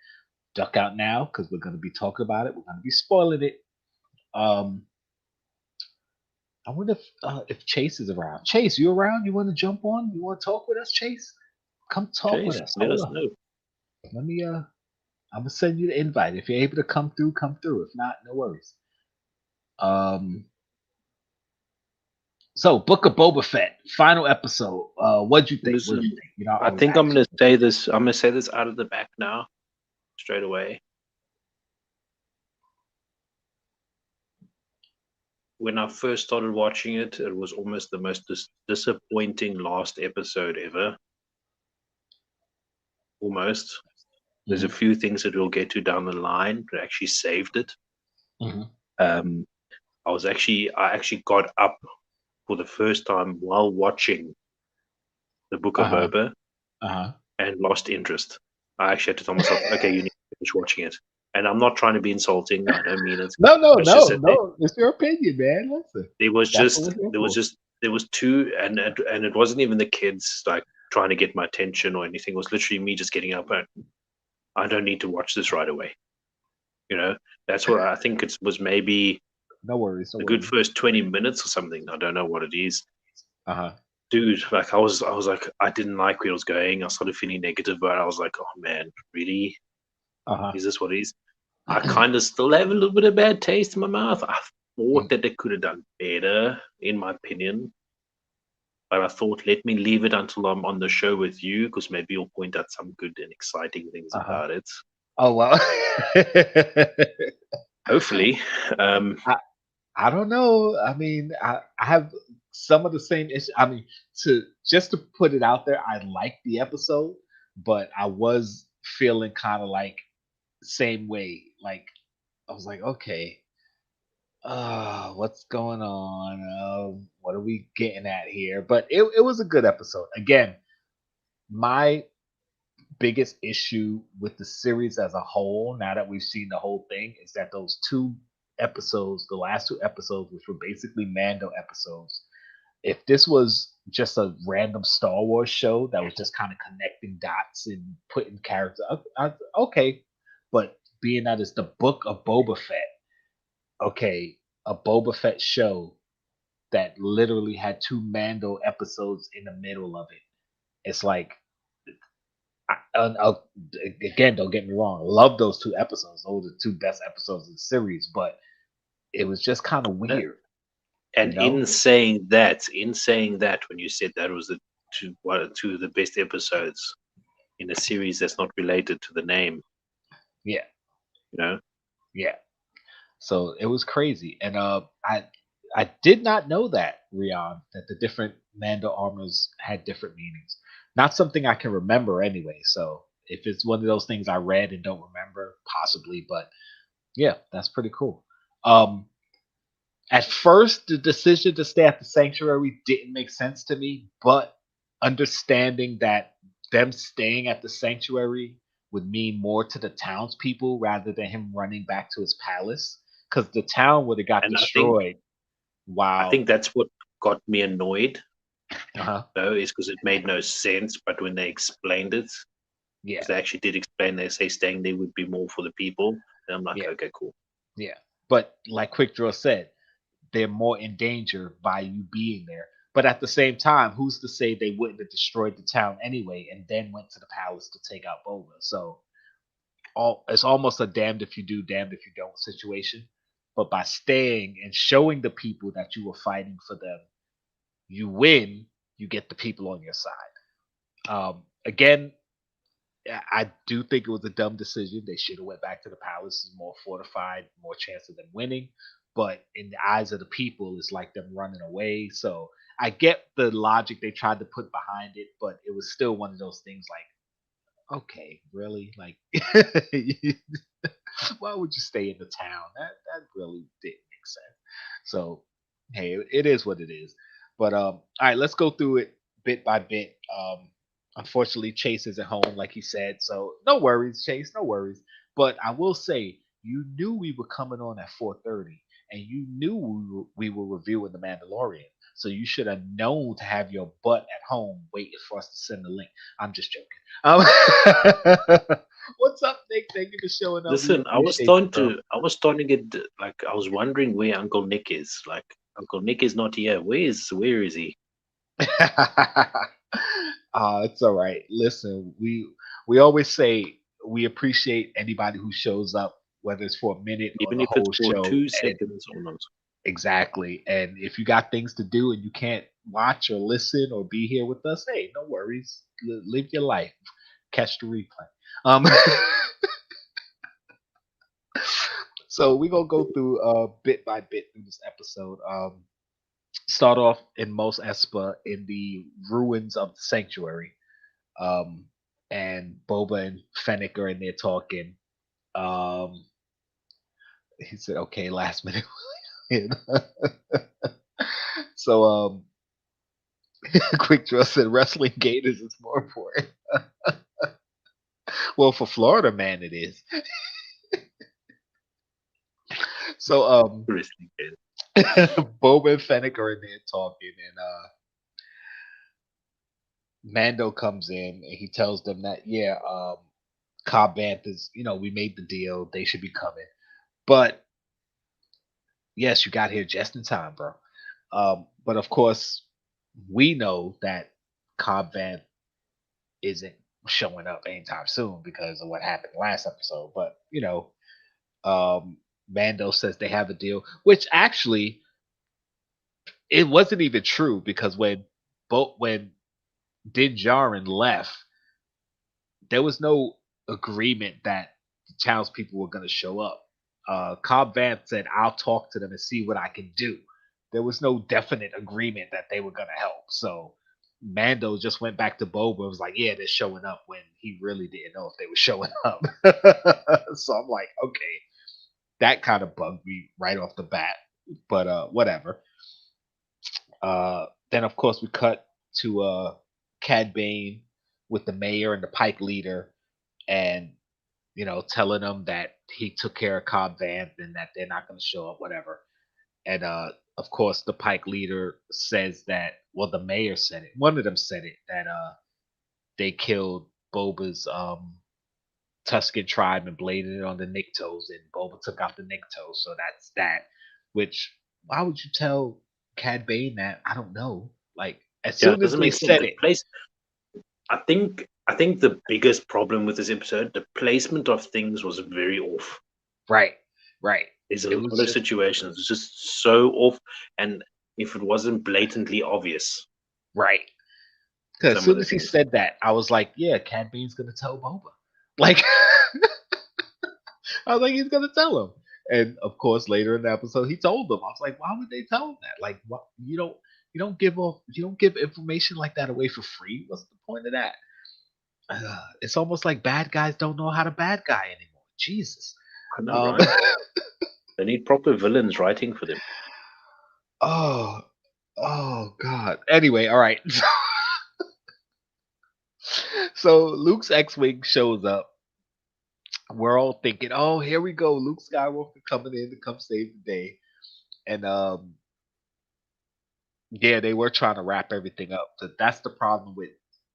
duck out now because we're going to be talking about it. We're going to be spoiling it. I wonder if Chase is around. Chase, you around? You want to jump on? You want to talk with us, Chase? Come talk with us. Let us know. Let me. I'm gonna send you the invite. If you're able to come through, come through. If not, no worries. So, Book of Boba Fett, final episode. What'd you think? Listen, What'd you think? You know, I I always think ask I'm gonna say this. I'm gonna say this out of the back now, straight away. When I first started watching it, it was almost the most disappointing last episode ever. Almost. There's a few things that we'll get to down the line that actually saved it. Mhm. I actually got up for the first time while watching the Book of Uh-huh. Boba Uh-huh. and lost interest. I actually had to tell myself, okay, you need to finish watching it. And I'm not trying to be insulting. I don't mean it. No, It's just that it's your opinion, man. Listen. there was That's what just we're here there was for. just there was two, and it wasn't even the kids like trying to get my attention or anything. It was literally me just getting up and I don't need to watch this right away. You know, that's what I think it was, maybe No worries. No a good worries. first 20 minutes or something. I don't know what it is. Uh-huh. Dude, like I was like, I didn't like where it was going. I started feeling negative, but I was like, oh man, really? Uh-huh. Is this what it is? I kind of still have a little bit of bad taste in my mouth. I thought that they could have done better, in my opinion. But I thought, let me leave it until I'm on the show with you, because maybe you'll point out some good and exciting things Uh-huh. about it. Oh well. Hopefully. I don't know. I mean, I have some of the same issues. I mean, to put it out there, I liked the episode, but I was feeling kind of like same way. Like I was like, okay, what's going on? What are we getting at here? But it was a good episode. Again, my biggest issue with the series as a whole, now that we've seen the whole thing, is that those two episodes, the last two episodes, which were basically Mando episodes, if this was just a random Star Wars show that was just kind of connecting dots and putting characters, okay. But being that it's the Book of Boba Fett, okay, a Boba Fett show that literally had two Mando episodes in the middle of it. It's like, again, don't get me wrong, I love those two episodes. Those are the two best episodes of the series, but it was just kind of weird. And You know? in saying that, when you said that was two of the best episodes in a series that's not related to the name, Yeah, you know, yeah. So it was crazy, and I did not know that, Rion, that the different Mando armors had different meanings. Not something I can remember anyway. So if it's one of those things I read and don't remember, possibly, but yeah, that's pretty cool. At first, the decision to stay at the sanctuary didn't make sense to me, but understanding that them staying at the sanctuary would mean more to the townspeople rather than him running back to his palace, because the town would have got and destroyed. I think that's what got me annoyed, Uh-huh. though, is because it made no sense. But when they explained it, Yeah, because they actually did explain, they say staying there would be more for the people, and I'm like, yeah, okay, cool. yeah. But like Quick Draw said, they're more in danger by you being there. But at the same time, who's to say they wouldn't have destroyed the town anyway and then went to the palace to take out Boba? So it's almost a damned if you do, damned if you don't situation. But by staying and showing the people that you were fighting for them, you win, you get the people on your side. Again, I do think it was a dumb decision. They should have went back to the palace, more fortified, more chance of them winning. But in the eyes of the people, it's like them running away. So I get the logic they tried to put behind it, but it was still one of those things like, okay, really? Like, why would you stay in the town? That really didn't make sense. So, hey, it is what it is. But all right, let's go through it bit by bit. Unfortunately, Chase isn't home, like he said, so no worries, Chase, no worries. But I will say, you knew we were coming on at 4:30, and you knew we were reviewing the Mandalorian. So you should have known to have your butt at home waiting for us to send the link. I'm just joking. What's up, Nick? Thank you for showing up. Listen, I was starting to get like, I was wondering where Uncle Nick is. Like, Uncle Nick is not here. Where is he? It's all right. Listen, we always say we appreciate anybody who shows up, whether it's for a minute or Even the if it's whole for show. 2 And seconds or not. Exactly. And if you got things to do and you can't watch or listen or be here with us, hey, no worries. Live your life. Catch the replay. Um, so we're gonna go through bit by bit through this episode. Start off in Mos Espa in the ruins of the sanctuary. And Boba and Fennec are in there talking. He said, okay, last minute. So Quick Draw said wrestling gators is more important. Well, for Florida man it is. So Wrestling gators. Boba and Fennec are in there talking, and Mando comes in and he tells them that Cobb Vanth is, we made the deal, they should be coming. But yes, you got here just in time, bro. But of course, we know that Cobb Vanth isn't showing up anytime soon because of what happened last episode. But Mando says they have a deal, which actually it wasn't even true because when Din Djarin left, there was no agreement that the townspeople were going to show up. Cobb Vanth said, "I'll talk to them and see what I can do." There was no definite agreement that they were going to help. So Mando just went back to Boba and was like, "Yeah, they're showing up," when he really didn't know if they were showing up. So I'm like, okay, that kind of bugged me right off the bat. But whatever. Then of course we cut to Cad Bane with the mayor and the Pike leader, and telling them that he took care of Cobb Vanth and that they're not going to show up, whatever. And of course, the Pike leader says that, well, the mayor said it. One of them said it, that they killed Boba's Tusken tribe and bladed it on the Niktos, and Boba took out the Niktos. So that's that. Which, why would you tell Cad Bane that? I don't know. Like, as soon as they said it. I think the biggest problem with this episode, the placement of things was very off. Right. There's a lot of situations it's just so off, and if it wasn't blatantly obvious. Right. Because as soon as he said that, I was like, yeah, Cad Bane's gonna tell Boba. Like I was like, he's gonna tell him. And of course, later in the episode, he told them. I was like, why would they tell him that? Like, what, you don't give information like that away for free. What's the point of that? It's almost like bad guys don't know how to bad guy anymore. Jesus. I know, right? They need proper villains writing for them. Oh God. Anyway, all right. So Luke's X-Wing shows up. We're all thinking, oh, here we go. Luke Skywalker coming in to come save the day. And they were trying to wrap everything up. So that's the problem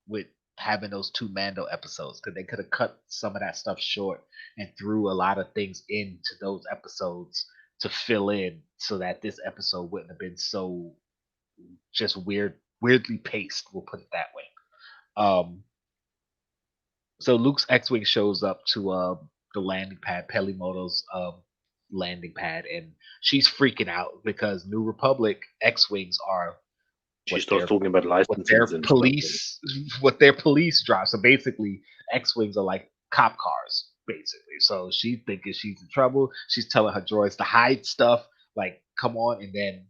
with having those two Mando episodes, because they could have cut some of that stuff short and threw a lot of things into those episodes to fill in, so that this episode wouldn't have been so just weirdly paced. We'll put it that way. So Luke's X-Wing shows up to the landing pad, Pelimoto's landing pad, and she's freaking out because New Republic X-Wings are. She starts talking about licenses and what their police drive. So basically, X-Wings are like cop cars, basically. So she's thinking she's in trouble. She's telling her droids to hide stuff. Like, come on, and then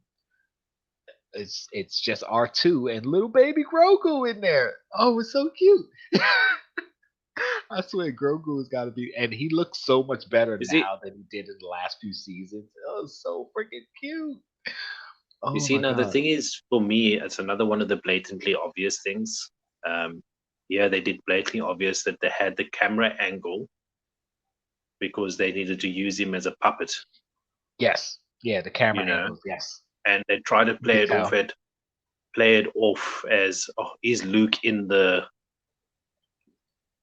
it's just R2 and little baby Grogu in there. Oh, it's so cute. I swear, Grogu has got to be, and he looks so much better now than he did in the last few seasons. Oh, so freaking cute. Oh, you see, now the thing is, for me, it's another one of the blatantly obvious things. They did blatantly obvious that they had the camera angle because they needed to use him as a puppet. Yes, the camera angles. Yes, and they try to play it off as, oh, is Luke in the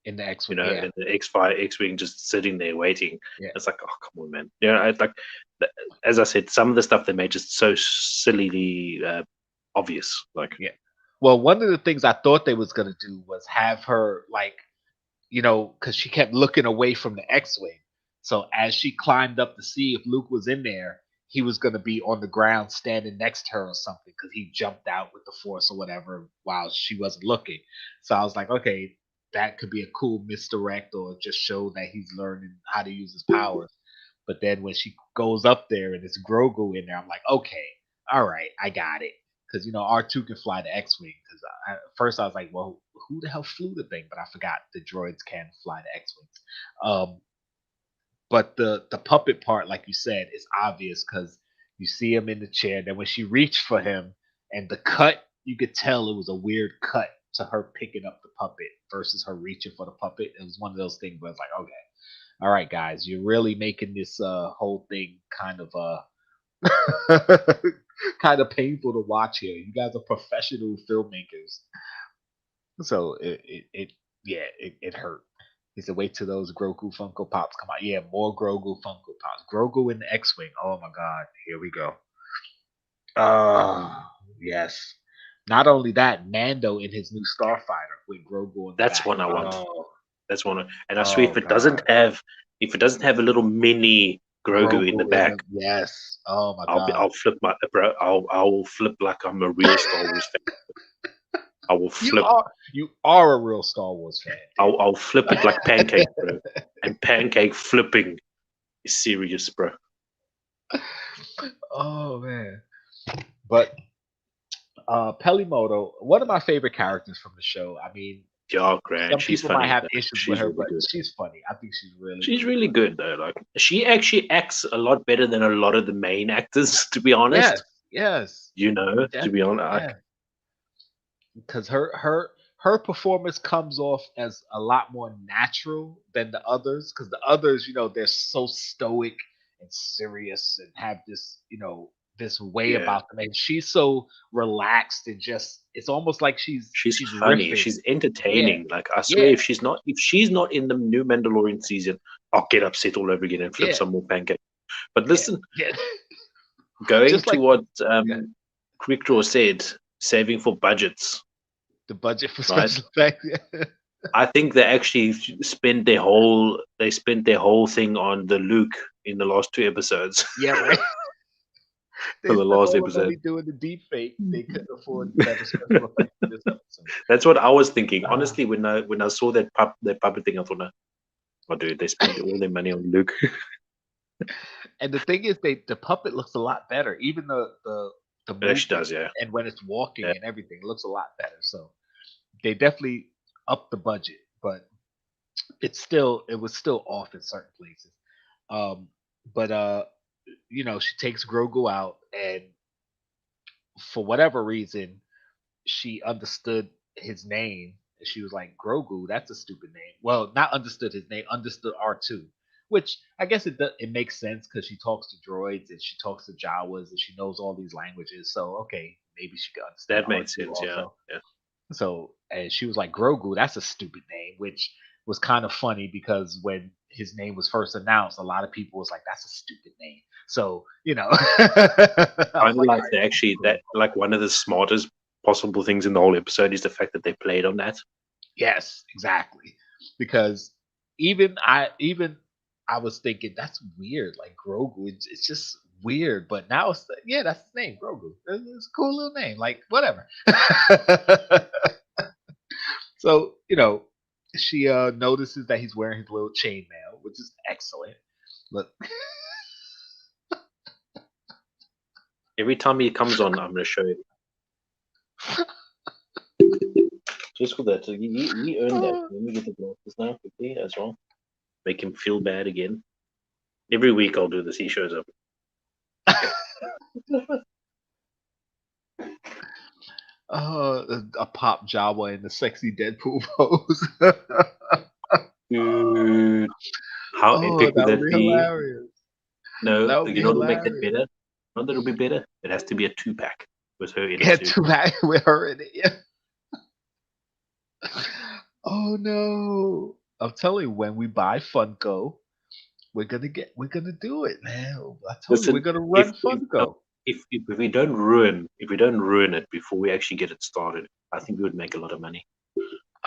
X-Wing, in the X-Wing, just sitting there waiting. Yeah. It's like, oh, come on, man. It's like, as I said, some of the stuff they made just so sillily obvious. Like, well, one of the things I thought they was gonna do was have her, like, because she kept looking away from the X-Wing. So as she climbed up to see if Luke was in there, he was gonna be on the ground standing next to her or something because he jumped out with the force or whatever while she wasn't looking. So I was like, okay, that could be a cool misdirect or just show that he's learning how to use his powers. But then when she goes up there and it's Grogu in there, I'm like, okay, all right, I got it. Because R2 can fly the X-wing. Because at first I was like, well, who the hell flew the thing? But I forgot the droids can fly the X-wings. But the puppet part, like you said, is obvious because you see him in the chair. Then when she reached for him and the cut, you could tell it was a weird cut to her picking up the puppet versus her reaching for the puppet. It was one of those things where it's like, okay, all right, guys, you're really making this whole thing kind of kind of painful to watch here. You guys are professional filmmakers, so it hurt. He said, "Wait till those Grogu Funko Pops come out." Yeah, more Grogu Funko Pops. Grogu in the X-wing. Oh my God, here we go. Yes. Not only that, Mando in his new Starfighter with Grogu. That's one I want. That's one, and I swear if it God. doesn't have a little mini Grogu in the back, yes. Oh my God. I'll flip my bro. I'll flip like I'm a real Star Wars fan. I will flip. You are a real Star Wars fan. I'll flip it like pancake, bro. And pancake flipping is serious, bro. Oh man. But Pelimoto, one of my favorite characters from the show. I mean, yeah, great. Some she's people funny. might have issues with her, really but good. she's funny. I think she's really good though. Like she actually acts a lot better than a lot of the main actors, to be honest. Yes. To be honest, because her performance comes off as a lot more natural than the others. Because the others, they're so stoic and serious and have this, this way about them, and she's so relaxed and just it's almost like she's funny, riffing. she's entertaining. Like I swear, if she's not in the new Mandalorian season, I'll get upset all over again and flip some more pancake. But listen, going just to what Quick Draw said, saving for budgets, the budget for special effects. I think they actually spent their whole thing on the Luke in the last 2 episodes. Yeah, right. For the last episode, doing the deep fake, they couldn't afford better special effects for this episode. That's what I was thinking. Honestly, when I saw that puppet thing, I thought, "Oh, dude, they spent all their money on Luke." And the thing is, the puppet looks a lot better. Even the it actually does, yeah. And when it's walking and everything, it looks a lot better. So they definitely upped the budget, but it was still off in certain places. But she takes Grogu out, and for whatever reason, she understood his name. And she was like, Grogu, that's a stupid name. Well, not understood his name, understood R2, which I guess it makes sense because she talks to droids and she talks to Jawas and she knows all these languages. So, okay, maybe she could understand. That made sense, also. Yeah. So, and she was like, Grogu, that's a stupid name, which was kind of funny because when his name was first announced, a lot of people was like, that's a stupid name. So, I like that actually, that like one of the smartest possible things in the whole episode is the fact that they played on that. Yes, exactly. Because even I was thinking that's weird, like Grogu. It's just weird. But now it's that's his name, Grogu. It's a cool little name, like whatever. So she notices that he's wearing his little chainmail, which is excellent. Look. Every time he comes on, I'm going to show him. Just for that. So he earned that. Let me get the glasses now quickly as well. Make him feel bad again. Every week I'll do this. He shows up. A pop Jawa in the sexy Deadpool pose. Dude. How epic would that be? Hilarious. No, what'll make that better? Not that it'll be better. It has to be a 2-pack with her in it. Yeah, 2-pack with her in it. Yeah. Oh no! I'm telling you, when we buy Funko, we're gonna do it, man. I told you we're gonna run Funko. If we don't ruin it before we actually get it started, I think we would make a lot of money.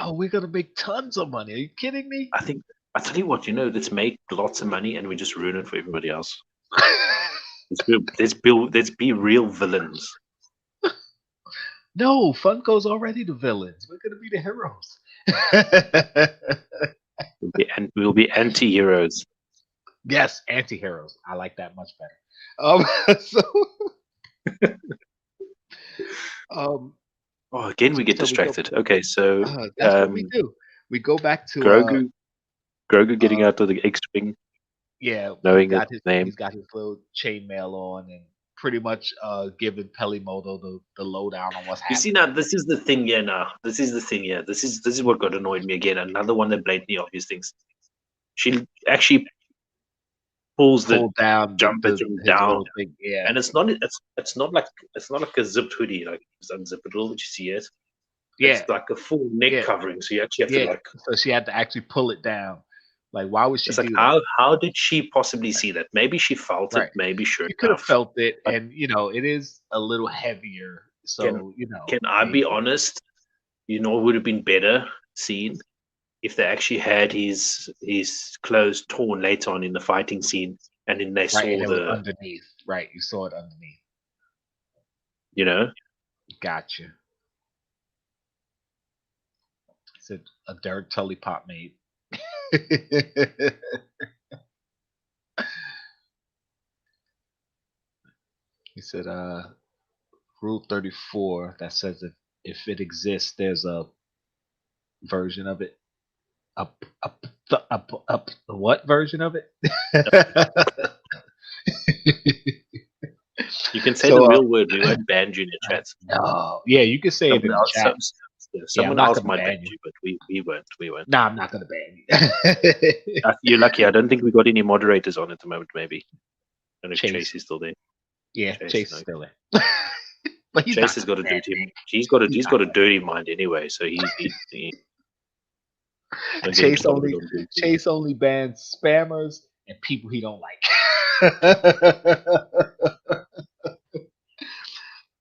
Oh, we're gonna make tons of money. Are you kidding me? I tell you what, let's make lots of money and we just ruin it for everybody else. Let's be real villains. No, Funko's already the villains. We're gonna be the heroes. We'll be anti-heroes. Yes, anti-heroes. I like that much better. Again we get distracted. Okay, so that's what we do. We go back to Grogu getting out of the X-wing. Yeah, knowing his name. He's got his little chainmail on and pretty much giving Pelimoto the lowdown on what's happening. You see, now this is the thing here. This is what got annoyed me again. Another one that blatantly obvious things. She actually pulls down, jumper down, thing. Yeah, and it's not like a zipped hoodie, like it's unzipped at all. That you see it. Yeah, it's like a full neck covering, so you actually have to So she had to actually pull it down. Like, why would she? It's like, how did she possibly see that? Maybe she felt it. Maybe she could have felt it, and it is a little heavier. So can I be honest? It would have been better seen if they actually had his clothes torn later on in the fighting scene, and then they saw underneath. Right, you saw it underneath. Gotcha. It's a Derek Tully pop made. He said, Rule 34 that says if it exists, there's a version of it. What version of it? You can say the real word. We won't ban you in the chat. No, yeah, you can say it in the chat. Someone else might ban you, but we won't. No, I'm not gonna ban you. You're lucky. I don't think we got any moderators on at the moment. Maybe. I don't know if Chase is still there. Yeah, Chase is still there. But Chase has got a dirty. He's got a dirty mind anyway. So he Chase only bans spammers and people he don't like.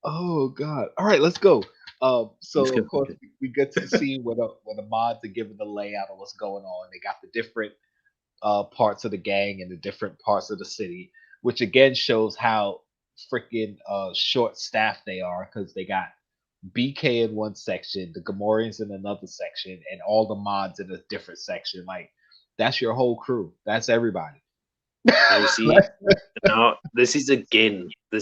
Oh God! All right, let's go. So of course we get to the scene where the mods are giving the layout of what's going on. They got the different parts of the gang and the different parts of the city, which again shows how freaking short-staffed they are, because they got BK in one section, the Gamorreans in another section, and all the mods in a different section. Like, that's your whole crew. That's everybody. You see, now this is again a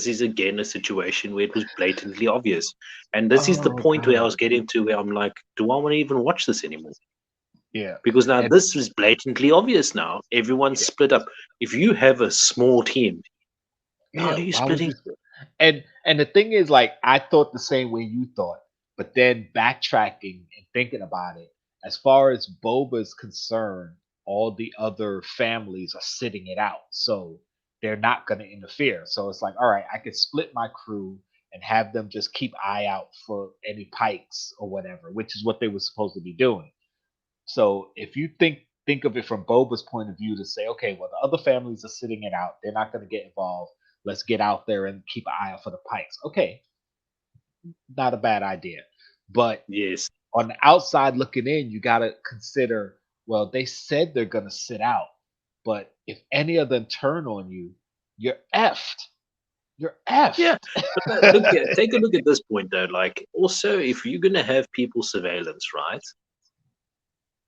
situation where it was blatantly obvious, and this is the point where I was getting to, where I'm like, do I want to even watch this anymore? Yeah, because now this is blatantly obvious. Now everyone's split up. If you have a small team, how are you splitting? And the thing is, like, I thought the same way you thought, but then backtracking and thinking about it, as far as Boba's concerned, all the other families are sitting it out, so they're not going to interfere. So it's like, all right, I could split my crew and have them just keep eye out for any pikes or whatever, which is what they were supposed to be doing. So if you think of it from Boba's point of view, to say, okay, well, the other families are sitting it out, they're not going to get involved. Let's get out there and keep an eye out for the pikes. Okay, not a bad idea. But yes, on the outside looking in, you got to consider, well, they said they're going to sit out, but if any of them turn on you, you're effed. You're effed. Yeah. Take a look at this point, though. Like, also, if you're going to have people surveillance, right?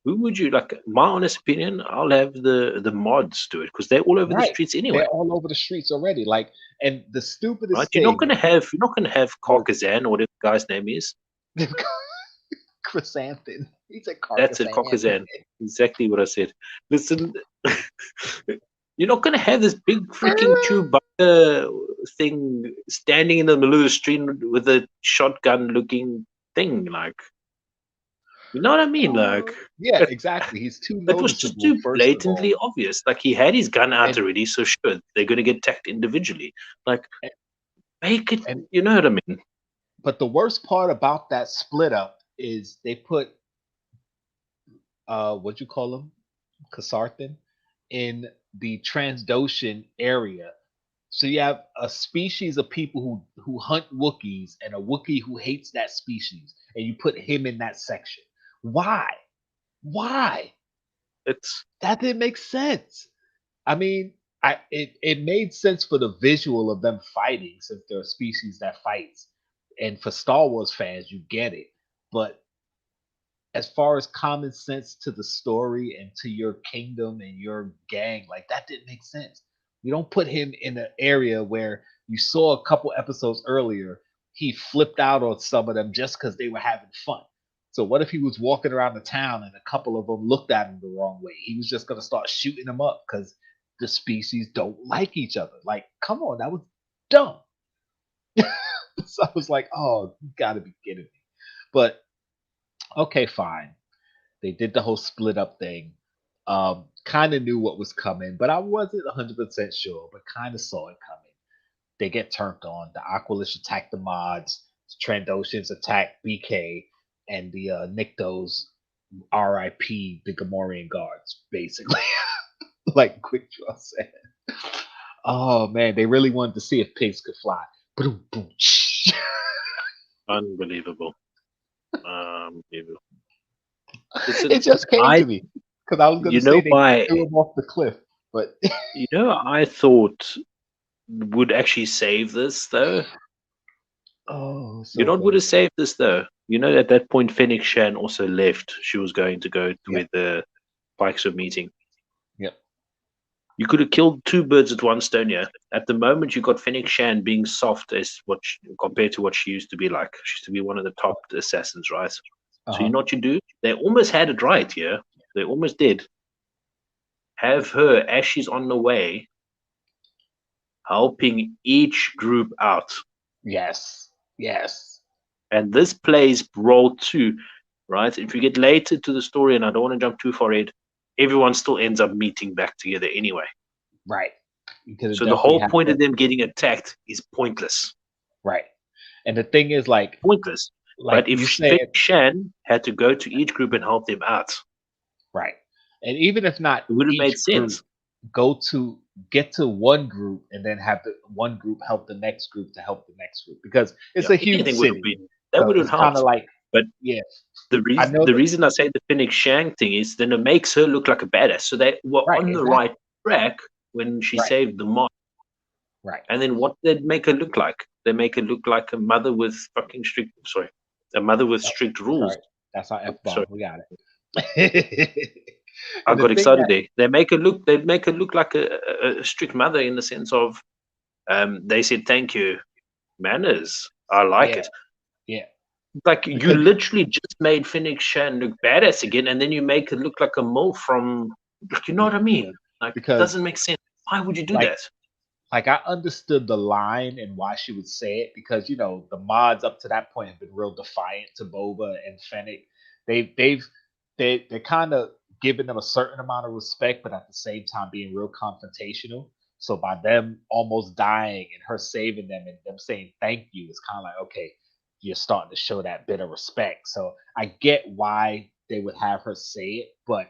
Who would you like? My honest opinion, I'll have the mods do it, because they're all over the streets anyway. They're all over the streets already. Like, and the stupidest thing, you're not gonna have Carcazan, or whatever the guy's name is. Chrysanthemum. He said Carcazan. That's it, Carcazan. Exactly what I said. Listen, you're not gonna have this big freaking Chewbacca thing standing in the middle of the street with a shotgun-looking thing, like. You know what I mean? Like, yeah, exactly. He's too noticeable. It was just too blatantly obvious. Like, he had his gun out already, so sure, they're going to get attacked individually. Like, make it, you know what I mean? But the worst part about that split up is they put, what'd you call him? Kasarthan in the Transdoshan area. So you have a species of people who hunt Wookiees and a Wookiee who hates that species, and you put him in that section. Why? That didn't make sense. I mean, it made sense for the visual of them fighting since they're a species that fights, and for Star Wars fans, you get it. But as far as common sense to the story and to your kingdom and your gang, like that didn't make sense. You don't put him in an area where you saw a couple episodes earlier, he flipped out on some of them just because they were having fun. So what if he was walking around the town and a couple of them looked at him the wrong way? He was just gonna start shooting them up because the species don't like each other. Like, come on, that was dumb. So I was like, oh, you gotta be kidding me. But okay, fine. They did the whole split up thing. Kind of knew what was coming, but I wasn't 100% sure, but kind of saw it coming. They get turned on. The Aqualish attack the mods. Trandoshans attack BK, and the Nyctos RIP the Gamorrean guards, basically. Like Quick Draw said. Oh man, they really wanted to see if pigs could fly. Boom, boom. Unbelievable. Unbelievable. It just came to me because I was going to say they threw him off the cliff, but I thought would actually save this though. Oh, so you know what would have saved this though? At that point, Fennec Shan also left. She was going to go to where the Pikes were meeting. Yep. You could have killed two birds with one stone here. At the moment, you got Fennec Shan being soft as compared to what she used to be like. She used to be one of the top assassins, right? So you know what you do? They almost had it right here. They almost did. Have her, as she's on the way, helping each group out. Yes. Yes. And this plays role too, right? If you get later to the story, and I don't want to jump too far ahead, everyone still ends up meeting back together anyway. Right. So the whole point of them getting attacked is pointless. Right. And the thing is, like, pointless. Like but if Shan had to go to each group and help them out, right? And even if not, it would have made sense. Get to one group and then have the one group help the next group to help the next group, because it's a huge city. That would have helped. Kind of like, but yeah, the reason I say the Fennec Shan thing is then it makes her look like a badass. So they were on the right track when she saved the mod. Right. And then what did they make her look like? They make her look like a mother with fucking strict. Sorry, a mother with strict rules. Sorry. That's our F-bomb. We got it. I got excited there. They make her look like a strict mother in the sense of, they said thank you, manners. I like it. Yeah. Like you literally just made Fennec Shan look badass again, and then you make her look like a mole from. You know what I mean? Like it doesn't make sense. Why would you do that? Like I understood the line and why she would say it, because the mods up to that point have been real defiant to Boba and Fennec. They're kind of giving them a certain amount of respect, but at the same time being real confrontational. So by them almost dying and her saving them and them saying thank you, it's kind of like, okay, you're starting to show that bit of respect. So I get why they would have her say it, but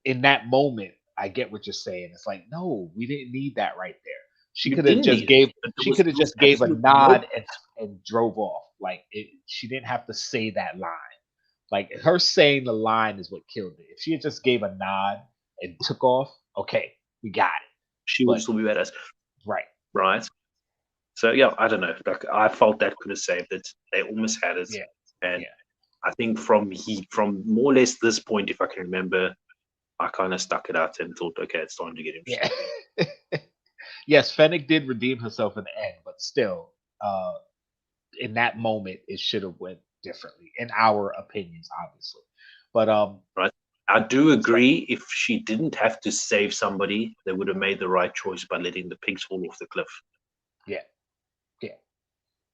in that moment, I get what you're saying. It's like, no, we didn't need that right there. She could have just gave a nod and drove off. Like she didn't have to say that line. Like her saying the line is what killed it. If she had just gave a nod and took off, okay, we got it. She would still be badass. Right. So yeah, I don't know. Like I felt that could have saved it. They almost had it. And I think from more or less this point, if I can remember, I kind of stuck it out and thought, okay, it's time to get him. Yeah. Yes, Fennec did redeem herself in the end, but still, in that moment, it should have went differently, in our opinions, obviously. But right, I do agree. If she didn't have to save somebody, they would have made the right choice by letting the pigs fall off the cliff. Yeah.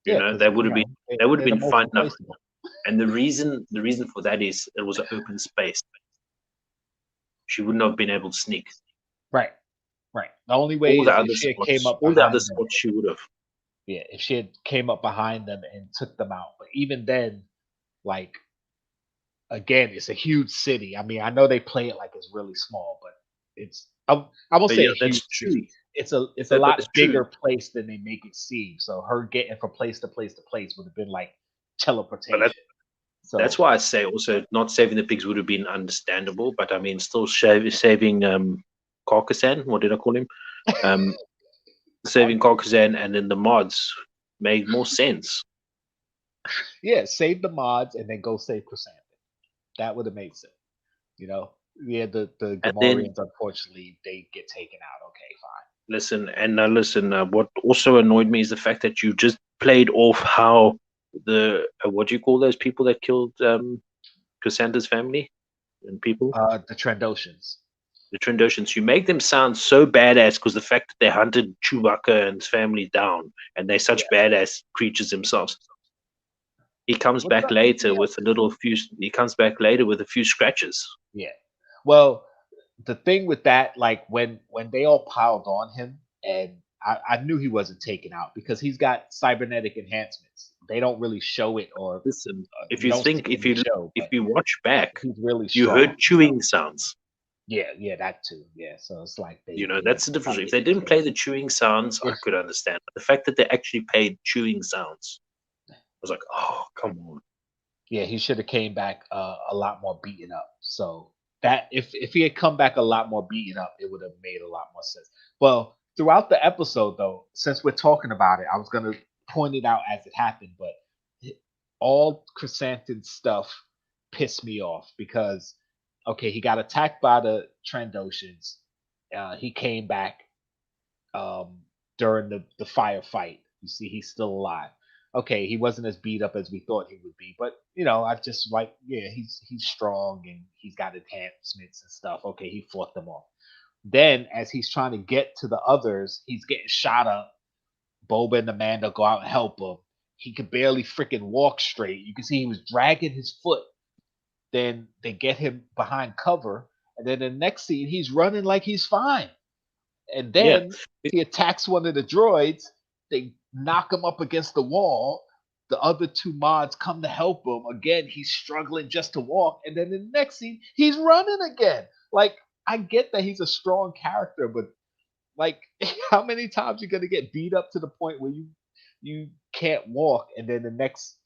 That would have been fun enough. And the reason for that is it was an open space. She wouldn't have been able to sneak. Right. The only way is if she had came up behind them. All the other spots she would have. Yeah, if she had came up behind them and took them out. But even then, like, again, it's a huge city. I mean, I know they play it like it's really small, but it's I won't say a huge city. It's a lot bigger place than they make it seem. So her getting from place to place to place would have been like teleportation. So that's why I say also not saving the pigs would have been understandable, but I mean still saving Carcassan, what did I call him? saving Popics-In and then the mods make more sense. Yeah, save the mods and then go save Chrysanthemum. That would have made sense. You know, yeah, the And then Gamorreans, unfortunately, they get taken out. Okay, fine. listen. What also annoyed me is the fact that you just played off how the what do you call those people that killed Cassandra's family and people? The Trandoshans. The Trandoshans. You make them sound so badass because the fact that they hunted Chewbacca and his family down, and they're such badass creatures themselves. He comes back later with a few scratches. Yeah. Well, the thing with that, like when they all piled on him, and I knew he wasn't taken out because he's got cybernetic enhancements. They don't really show it, or listen. If you you think, if you watch back, he's really you strong. heard chewing sounds. Yeah, that too. Yeah, so it's like That's the difference. If they didn't play the chewing sounds, I could understand. But the fact that they actually played chewing sounds, I was like, oh, come on. Yeah, he should have came back a lot more beaten up. So that if he had come back a lot more beaten up, it would have made a lot more sense. Well, throughout the episode, though, since we're talking about it, I was gonna point it out as it happened, but all Chrysanthemum stuff pissed me off because okay, he got attacked by the Trandoshans. He came back during the firefight. You see, he's still alive. Okay, he wasn't as beat up as we thought he would be, but I just like, yeah, he's strong and he's got enhancements and stuff. Okay, he fought them off. Then, as he's trying to get to the others, he's getting shot up. Boba and Amanda go out and help him. He could barely freaking walk straight. You can see he was dragging his foot. Then they get him behind cover, and then the next scene, he's running like he's fine. And then he attacks one of the droids. They knock him up against the wall. The other two mods come to help him. Again, he's struggling just to walk. And then the next scene, he's running again. Like, I get that he's a strong character, but like, how many times you gonna get beat up to the point where you can't walk, and then the next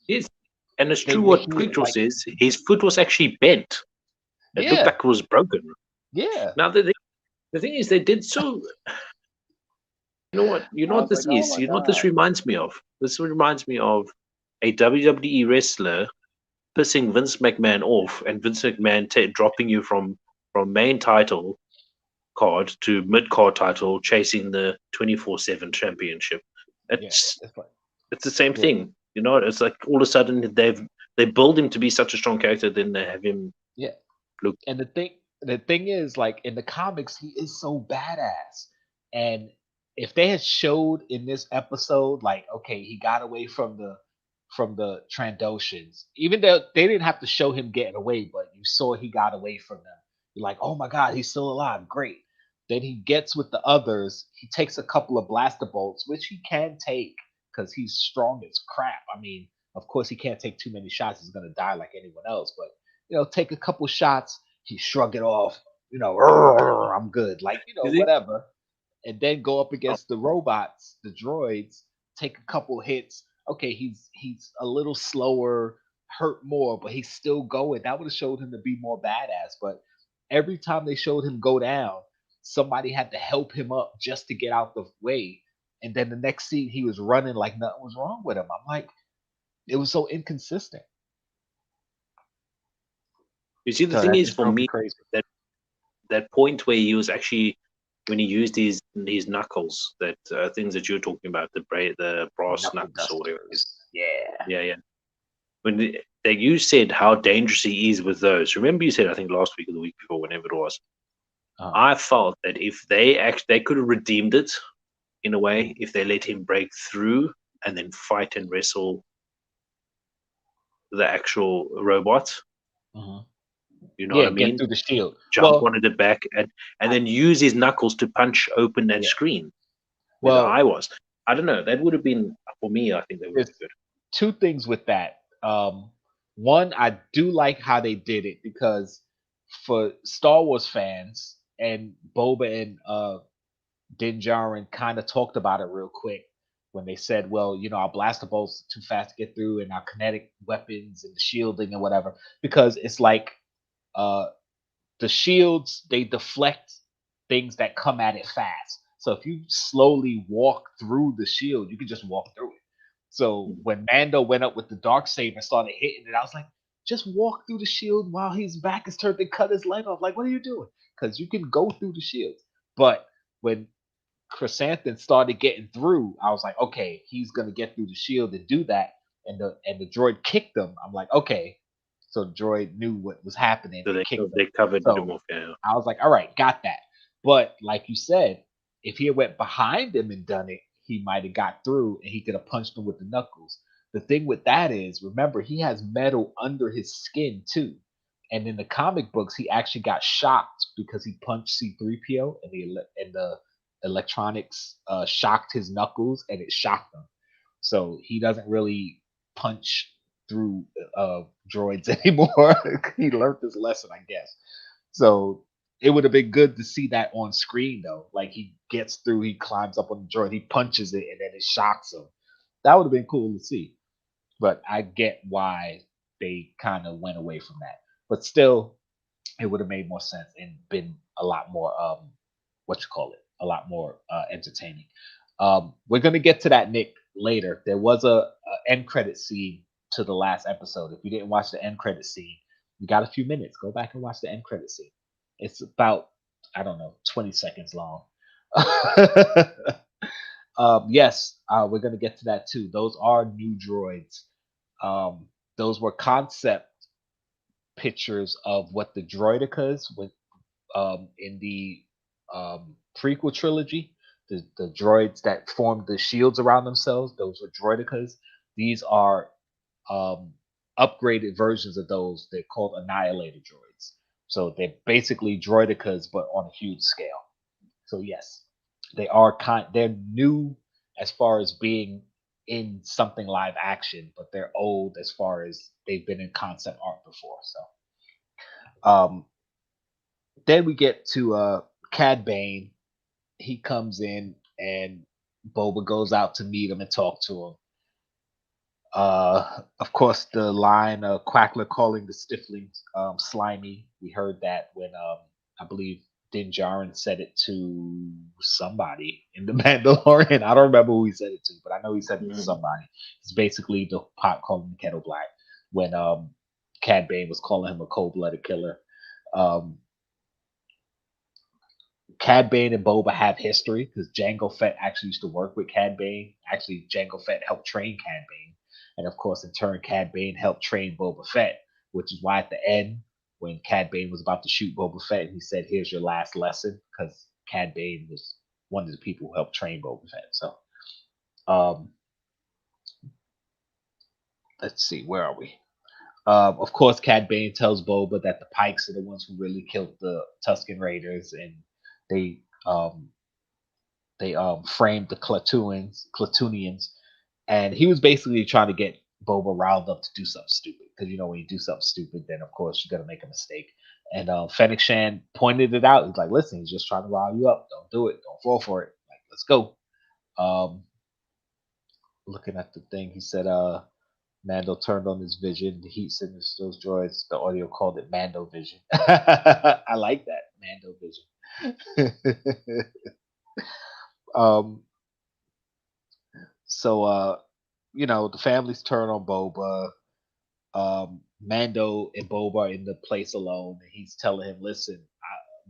and it's true what Quickdraw says. His foot was actually bent. It looked like it was broken. Yeah. Now the thing is, they did so. You know what? You know what this is. You know what this reminds me of. This reminds me of a WWE wrestler pissing Vince McMahon off, and Vince McMahon dropping you from main title card to mid card title, chasing the 24/7 championship. It's the same thing. You know, it's like all of a sudden they build him to be such a strong character, then they have him. Yeah. Look. And the thing is, like in the comics, he is so badass. And if they had showed in this episode, like, okay, he got away from the Trandoshans, even though they didn't have to show him getting away, but you saw he got away from them. You're like, oh my God, he's still alive. Great. Then he gets with the others. He takes a couple of blaster bolts, which he can take because he's strong as crap. I mean, of course, he can't take too many shots. He's going to die like anyone else. But, take a couple shots. He shrug it off. I'm good. Like, whatever. And then go up against the robots, the droids, take a couple hits. Okay, he's a little slower, hurt more, but he's still going. That would have showed him to be more badass. But every time they showed him go down, somebody had to help him up just to get out the way. And then the next scene, he was running like nothing was wrong with him. I'm like, it was so inconsistent. You see, the thing is, for me, that point where he was actually, when he used his knuckles, that things that you're talking about, the brass knuckles or whatever. Yeah. When you said how dangerous he is with those. Remember, you said, I think last week or the week before, whenever it was. I felt that if they could have redeemed it in a way, if they let him break through and then fight and wrestle the actual robot. You know what I mean? Get through the shield, jump onto the back, and then use his knuckles to punch open that screen. Well, I don't know. That would have been, for me, I think that would be good. Two things with that. One, I do like how they did it because for Star Wars fans, and Boba and Din Djarin kind of talked about it real quick when they said, well, our blaster bolts are too fast to get through, and our kinetic weapons and the shielding and whatever, because it's like the shields, they deflect things that come at it fast. So if you slowly walk through the shield, you can just walk through it. So when Mando went up with the Darksaber and started hitting it, I was like, just walk through the shield while his back is turned and cut his leg off. Like, what are you doing? Because you can go through the shield. But when Chrysanthemum started getting through, I was like, okay, he's gonna get through the shield and do that. And the droid kicked him. I'm like, okay. So the droid knew what was happening So and kicked him. they covered So him off. Yeah. I was like, all right, got that. But like you said, if he had went behind him and done it, he might have got through and he could have punched him with the knuckles. The thing with that is, remember, he has metal under his skin too. And in the comic books, he actually got shocked because he punched C-3PO and the electronics shocked his knuckles and it shocked him. So he doesn't really punch through droids anymore. He learned this lesson, I guess. So it would have been good to see that on screen though. Like he gets through, he climbs up on the droid, he punches it, and then it shocks him. That would have been cool to see. But I get why they kind of went away from that. But still, it would have made more sense and been a lot more a lot more entertaining. We're gonna get to that, Nick, later. There was a end credit scene to the last episode. If you didn't watch the end credit scene, you got a few minutes. Go back and watch the end credit scene. It's about, I don't know, 20 seconds long. Yes, we're gonna get to that too. Those are new droids. Those were concept pictures of what the droidicas with in the prequel trilogy, the droids that formed the shields around themselves, those were droidicas. These are upgraded versions of those. They're called annihilator droids. So they're basically droidicas, but on a huge scale. So yes, they're new as far as being in something live action, but they're old as far as they've been in concept art before. So then we get to Cad Bane. He comes in and Boba goes out to meet him and talk to him. Of course, the line Quackler calling the Stiflings slimy. We heard that when I believe Din Djarin said it to somebody in the Mandalorian. I don't remember who he said it to, but I know he said it to somebody. It's basically the pot calling the kettle black when Cad Bane was calling him a cold-blooded killer. Cad Bane and Boba have history because Jango Fett actually used to work with Cad Bane. Actually, Jango Fett helped train Cad Bane. And of course, in turn, Cad Bane helped train Boba Fett, which is why at the end, when Cad Bane was about to shoot Boba Fett, he said, "Here's your last lesson," because Cad Bane was one of the people who helped train Boba Fett. So, let's see, where are we? Of course, Cad Bane tells Boba that the Pikes are the ones who really killed the Tusken Raiders, and they framed the Klatooinians, and he was basically trying to get Boba riled up to do something stupid. Because when you do something stupid, then of course you're gonna make a mistake. And Fennec Shand pointed it out. He's like, "Listen, he's just trying to rile you up. Don't do it. Don't fall for it. Like, let's go." Looking at the thing, he said, Mando turned on his vision. The heat signals those droids. The audio called it Mando Vision. I like that, Mando Vision. So the families turn on Boba. Mando and Boba are in the place alone, and he's telling him, "Listen,"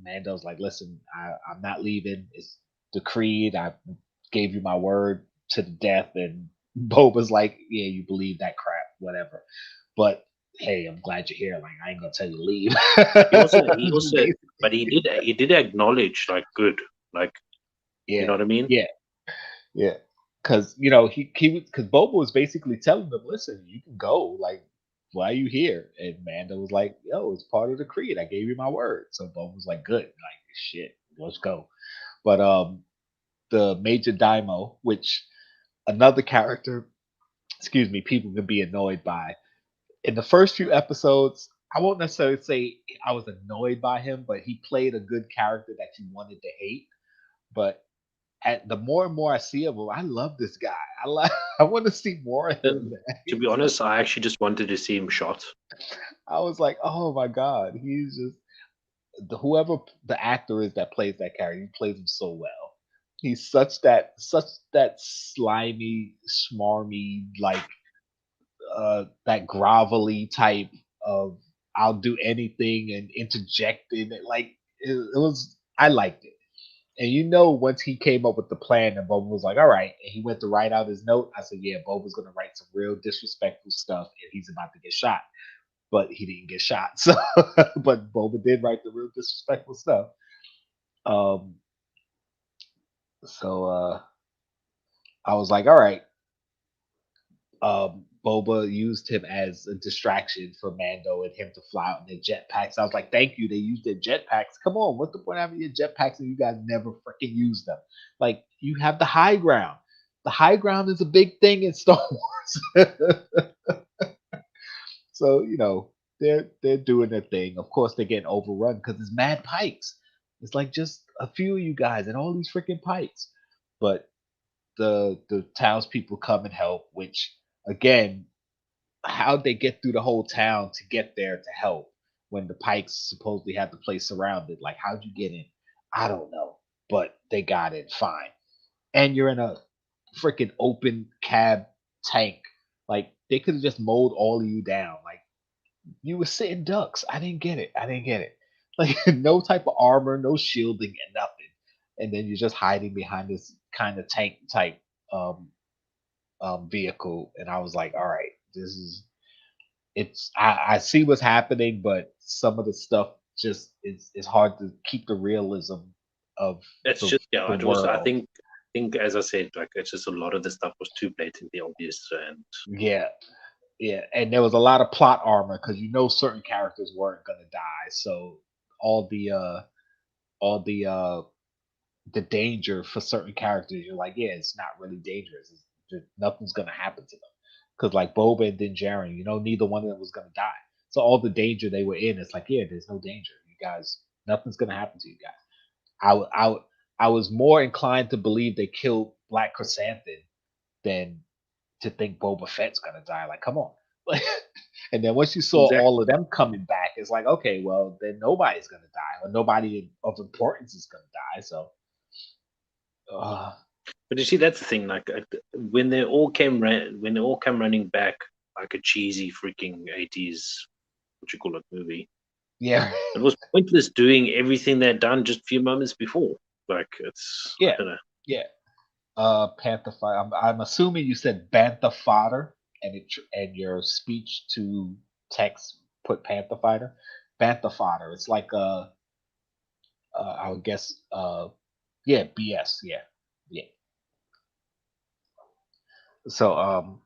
Mando's like, "Listen, I'm not leaving. It's decreed. I gave you my word to the death." And Boba's like, "Yeah, you believe that crap, whatever. But hey, I'm glad you're here. Like, I ain't gonna tell you to leave." He also, but he did acknowledge, like, good, like, yeah, you know what I mean? Yeah. Because because Boba was basically telling them, "Listen, you can go. Like, why are you here?" And Mando was like, "Yo, it's part of the creed. I gave you my word." So Boba was like, "Good. Like, shit, let's go." But the Major Daimo, which another character, people can be annoyed by. In the first few episodes, I won't necessarily say I was annoyed by him, but he played a good character that you wanted to hate. But the more and more I see of him, I love this guy. I want to see more of him. To be honest, I actually just wanted to see him shot. I was like, oh my god, he's just whoever the actor is that plays that character. He plays him so well. He's such that slimy, smarmy, like that grovelly type of I'll do anything and interject in it. Like it was, I liked it. And once he came up with the plan, and Boba was like, "All right," and he went to write out his note. I said, "Yeah, Boba's gonna write some real disrespectful stuff, and he's about to get shot." But he didn't get shot. So, but Boba did write the real disrespectful stuff. Um, so I was like, "All right." Boba used him as a distraction for Mando and him to fly out in their jetpacks. I was like, thank you. They used their jetpacks. Come on, what's the point of having your jetpacks and you guys never freaking use them? Like, you have the high ground. The high ground is a big thing in Star Wars. So, they're doing their thing. Of course, they're getting overrun because it's mad pikes. It's like just a few of you guys and all these freaking pikes. But the townspeople come and help, which again, how'd they get through the whole town to get there to help when the Pikes supposedly had the place surrounded? Like, how'd you get in? I don't know, but they got in fine. And you're in a freaking open cab tank. Like, they could have just mowed all of you down. Like, you were sitting ducks. I didn't get it. I didn't get it. Like, no type of armor, no shielding, and nothing. And then you're just hiding behind this kind of tank type um, vehicle. And I was like, all right, I see what's happening, but some of the stuff just is hard to keep the realism of It's the, just the it was. I world. think as I said, like it's just a lot of the stuff was too blatantly obvious, and Yeah, yeah, and there was a lot of plot armor because certain characters weren't gonna die, so all the uh all the danger for certain characters, you're like, yeah, it's not really dangerous. Nothing's gonna happen to them because like Boba and Din Djarin, neither one of them was gonna die. So all the danger they were in, it's like, yeah, there's no danger. You guys, nothing's gonna happen to you guys. I w- I w- I was more inclined to believe they killed Black Chrysanthemum than to think Boba Fett's gonna die. Like, come on. And then once you saw exactly. all of them coming back, it's like, okay, well, then nobody's gonna die, or nobody of importance is gonna die. So, But you see, that's the thing. Like when they all came running back, like a cheesy freaking 80s, what you call it, movie. yeah, It was pointless doing everything they'd done just a few moments before. Like it's yeah, I don't know. yeah. Panther fighter. I'm assuming you said Bantha fodder, and your speech to text put Panther fighter. Bantha fodder. It's like I would guess yeah, BS. Yeah, yeah. So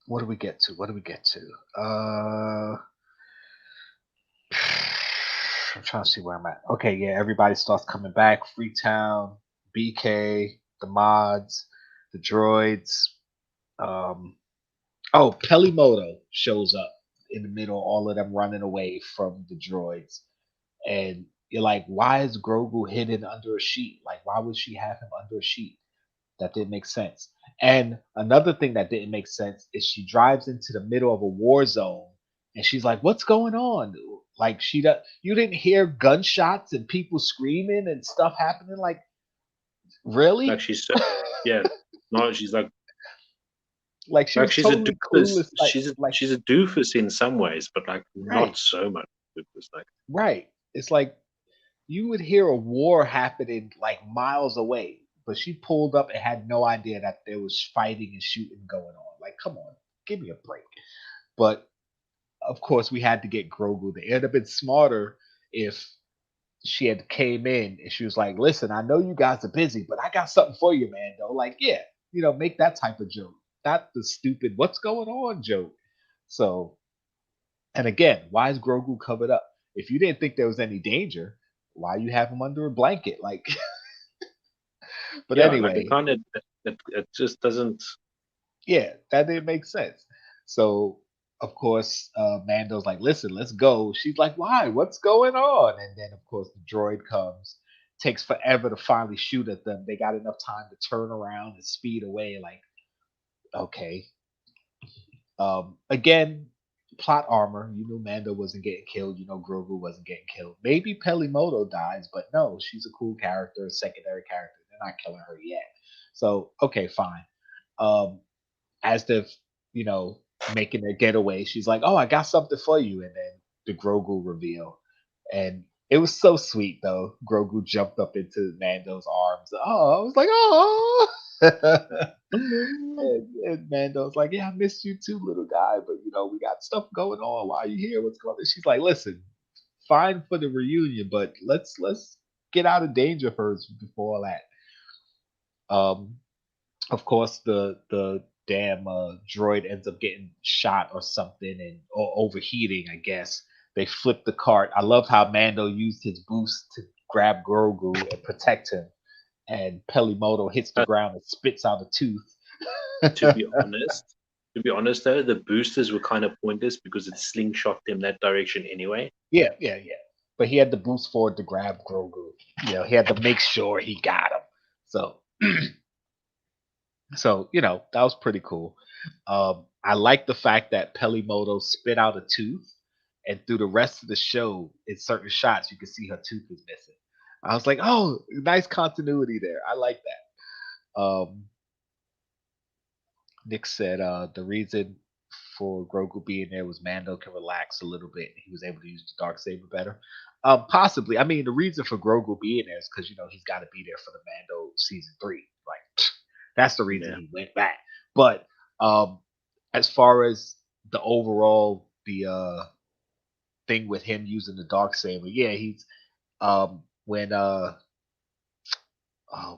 what do we get to? What do we get to? I'm trying to see where I'm at. Okay, yeah, everybody starts coming back. Freetown, BK, the mods, the droids. Oh, Pelimoto shows up in the middle, all of them running away from the droids. And you're like, why is Grogu hidden under a sheet? Like, why would she have him under a sheet? That didn't make sense. And another thing that didn't make sense is she drives into the middle of a war zone and she's like, what's going on? Like, you didn't hear gunshots and people screaming and stuff happening? Like, really? Like she's yeah. No, she's like She was she's totally a doofus. clueless. Like, She's a doofus in some ways, but like right, not so much doofus. Like right. It's like you would hear a war happening like miles away, but she pulled up and had no idea that there was fighting and shooting going on. Like, come on, give me a break. But of course, we had to get Grogu. They ended up been smarter if she had came in and she was like, "Listen, I know you guys are busy, but I got something for you, man." Though, like, yeah, make that type of joke, not the stupid "what's going on" joke. So, and again, why is Grogu covered up? If you didn't think there was any danger, why you have him under a blanket? Like, but yeah, like it anyway, kind of it just doesn't. yeah, that didn't make sense. So of course, Mando's like, "Listen, let's go." She's like, "Why? What's going on?" And then of course the droid comes. Takes forever to finally shoot at them. They got enough time to turn around and speed away. Like, okay. Again, plot armor. You knew Mando wasn't getting killed. You know Grogu wasn't getting killed. Maybe Pelimoto dies, but no, she's a cool character, a secondary character. They're not killing her yet. So okay, fine. As they're making their getaway, she's like, "Oh, I got something for you," and then the Grogu reveal, and it was so sweet though. Grogu jumped up into Mando's arms. Oh, I was like, "Oh." And Mando's like, "Yeah, I missed you too, little guy, but we got stuff going on. Why are you here? What's going on?" She's like, "Listen, fine for the reunion, but let's get out of danger first before all that." Of course, the damn droid ends up getting shot or something or overheating. I guess they flipped the cart. I love how Mando used his boost to grab Grogu and protect him, and Pelimoto hits the ground and spits out a tooth. To be honest though, the boosters were kind of pointless because it slingshot them that direction anyway. Yeah. But he had to boost forward to grab Grogu. He had to make sure he got him. So, that was pretty cool. I like the fact that Pelimoto spit out a tooth, and through the rest of the show, in certain shots, you can see her tooth is missing. I was like, oh, nice continuity there. I like that. Nick said the reason for Grogu being there was Mando can relax a little bit. He was able to use the Darksaber better. Possibly. I mean, the reason for Grogu being there is because he's got to be there for the Mando season 3. Like, that's the reason he went back. But as far as the overall thing with him using the Darksaber, yeah, he's when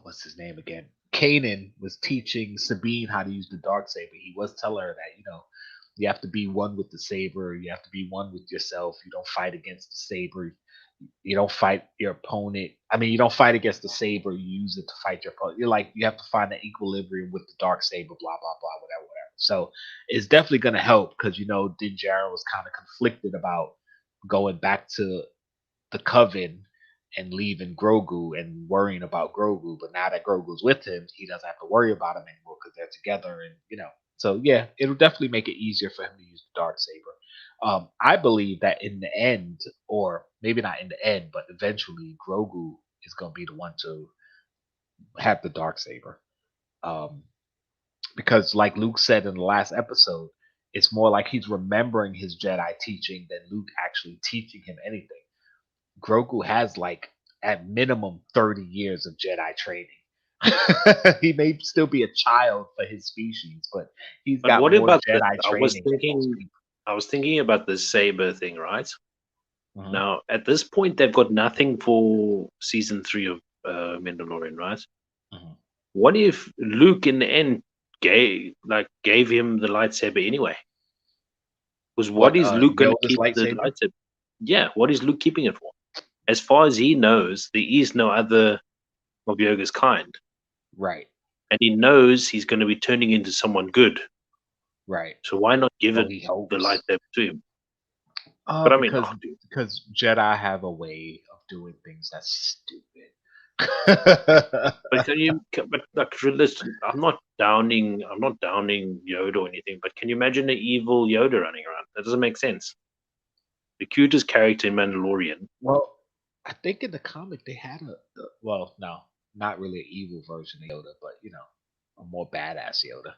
what's his name again? Kanan was teaching Sabine how to use the Darksaber. He was telling her that, you have to be one with the saber. You have to be one with yourself. You don't fight against the saber. You don't fight your opponent. I mean, you don't fight against the saber. You use it to fight your opponent. You have to find that equilibrium with the Darksaber, blah, blah, blah, whatever. So it's definitely going to help because, Din Djarin was kind of conflicted about going back to the Coven and leaving Grogu and worrying about Grogu. But now that Grogu's with him, he doesn't have to worry about him anymore because they're together. And, so yeah, it'll definitely make it easier for him to use the Darksaber. I believe that in the end, or maybe not in the end, but eventually Grogu is going to be the one to have the Darksaber. Because like Luke said in the last episode, it's more like he's remembering his Jedi teaching than Luke actually teaching him anything. Grogu has at minimum 30 years of Jedi training. He may still be a child for his species, but he's got more Jedi training. I was thinking about the saber thing, right? Mm-hmm. Now, at this point, they've got nothing for season 3 of Mandalorian, right? Mm-hmm. What if Luke in the end gave him the lightsaber anyway? Because what is Luke going to keep the lightsaber? Yeah, what is Luke keeping it for? As far as he knows, there is no other of Yoda's kind. Right. And he knows he's going to be turning into someone good. Right. So why not give the lightsaber to him? But I mean, because Jedi have a way of doing things that's stupid. But listen, I'm not downing Yoda or anything, but can you imagine an evil Yoda running around? That doesn't make sense. The cutest character in Mandalorian. Well, I think in the comic they had no, not really an evil version of Yoda, but a more badass Yoda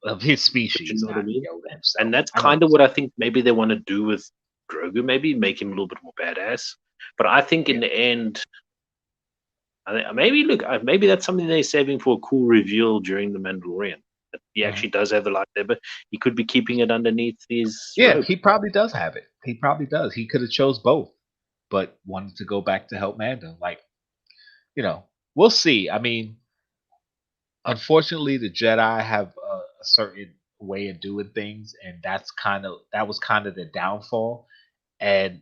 of his species. You know what I mean? Yoda himself. And that's kind of what I think maybe they want to do with Grogu. Maybe make him a little bit more badass. But I think in the end, maybe that's something they're saving for a cool reveal during the Mandalorian. That he actually does have the lightsaber. He could be keeping it underneath his. Yeah, robe. He probably does have it. He probably does. He could have chose both, but wanted to go back to help Mando. We'll see. I mean, unfortunately, the Jedi have a certain way of doing things, and that was kind of the downfall. And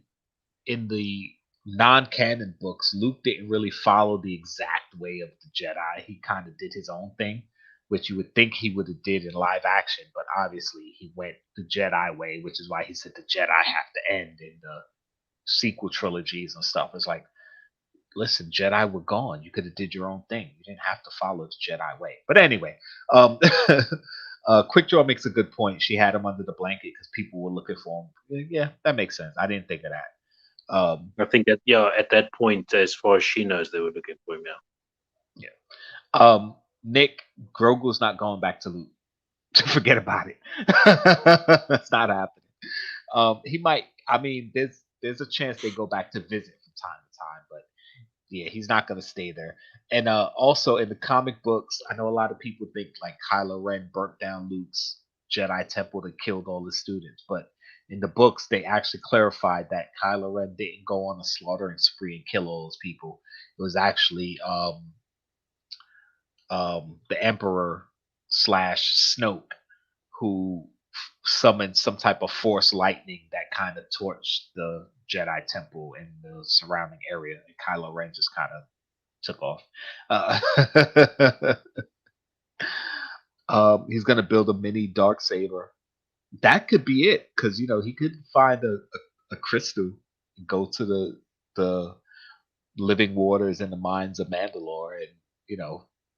in the non-canon books, Luke didn't really follow the exact way of the Jedi. He kind of did his own thing, which you would think he would have did in live action, but obviously he went the Jedi way, which is why he said the Jedi have to end in the sequel trilogies and stuff. It's like, listen, Jedi were gone. You could have did your own thing. You didn't have to follow the Jedi way. But anyway, um, Quick Draw makes a good point. She had him under the blanket because people were looking for him. Yeah, that makes sense. I didn't think of that. I think that at that point, as far as she knows, they were looking for him. Yeah. Nick, Grogu's not going back to loot. Forget about it. That's not happening. He might. I mean, there's a chance they go back to visit from time to time, but yeah, he's not going to stay there. And also in the comic books, I know a lot of people think like Kylo Ren burnt down Luke's Jedi temple and killed all his students, but in the books they actually clarified that Kylo Ren didn't go on a slaughtering spree and kill all those people. It was actually the Emperor slash Snoke who summoned some type of force lightning that kind of torched the Jedi Temple and the surrounding area, and Kylo Ren just kind of took off. He's gonna build a mini dark saber. That could be it, because he could find a crystal, and go to the living waters and the mines of Mandalore, and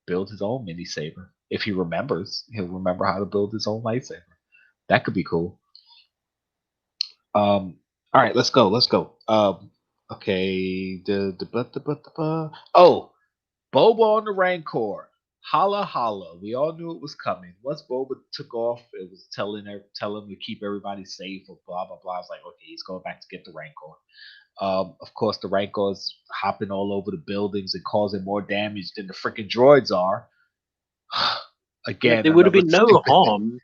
build his own mini saber. If he remembers, he'll remember how to build his own lightsaber. That could be cool. All right, let's go. Okay. Oh, Boba on the Rancor. Holla holla. We all knew it was coming. Once Boba took off, it was telling him to keep everybody safe or blah blah blah. I was like, okay, he's going back to get the Rancor. Of course, the Rancor's hopping all over the buildings and causing more damage than the freaking droids are. Again, there would have been no harm.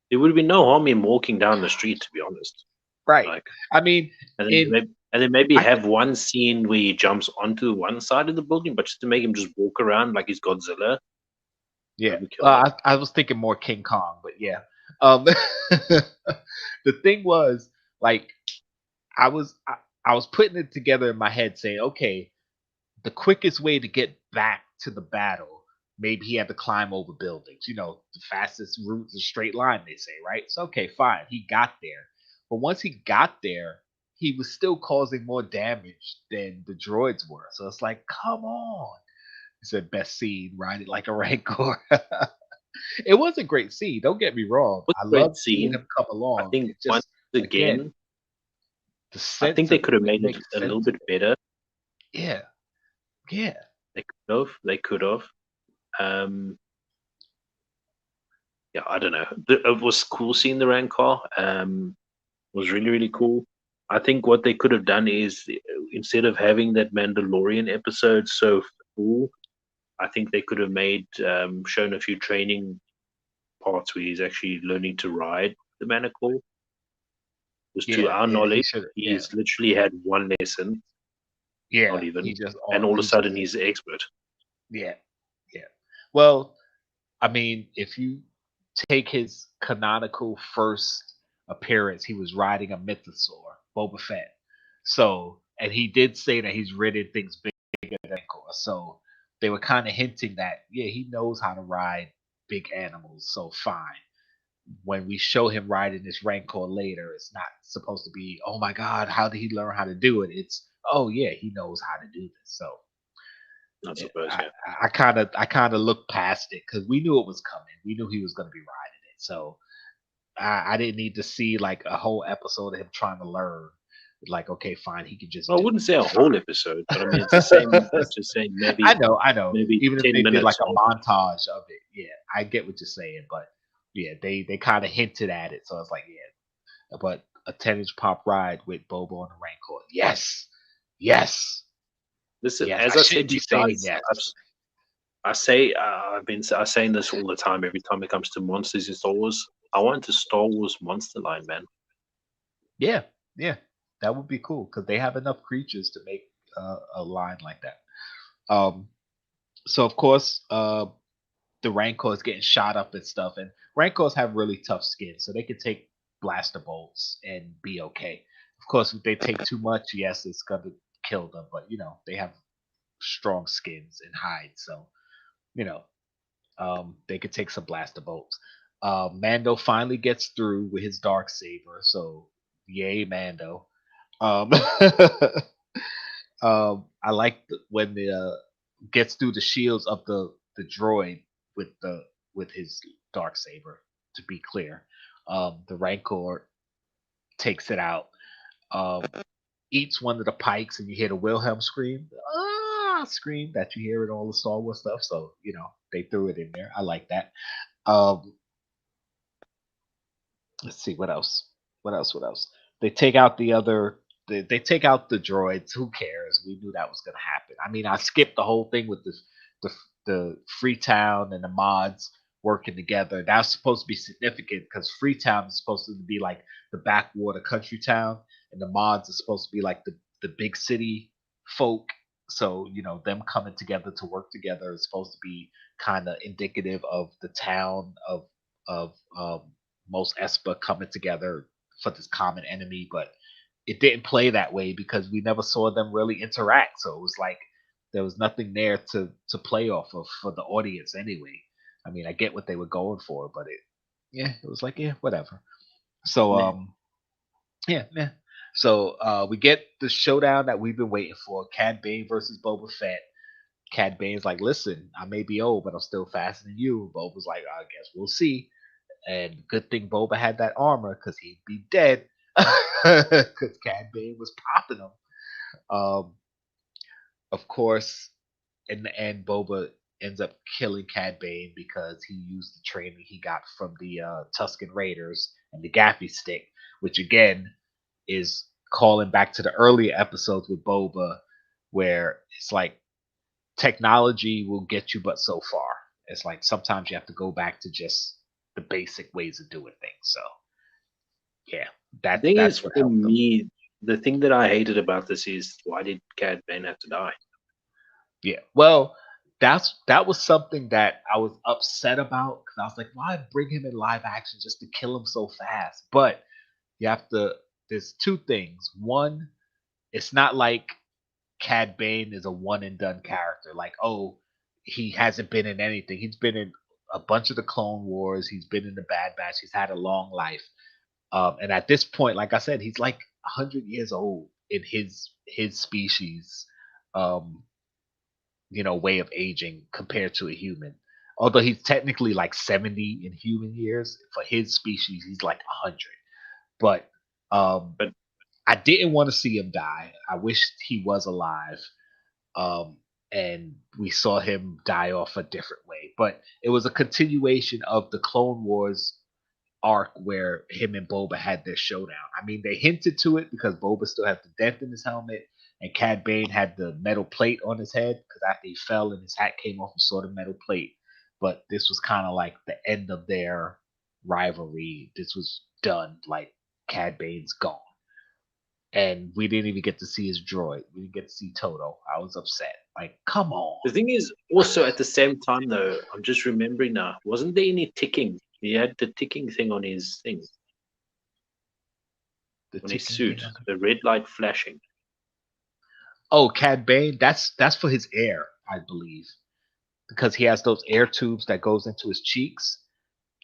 There would have been no harm in walking down the street, to be honest. Right. Like, I mean, and then maybe have one scene where he jumps onto one side of the building, but just to make him just walk around like he's Godzilla. Yeah. I was thinking more King Kong, but yeah. The thing was, like, I was putting it together in my head, saying, okay, the quickest way to get back to the battle, maybe he had to climb over buildings. The fastest route is a straight line, they say, right? So okay, fine, he got there. But once he got there, he was still causing more damage than the droids were. So it's like, come on. He said, best scene, ride it like a Rancor. It was a great scene. Don't get me wrong. I love seeing him come along. I think once again, I think they could have made it a little bit better. Yeah. They could have. Yeah, I don't know. It was cool seeing the Rancor. It was really, really cool. I think what they could have done is, instead of having that Mandalorian episode so full, I think they could have shown a few training parts where he's actually learning to ride the Manticore. Because to our knowledge, he's literally had one lesson. Yeah, not even, and all of a sudden he's an expert. Yeah. Well, I mean, if you take his canonical first appearance, he was riding a mythosaur, Boba Fett. So, and he did say that he's ridden things bigger than Rancor. So they were kind of hinting that, yeah, he knows how to ride big animals. So fine. When we show him riding this Rancor later, it's not supposed to be, oh my God, how did he learn how to do it? It's, oh yeah, he knows how to do this. So not supposed. I kind of looked past it because we knew it was coming. We knew he was going to be riding it. So I didn't need to see like a whole episode of him trying to learn. Like, okay, fine, he can just. Well, I wouldn't say a whole episode, but I mean, it's the same. It's just saying maybe. I know. Maybe even if they did like a montage of it, yeah, I get what you're saying, but yeah, they kind of hinted at it, so it's like, yeah, but a 10-inch pop ride with Boba on the Rancor, yes. Listen, yes. As I said, you guys, yes. I've been saying this all the time. Every time it comes to monsters in Star Wars, I want a Star Wars monster line, man. Yeah, that would be cool because they have enough creatures to make a line like that. So of course, the Rancor is getting shot up and stuff, and Rancors have really tough skin, so they can take blaster bolts and be okay. Of course, if they take too much, yes, it's gonna kill them, but they have strong skins and hides, so they could take some blaster bolts. Mando finally gets through with his dark saber, so yay Mando. I like when the gets through the shields of the droid with the with his dark saber. To be clear, the Rancor takes it out, um, eats one of the pikes, and you hear the Wilhelm scream that you hear in all the Star Wars stuff. So they threw it in there. I like that. Um, let's see what else. What else? They take out the other. They take out the droids. Who cares? We knew that was going to happen. I mean, I skipped the whole thing with the the Freetown and the mods working together. That's supposed to be significant because Freetown is supposed to be like the backwater country town, and the mods are supposed to be like the big city folk. So them coming together to work together is supposed to be kind of indicative of the town of most Espa coming together for this common enemy, but it didn't play that way because we never saw them really interact. So it was like there was nothing there to play off of for the audience anyway. I mean, I get what they were going for, but it was like whatever. So yeah. So we get the showdown that we've been waiting for: Cad Bane versus Boba Fett. Cad Bane's like, listen, I may be old, but I'm still faster than you. Boba's like, I guess we'll see. And good thing Boba had that armor because he'd be dead. Because Cad Bane was popping him. Of course, in the end, Boba ends up killing Cad Bane because he used the training he got from the Tusken Raiders and the Gaffy Stick, which again is calling back to the earlier episodes with Boba, where it's like technology will get you but so far. It's like sometimes you have to go back to just the basic ways of doing things. So yeah, The thing that's is, what for helped them. me, the thing that I hated about this is why did Cad Bane have to die? Yeah. Well, that was something that I was upset about because I was like, why bring him in live action just to kill him so fast? But you have to. There's two things. One, it's not like Cad Bane is a one and done character. Like, oh, he hasn't been in anything. He's been in a bunch of the Clone Wars. He's been in the Bad Batch. He's had a long life. And at this point, like I said, he's like 100 years old in his species. Um, way of aging compared to a human. Although he's technically like 70 in human years, for his species, he's like 100. But But I didn't want to see him die. I wished he was alive. Um, and we saw him die off a different way. But it was a continuation of the Clone Wars arc where him and Boba had their showdown. I mean, they hinted to it because Boba still had the dent in his helmet, and Cad Bane had the metal plate on his head because after he fell and his hat came off, we saw the metal plate. But this was kind of like the end of their rivalry. This was done. Like Cad Bane's gone, and we didn't even get to see his droid. We didn't get to see Toto. I was upset. Like, come on. the thing is, also at the same time, though, I'm just remembering now, wasn't there any ticking? He had the ticking thing on his thing, The on his ticking suit, thing on the red light flashing. Oh, Cad Bane. That's for his air, I believe, because he has those air tubes that goes into his cheeks.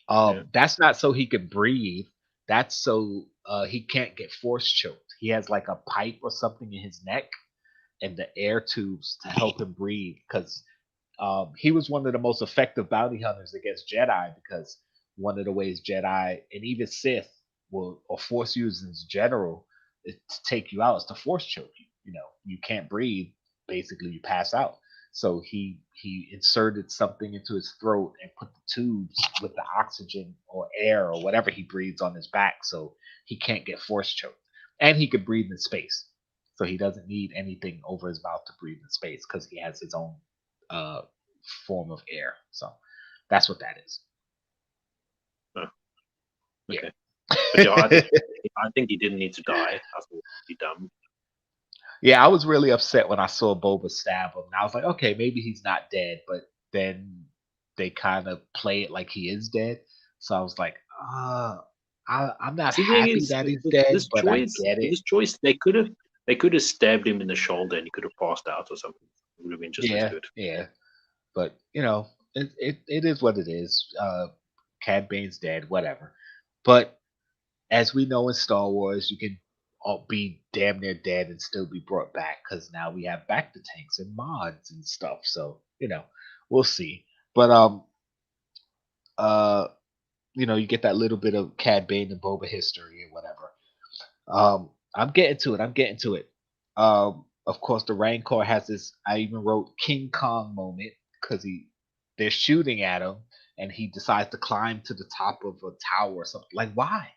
Yeah. That's not so he can breathe. That's so he can't get force choked. He has like a pipe or something in his neck and the air tubes to help him breathe. Because he was one of the most effective bounty hunters against Jedi. Because one of the ways Jedi and even Sith will or force users in general is to take you out is to force choke you. You can't breathe. Basically, you pass out. So he inserted something into his throat and put the tubes with the oxygen or air or whatever he breathes on his back, so he can't get force choked. And he could breathe in space, so he doesn't need anything over his mouth to breathe in space because he has his own uh, form of air. So that's what that is. Oh, Yeah. okay. But yeah, I think he didn't need to die. I thought he'd be dumb. Yeah, I was really upset when I saw Boba stab him. And I was like, okay, maybe he's not dead, but then they kind of play it like he is dead. So I was like, I'm not The thing happy is, that he's with dead, this but I choice, get with it. this choice, they could have stabbed him in the shoulder and he could have passed out or something. It would have been just as Yeah, good. yeah. But it is what it is. Cad Bane's dead, whatever. But as we know in Star Wars, you can be damn near dead and still be brought back because now we have back to tanks and mods and stuff. So we'll see. But you get that little bit of Cad Bane and Boba history or whatever. I'm getting to it. Of course, the Rancor has this. I even wrote King Kong moment because they're shooting at him and he decides to climb to the top of a tower or something. Like, why?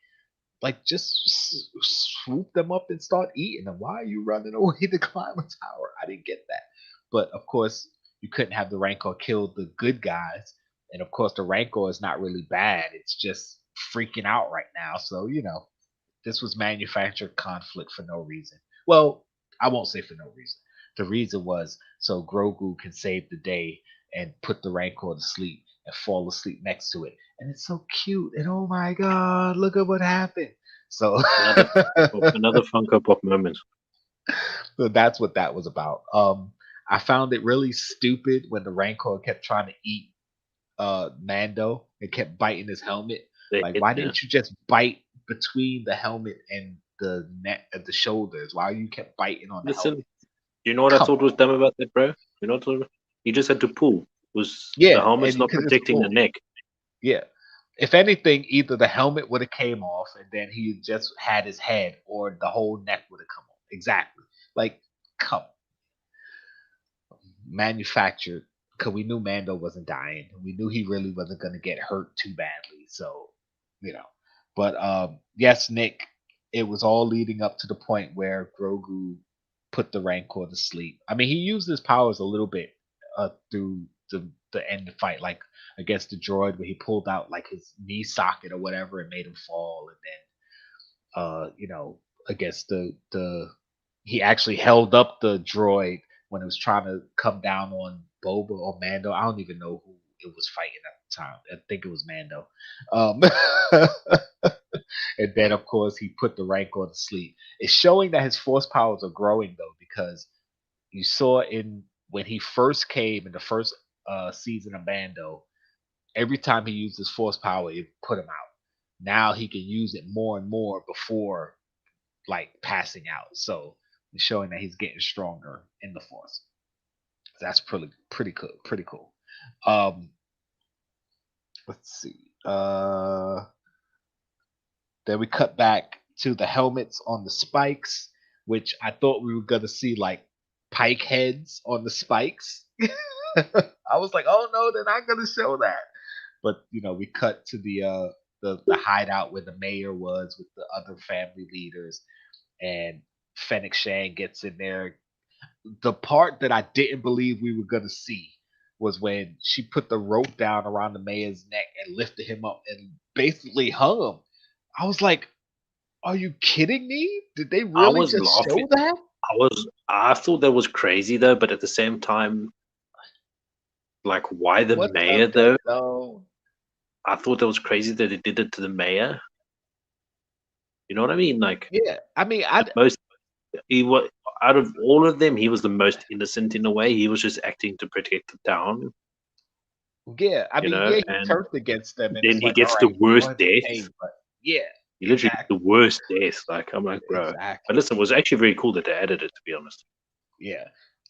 Like, just swoop them up and start eating them. Why are you running away to climb a tower? I didn't get that. But of course, you couldn't have the Rancor kill the good guys. And of course, the Rancor is not really bad. It's just freaking out right now. So, this was manufactured conflict for no reason. Well, I won't say for no reason. The reason was so Grogu can save the day and put the Rancor to sleep and fall asleep next to it. And it's so cute. And oh my God, look at what happened. So another Funko Pop moment. So that's what that was about. I found it really stupid when the Rancor kept trying to eat Mando and kept biting his helmet. Like, why didn't you just bite between the helmet and the neck of the shoulders? Why you kept biting on the helmet? You know what I thought was dumb about that, bro? You know what I thought? He just had to pull. The helmet's not protecting the neck. Yeah. If anything, either the helmet would have came off and then he just had his head, or the whole neck would have come off. Exactly. Like, come on. Manufactured, because we knew Mando wasn't dying. We knew he really wasn't going to get hurt too badly. So, But yes, Nick, it was all leading up to the point where Grogu put the Rancor to sleep. I mean, he used his powers a little bit through the end of the fight, like against the droid, where he pulled out like his knee socket or whatever and made him fall, and then against the he actually held up the droid when it was trying to come down on Boba or Mando. I don't even know who it was fighting at the time. I think it was Mando. And then, of course, he put the Rancor to sleep. It's showing that his force powers are growing, though, because you saw when he first came in the first season of Mando, every time he used his force power, it put him out. Now he can use it more and more before, like, passing out. So it's showing that he's getting stronger in the force. That's pretty cool. Let's see. Then we cut back to the helmets on the spikes, which I thought we were gonna see like pike heads on the spikes. I was like, oh no, they're not gonna show that. But we cut to the hideout where the mayor was with the other family leaders, and Fennec Shand gets in there. The part that I didn't believe we were gonna see was when she put the rope down around the mayor's neck and lifted him up and basically hung him. I was like, are you kidding me? Did they really just show that? I thought that was crazy though, but at the same time, like, why the mayor though? No. I thought that was crazy that they did it to the mayor. You know what I mean? Like, yeah, I mean, he was, out of all of them, he was the most innocent in a way. He was just acting to protect the town. Yeah, I mean, he turned against them, and then he gets the worst death. Yeah, he literally gets the worst death. Like, I'm like, bro. Exactly. But listen, it was actually very cool that they added it, to be honest. Yeah,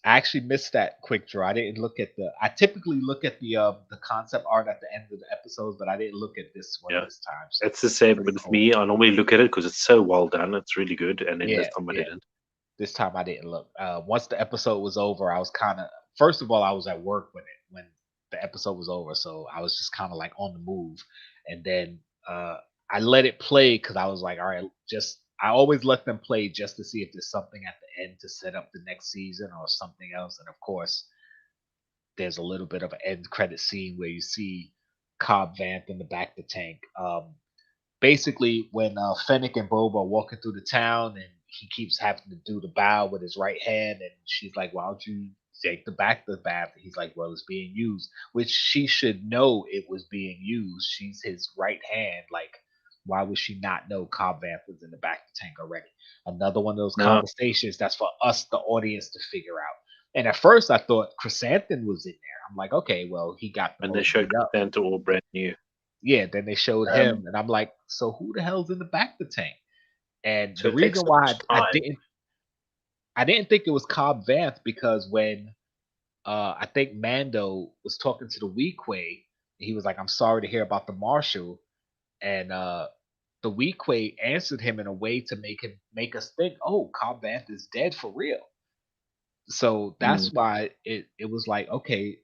I actually missed that quick draw. I didn't look at I typically look at the concept art at the end of the episodes, but I didn't look at this one this time. So it's the same with me. I normally look at it because it's so well done. It's really good. And then this time I didn't. This time I didn't look. Once the episode was over, I was kind of. First of all, I was at work when the episode was over, so I was just kind of like on the move, and then I let it play because I was like, all right, I always let them play just to see if there's something at the end to set up the next season or something else. And of course, there's a little bit of an end credit scene where you see Cobb Vanth in the back of the tank. Basically, when Fennec and Boba are walking through the town and he keeps having to do the bow with his right hand, and she's like, why don't you take the back of the bath? And he's like, well, it's being used, which she should know it was being used. She's his right hand. Like, why would she not know Cobb Vanth was in the back of the tank already? Another one of those conversations that's for us, the audience, to figure out. And at first, I thought Chrysanthemum was in there. I'm like, okay, well, he got and they showed Chrysanthemum all brand new. Yeah, then they showed him, and I'm like, so who the hell's in the back of the tank? And So the it takes reason so why much I time. didn't think it was Cobb Vanth because when I think Mando was talking to the Weequay, he was like, "I'm sorry to hear about the Marshal," and the Weequay answered him in a way to make us think, "Oh, Cobb Vanth is dead for real." So Mm. that's why it was like, okay,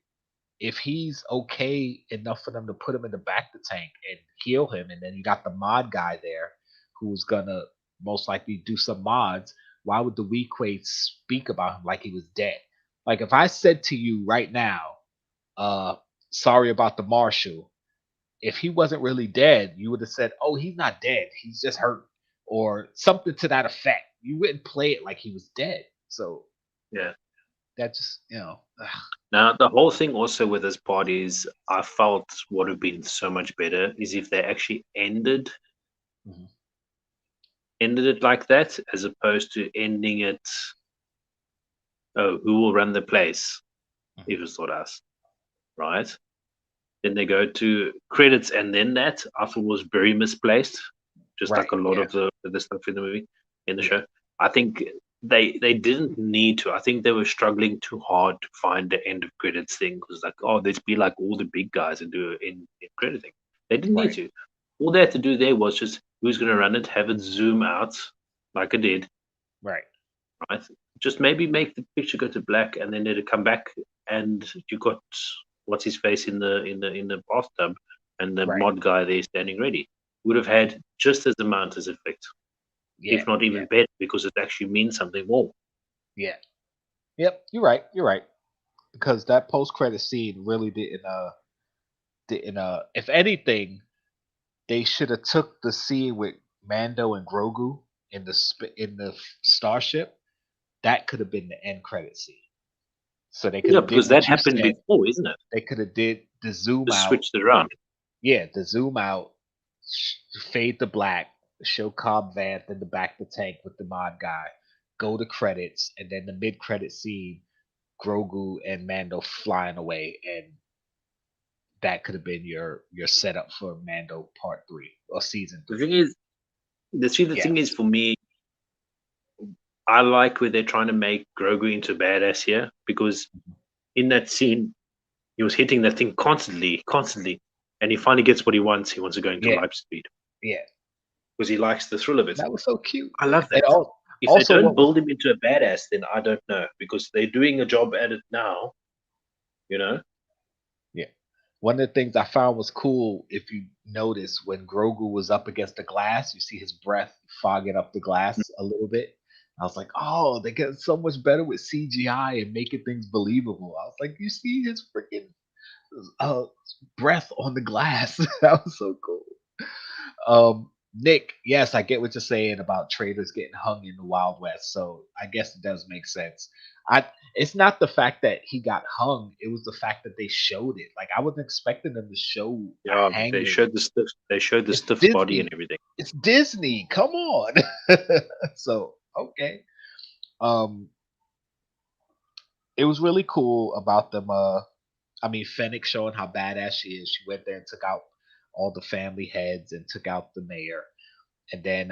if he's okay enough for them to put him in the back of the tank and heal him, and then you got the mod guy there who's gonna most likely do some mods, why would the Weequay speak about him like he was dead? Like if I said to you right now, uh, sorry about the Marshal, if he wasn't really dead, you would have said, "Oh, he's not dead. He's just hurt," or something to that effect. You wouldn't play it like he was dead. So Yeah. that just, Now the whole thing also with this part is I felt would have been so much better is if they actually ended Mhm. it like that, as opposed to ending it. Oh, who will run the place? If it's not us, right? Then they go to credits, and then that I thought was very misplaced, just right, like a lot yeah, of the stuff in the movie, in the yeah, show. I think they didn't need to. I think they were struggling too hard to find the end of credits thing. It was like, oh, let's be like all the big guys and do it in credit thing. They didn't need right, to. All they had to do there was just who's going to run it, have it zoom out like it did, right, right? Just maybe make the picture go to black and then let it come back, and you got what's his face in the bathtub, and the right, mod guy there standing ready. Would have had just as amount as effect, yeah, if not yeah, even better, because it actually means something more. yeah. Yep, you're right. You're right. Because that post credit scene really didn't if anything, they should have took the scene with Mando and Grogu in the starship. That could have been the end credit scene. So they could Yeah, have did because that what you happened said. before, isn't it? They could have did the zoom Just out. switched it around. Yeah, the zoom out, fade to black, show Cobb Vanth in the back of the tank with the mod guy, go to credits, and then the mid credit scene, Grogu and Mando flying away, and that could have been your setup for Mando Part 3 or Season The 3. thing is, the Yeah, thing is for me, I like where they're trying to make Grogu into a badass here, because in that scene he was hitting that thing constantly, and he finally gets what he wants. He wants to go into yeah, light speed yeah. because he likes the thrill of it. That was so cute. I love And that. If they also, don't what was build him into a badass, then I don't know, because they're doing a job at it now. You know, yeah, one of the things I found was cool. If you notice when Grogu was up against the glass, you see his breath fogging up the glass a little bit. I was like, oh, they get so much better with CGI and making things believable. I was like, you see his freaking uh, breath on the glass. That was so cool. Nick, yes, I get what you're saying about traders getting hung in the Wild West. So I guess it does make sense. I It's not the fact that he got hung, it was the fact that they showed it. Like I wasn't expecting them to show a yeah, they hanging. showed the stiff, they showed the It's stiff's body and Disney. everything. It's Disney. Come on. So okay. Um it was really cool about them I mean Fennec showing how badass she is. She went there and took out all the family heads and took out the mayor, and then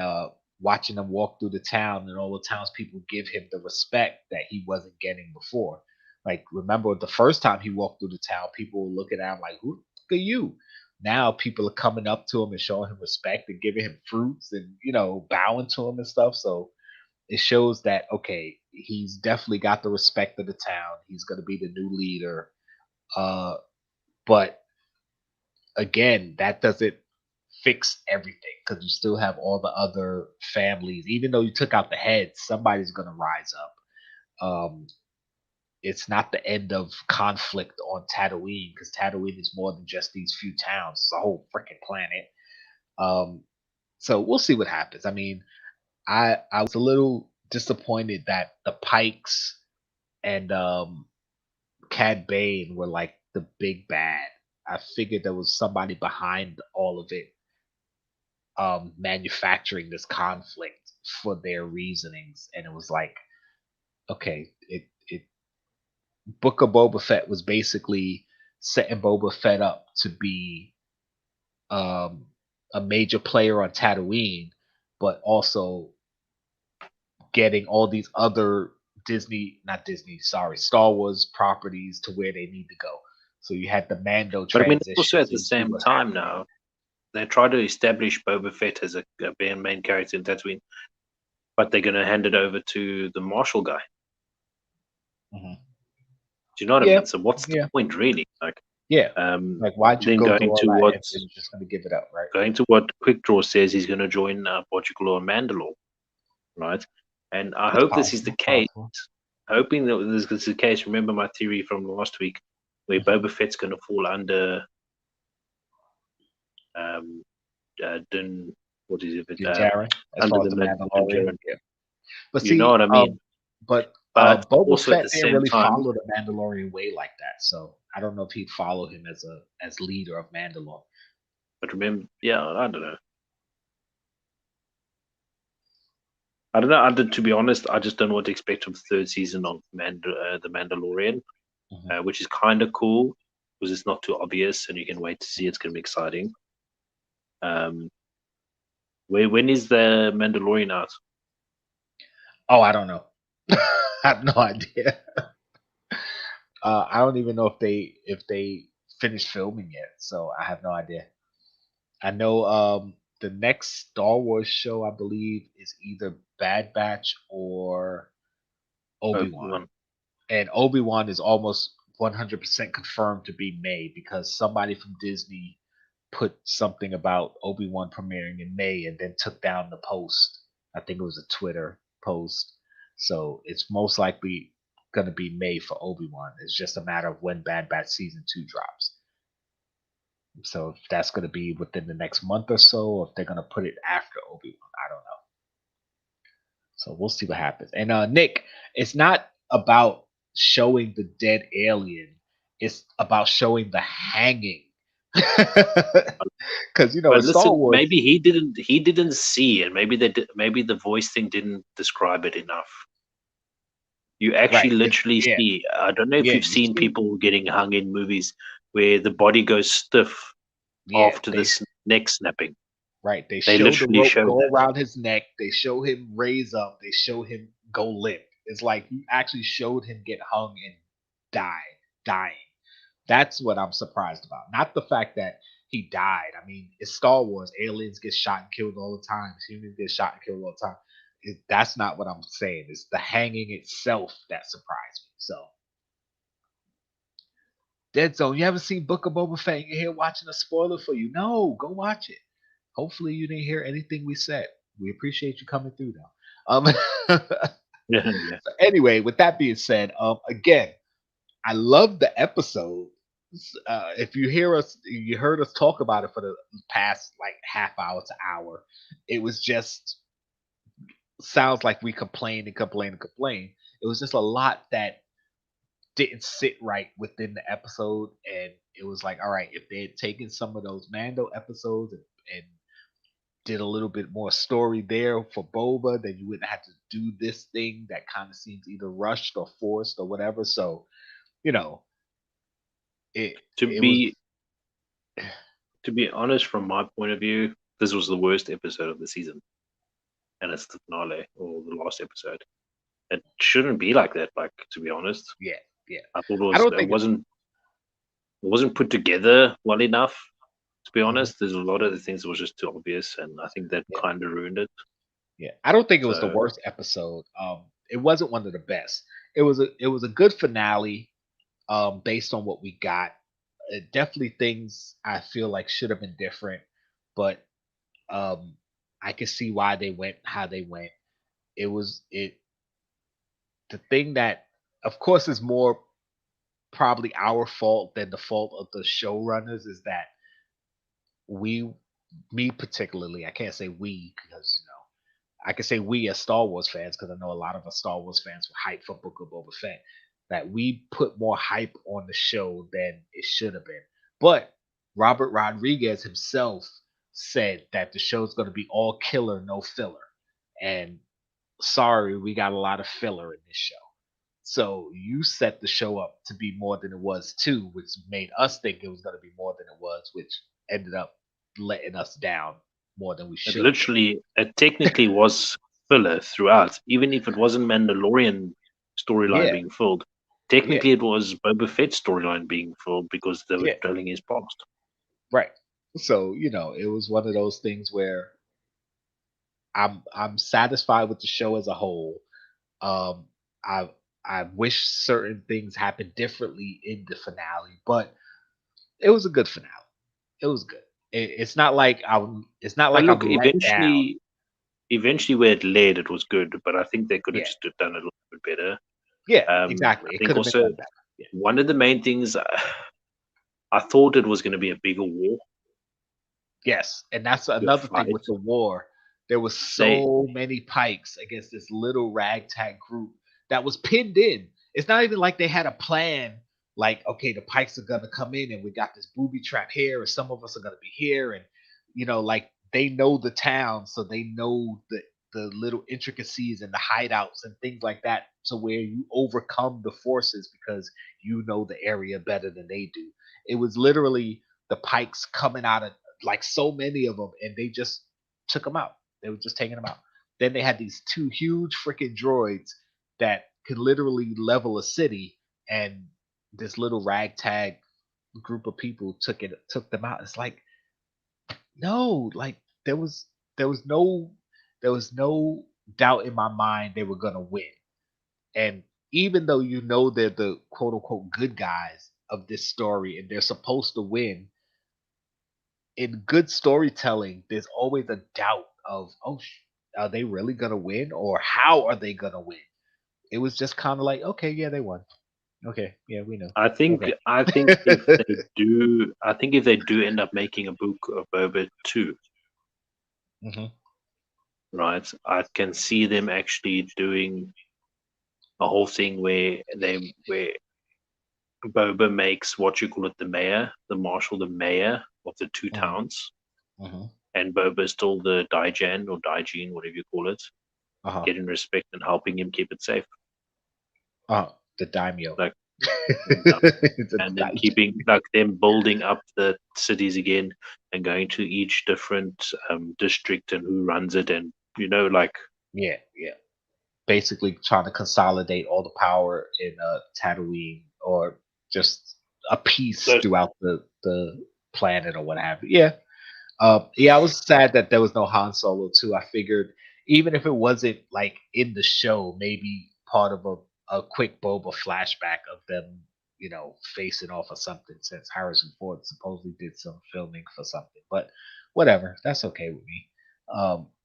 watching him walk through the town and all the townspeople give him the respect that he wasn't getting before. Like, remember the first time he walked through the town, people were looking at him like, "Who are you?" Now people are coming up to him and showing him respect and giving him fruits and bowing to him and stuff. So it shows that okay, he's definitely got the respect of the town. He's going to be the new leader. But again, that doesn't fix everything because you still have all the other families. Even though you took out the heads, somebody's going to rise up. Um, it's not the end of conflict on Tatooine because Tatooine is more than just these few towns; it's a whole freaking planet. Um, so we'll see what happens. I mean, I was a little disappointed that the Pikes and Cad Bane were like the big bad. I figured there was somebody behind all of it, manufacturing this conflict for their reasonings, and it was like, okay, it Book of Boba Fett was basically setting Boba Fett up to be um, a major player on Tatooine, but also getting all these other Star Wars properties to where they need to go. So you had the Mando But I mean, transition. also at so the you see same what's time happening. now, they try to establish Boba Fett as a main character in Tatooine, but they're going to hand it over to the Marshall guy. Mhm. Do you know what I Yeah, mean? So what's the yeah, point, really? Like, yeah. Like, why'd you then go through going all to that what if you're just going to give it up, right? Quick Draw says, he's going to join Jkl and Mandalore, right? And I That's hope this is the possible. case. Hoping that this is the case. Remember my theory from last week, where Boba Fett's going to fall under Din, what is it? Din Djarin, as Under far as the the Din Mandalorian. Djarin. Yeah. But You know see, what I mean? but But Boba also at Fett the didn't same really time, follow the Mandalorian way like that, so I don't know if he'd follow him as leader of Mandalore. but remember, yeah, I don't know. I don't know. To be honest, I just don't know what to expect from the third season of the Mandalorian, which is kind of cool because it's not too obvious and you can wait to see. It's going to be exciting. When is the Mandalorian out? Oh, I don't know. I have no idea. I don't even know if they finished filming yet, so I have no idea. I know the next Star Wars show I believe is either Bad Batch or Obi-Wan. And Obi-Wan is almost 100% confirmed to be May because somebody from Disney put something about Obi-Wan premiering in May and then took down the post. I think it was a Twitter post. So it's most likely going to be May for Obi-Wan. It's just a matter of when Bad Batch season 2 drops. So if that's going to be within the next month or so, or if they're going to put it after Obi-Wan, I don't know. So we'll see what happens. And Nick, it's not about showing the dead alien. It's about showing the hanging. Because in But Star listen, Wars, maybe he didn't see it. Maybe maybe the voice thing didn't describe it enough. You actually right? literally Yeah, see. I don't know if yeah. you've You seen see, people getting hung in movies where the body goes stiff yeah. after the neck snapping. Right. They They show the literally rope show go that. around his neck. They show him raise up. They show him go limp. It's like you actually showed him get hung and dying. That's what I'm surprised about. Not the fact that he died. I mean, it's Star Wars. Aliens get shot and killed all the time. Humans get shot and killed all the time. That's not what I'm saying. It's the hanging itself that surprised me. So, Dead Zone, you haven't seen Book of Boba Fett and you're here watching a spoiler for you. No, go watch it. Hopefully you didn't hear anything we said. We appreciate you coming through though. Yeah. So anyway, with that being said, again, I love the episode. If you heard us talk about it for the past like half hour to hour. It was just sounds like we complained and complained and complained. It was just a lot that didn't sit right within the episode, and it was like, all right, if they had taken some of those Mando episodes and did a little bit more story there for Boba, then you wouldn't have to do this thing that kind of seems either rushed or forced or whatever. So, you know, it was To be honest, from my point of view, this was the worst episode of the season, and it's the finale or the last episode. It shouldn't be like that. Like, to be honest, yeah. I thought I don't it think wasn't put together well enough. To be Mhm. honest, there's a lot of the things that was just too obvious, and I think that Yeah. kind of ruined it. Yeah, I don't think it was the So worst episode. It wasn't one of the best. It was a good finale. Based on what we got, definitely things I feel like should have been different, but I can see why they went how they went. It was it the thing that, of course, is more probably our fault than the fault of the showrunners is that we, me particularly, I can't say we because I can say we as Star Wars fans, because I know a lot of us Star Wars fans were hyped for Book of Boba Fett, that we put more hype on the show than it should have been. But Robert Rodriguez himself said that the show's going to be all killer, no filler. And sorry, we got a lot of filler in this show. So you set the show up to be more than it was too, which made us think it was going to be more than it was, which ended up letting us down more than we should. it technically was filler throughout, even if it wasn't Mandalorian storyline Yeah, being filled. yeah, Technically, it was Boba Fett's storyline being filled because they were yeah. drilling his past. Right. So, it was one of those things where I'm satisfied with the show as a whole. Um, I I wish certain things happened differently in the finale, but it was a good finale. It was good. It's not like It's not But like look, I'm let down. eventually where it led, it was good. But I think they could have Yeah, just done it a little bit better. yeah, I exactly. It think could have been also done better. Yeah. one of the main things I thought it was going to be a bigger war Yes, and that's to another thing fight. with the war. There was They so many pikes against this little ragtag group that was pinned in. It's not even like they had a plan. Like, okay, the pikes are gonna come in, and we got this booby trap here, and some of us are gonna be here, and like they know the town, so they know the little intricacies and the hideouts and things like that. So where you overcome the forces because you know the area better than they do. It was literally the pikes coming out of like so many of them, and they just took them out. They were just taking them out. Then they had these two huge freaking droids that could literally level a city, and this little ragtag group of people took them out. It's like no, like there was there was no there was no doubt in my mind they were gonna win. And even though they're the quote unquote good guys of this story and they're supposed to win, in good storytelling, there's always a doubt of, oh, are they really gonna win, or how are they gonna win? It was just kind of like, okay, yeah, they won. Okay, yeah, we know. Okay. I think if they do end up making a book of Boba 2, Hmm. right? I can see them actually doing a whole thing where Boba makes what you call it the mayor, the marshal, the mayor of the two Hmm. towns, Hmm. and Boba is still the Daijan or Daijin, whatever you call it, Uh-huh. getting respect and helping him keep it safe. The daimyo. Like It's a and then daimyo. keeping like them building up the cities again and going to each different district and who runs it and like Yeah, yeah. Basically trying to consolidate all the power in Tatooine, or just a piece those. throughout the planet or what have you. Yeah. Yeah, I was sad that there was no Han Solo too. I figured even if it wasn't like in the show, maybe part of a quick Boba flashback of them, facing off or something, since Harrison Ford supposedly did some filming for something. But whatever, that's okay with me.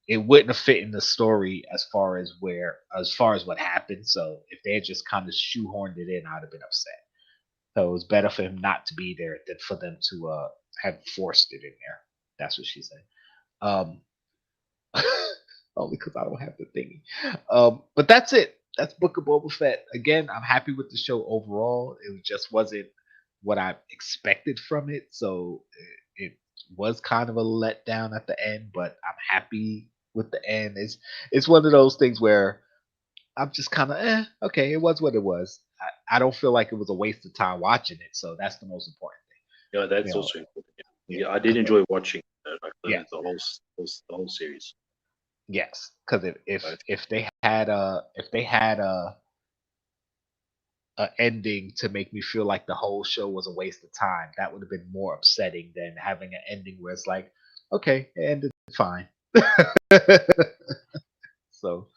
It wouldn't have fit in the story as far as what happened. So if they had just kind of shoehorned it in, I'd have been upset. So it was better for him not to be there than for them to have forced it in there. That's what she said. Um, only because I don't have the thingy. But that's it. That's Book of Boba Fett. Again, I'm happy with the show overall. It just wasn't what I expected from it, so it was kind of a letdown at the end. But I'm happy with the end. It's one of those things where I'm just kind of okay. It was what it was. I don't feel like it was a waste of time watching it, so that's the most important Yeah, thing. that's also important. Yeah, Yeah, I did enjoy watching like yeah. the whole series. Yes, because Right. if they had a ending to make me feel like the whole show was a waste of time, that would have been more upsetting than having an ending where it's like, okay, it ended fine. So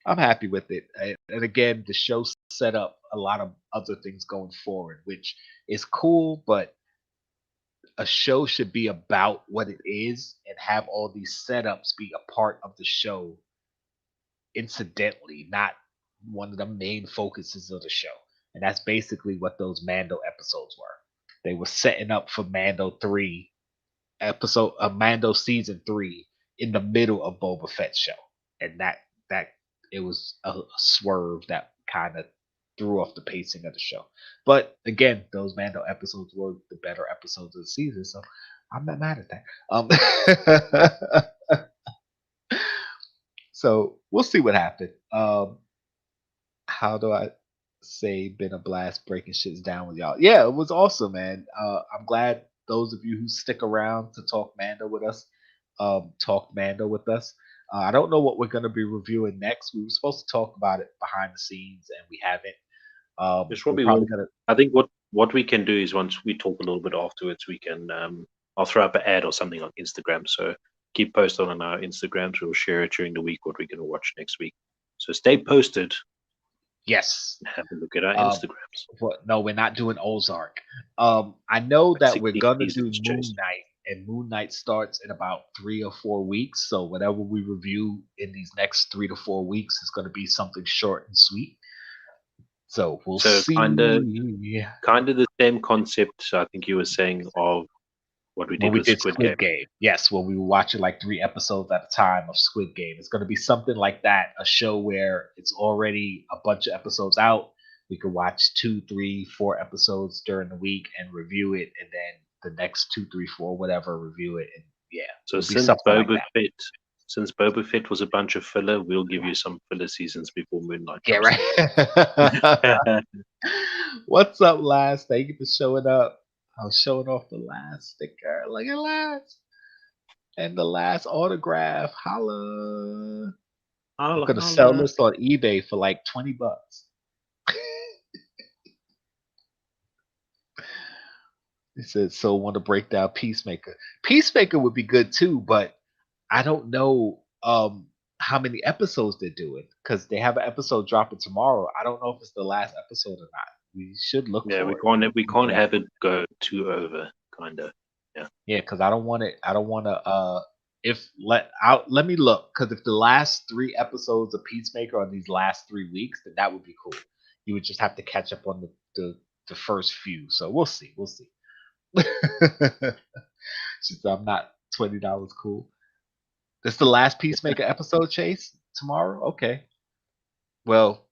I'm happy with it. And again, the show set up a lot of other things going forward, which is cool. But a show should be about what it is and have all these setups be a part of the show incidentally, not one of the main focuses of the show. And that's basically what those Mando episodes were. They were setting up for Mando season 3 in the middle of Boba Fett's show. And that it was a swerve that kind of threw off the pacing of the show. But again, those Mando episodes were the better episodes of the season, so I'm not mad at that. So we'll see what happened. How do I say been a blast breaking shits down with y'all? Yeah, it was awesome, man. I'm glad those of you who stick around to talk Mando with us, talked Mando with us. I don't know what we're going to be reviewing next. We were supposed to talk about it behind the scenes, and we haven't. There's We're probably probably will. going to. I think what we can do is once we talk a little bit afterwards, we can I'll throw up an ad or something on Instagram. So keep posted on our Instagrams. We'll share it during the week what we're going to watch next week. So stay posted. Yes. Have a look at our Instagrams. No, we're not doing Ozark. I know Like that we're 16 gonna do seasons, Moon Jason. Knight, and Moon Knight starts in about 3 or 4 weeks. So whatever we review in these next 3 to 4 weeks is gonna be something short and sweet. So we'll see. Kind of the same concept. I think you were saying of what we did When we with did Squid Game. Yes, when we were watching like 3 episodes at a time of Squid Game. It's going to be something like that, a show where it's already a bunch of episodes out. We could watch 2, 3, 4 episodes during the week and review it, and then the next 2, 3, 4, whatever, review it. And yeah, So it'll be since something like Boba that. Fett, since Boba Fett was a bunch of filler, we'll give you some filler seasons before Moon Knight. Yeah, comes right. What's up, Laz? Thank you for showing up. I was showing off the last sticker. Look at Laz. And the last autograph. Holla. I'm gonna sell this on eBay for like $20. He said, "So want to break down Peacemaker? Peacemaker would be good too, but I don't know how many episodes they're doing because they have an episode dropping tomorrow. I don't know if it's the last episode or not. We should look. Yeah, for we can't have it go too over, kind of. Yeah, because I don't want it. I don't want to. Let me look because if the last 3 episodes of Peacemaker are these last 3 weeks, then that would be cool. You would just have to catch up on the first few. So we'll see. We'll see. She said, "I'm not $20 cool." This the last Peacemaker episode, Chase, tomorrow. Okay. Well,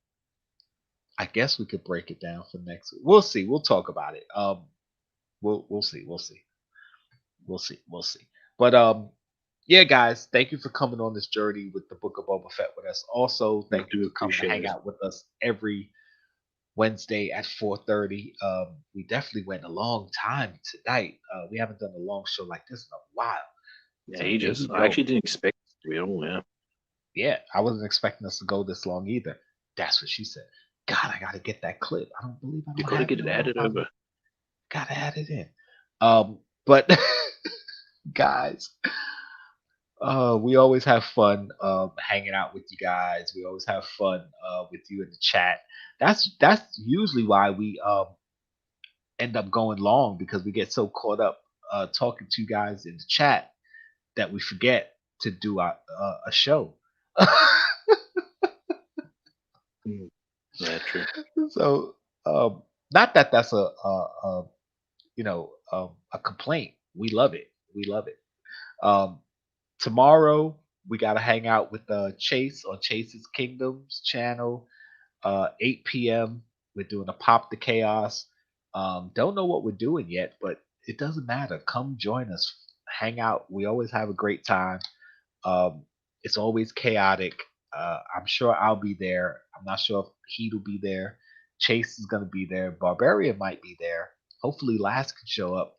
I guess we could break it down for next week. We'll see. We'll talk about it. We'll see. We'll see. We'll see. We'll see. But yeah, guys, thank you for coming on this journey with the Book of Boba Fett with us. Also, thank you for coming to hang out with us every Wednesday at 4:30. We definitely went a long time tonight. We haven't done a long show like this in a while. Yeah, So I actually didn't expect it to be all. Yeah. Yeah, I wasn't expecting us to go this long either. That's what she said. God, I gotta get that clip. I don't believe I don't You gotta have get it added over. Gotta add it in. But guys, we always have fun hanging out with you guys. We always have fun with you in the chat. That's usually why we end up going long because we get so caught up talking to you guys in the chat that we forget to do a show. Yeah, true. So, not that that's a complaint. We love it. We love it. Tomorrow we got to hang out with Chase on Chase's Kingdoms channel. 8 p.m. We're doing a Pop the Chaos. Don't know what we're doing yet, but it doesn't matter. Come join us. Hang out. We always have a great time. It's always chaotic. I'm sure I'll be there. I'm not sure if Heat will be there. Chase is going to be there. Barbarian might be there. Hopefully Last can show up.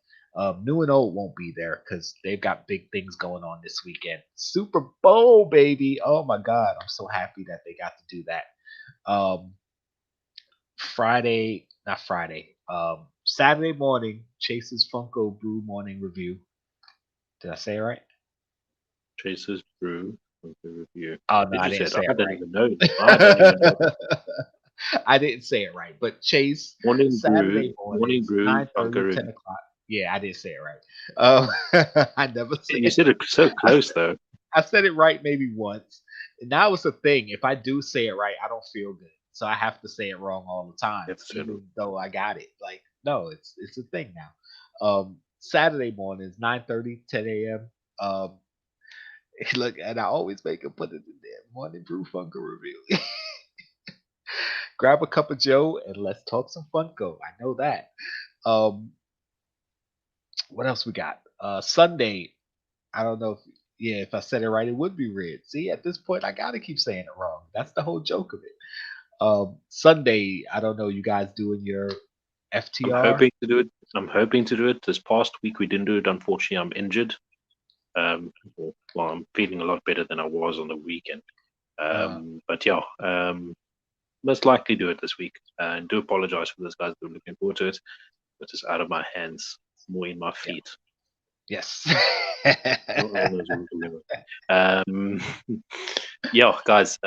New and Old won't be there because they've got big things going on this weekend. Super Bowl, baby. Oh my God. I'm so happy that they got to do that. Saturday morning, Chase's Funko Brew morning review. Did I say it right? Chase's Brew review. Oh no, I didn't say it right. I don't even know. I don't even know. I didn't say it right, but Chase morning Saturday morning brew, 9:30, 10 o'clock. Yeah, I didn't say it right. I never said. You said it so close though. I said it right maybe once. And now it's a thing. If I do say it right, I don't feel good, so I have to say it wrong all the time, even though I got it. Like, no, it's a thing now. Saturday mornings, 9:30, 10 a.m. Look, and I always make him put it in there. Morning Brew Funko review. Grab a cup of Joe and let's talk some Funko. I know that. What else we got? Sunday. I don't know if I said it right, it would be red. See, at this point, I gotta keep saying it wrong. That's the whole joke of it. Sunday. I don't know. You guys doing your FTR? I'm hoping to do it. This past week we didn't do it. Unfortunately, I'm injured. Well, I'm feeling a lot better than I was on the weekend. But yeah, most likely do it this week. And do apologize for this, guys. I'm looking forward to it, but it's out of my hands, more in my feet. Yes. Yeah, guys.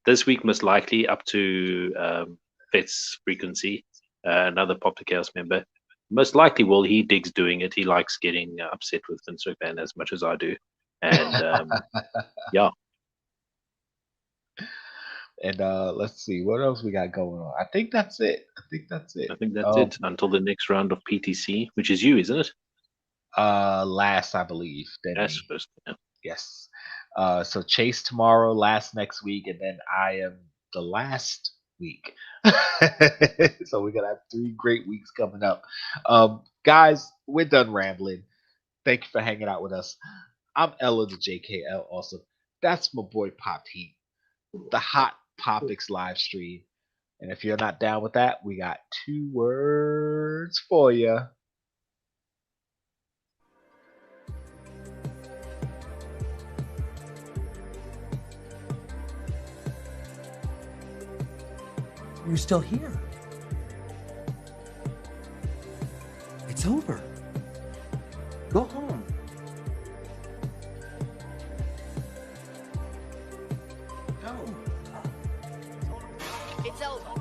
This week most likely up to Fitz Frequency, another Pop the Chaos member. Most likely, well, he digs doing it. He likes getting upset with Vince McMahon as much as I do, and yeah. And let's see what else we got going on. I think that's it. I think that's it until the next round of PTC, which is you, isn't it? Last, I believe. That's first. Yeah. Yes. So Chase tomorrow, last next week, and then I am the last week. So we're gonna have 3 great weeks coming up. Guys, we're done rambling. Thank you for hanging out with us. I'm Ella, the Jkl Awesome. That's my boy Pop Heat, the Hot Popics live stream. And if you're not down with that, we got 2 words for you. You're still here. It's over. Go home. Go. It's over.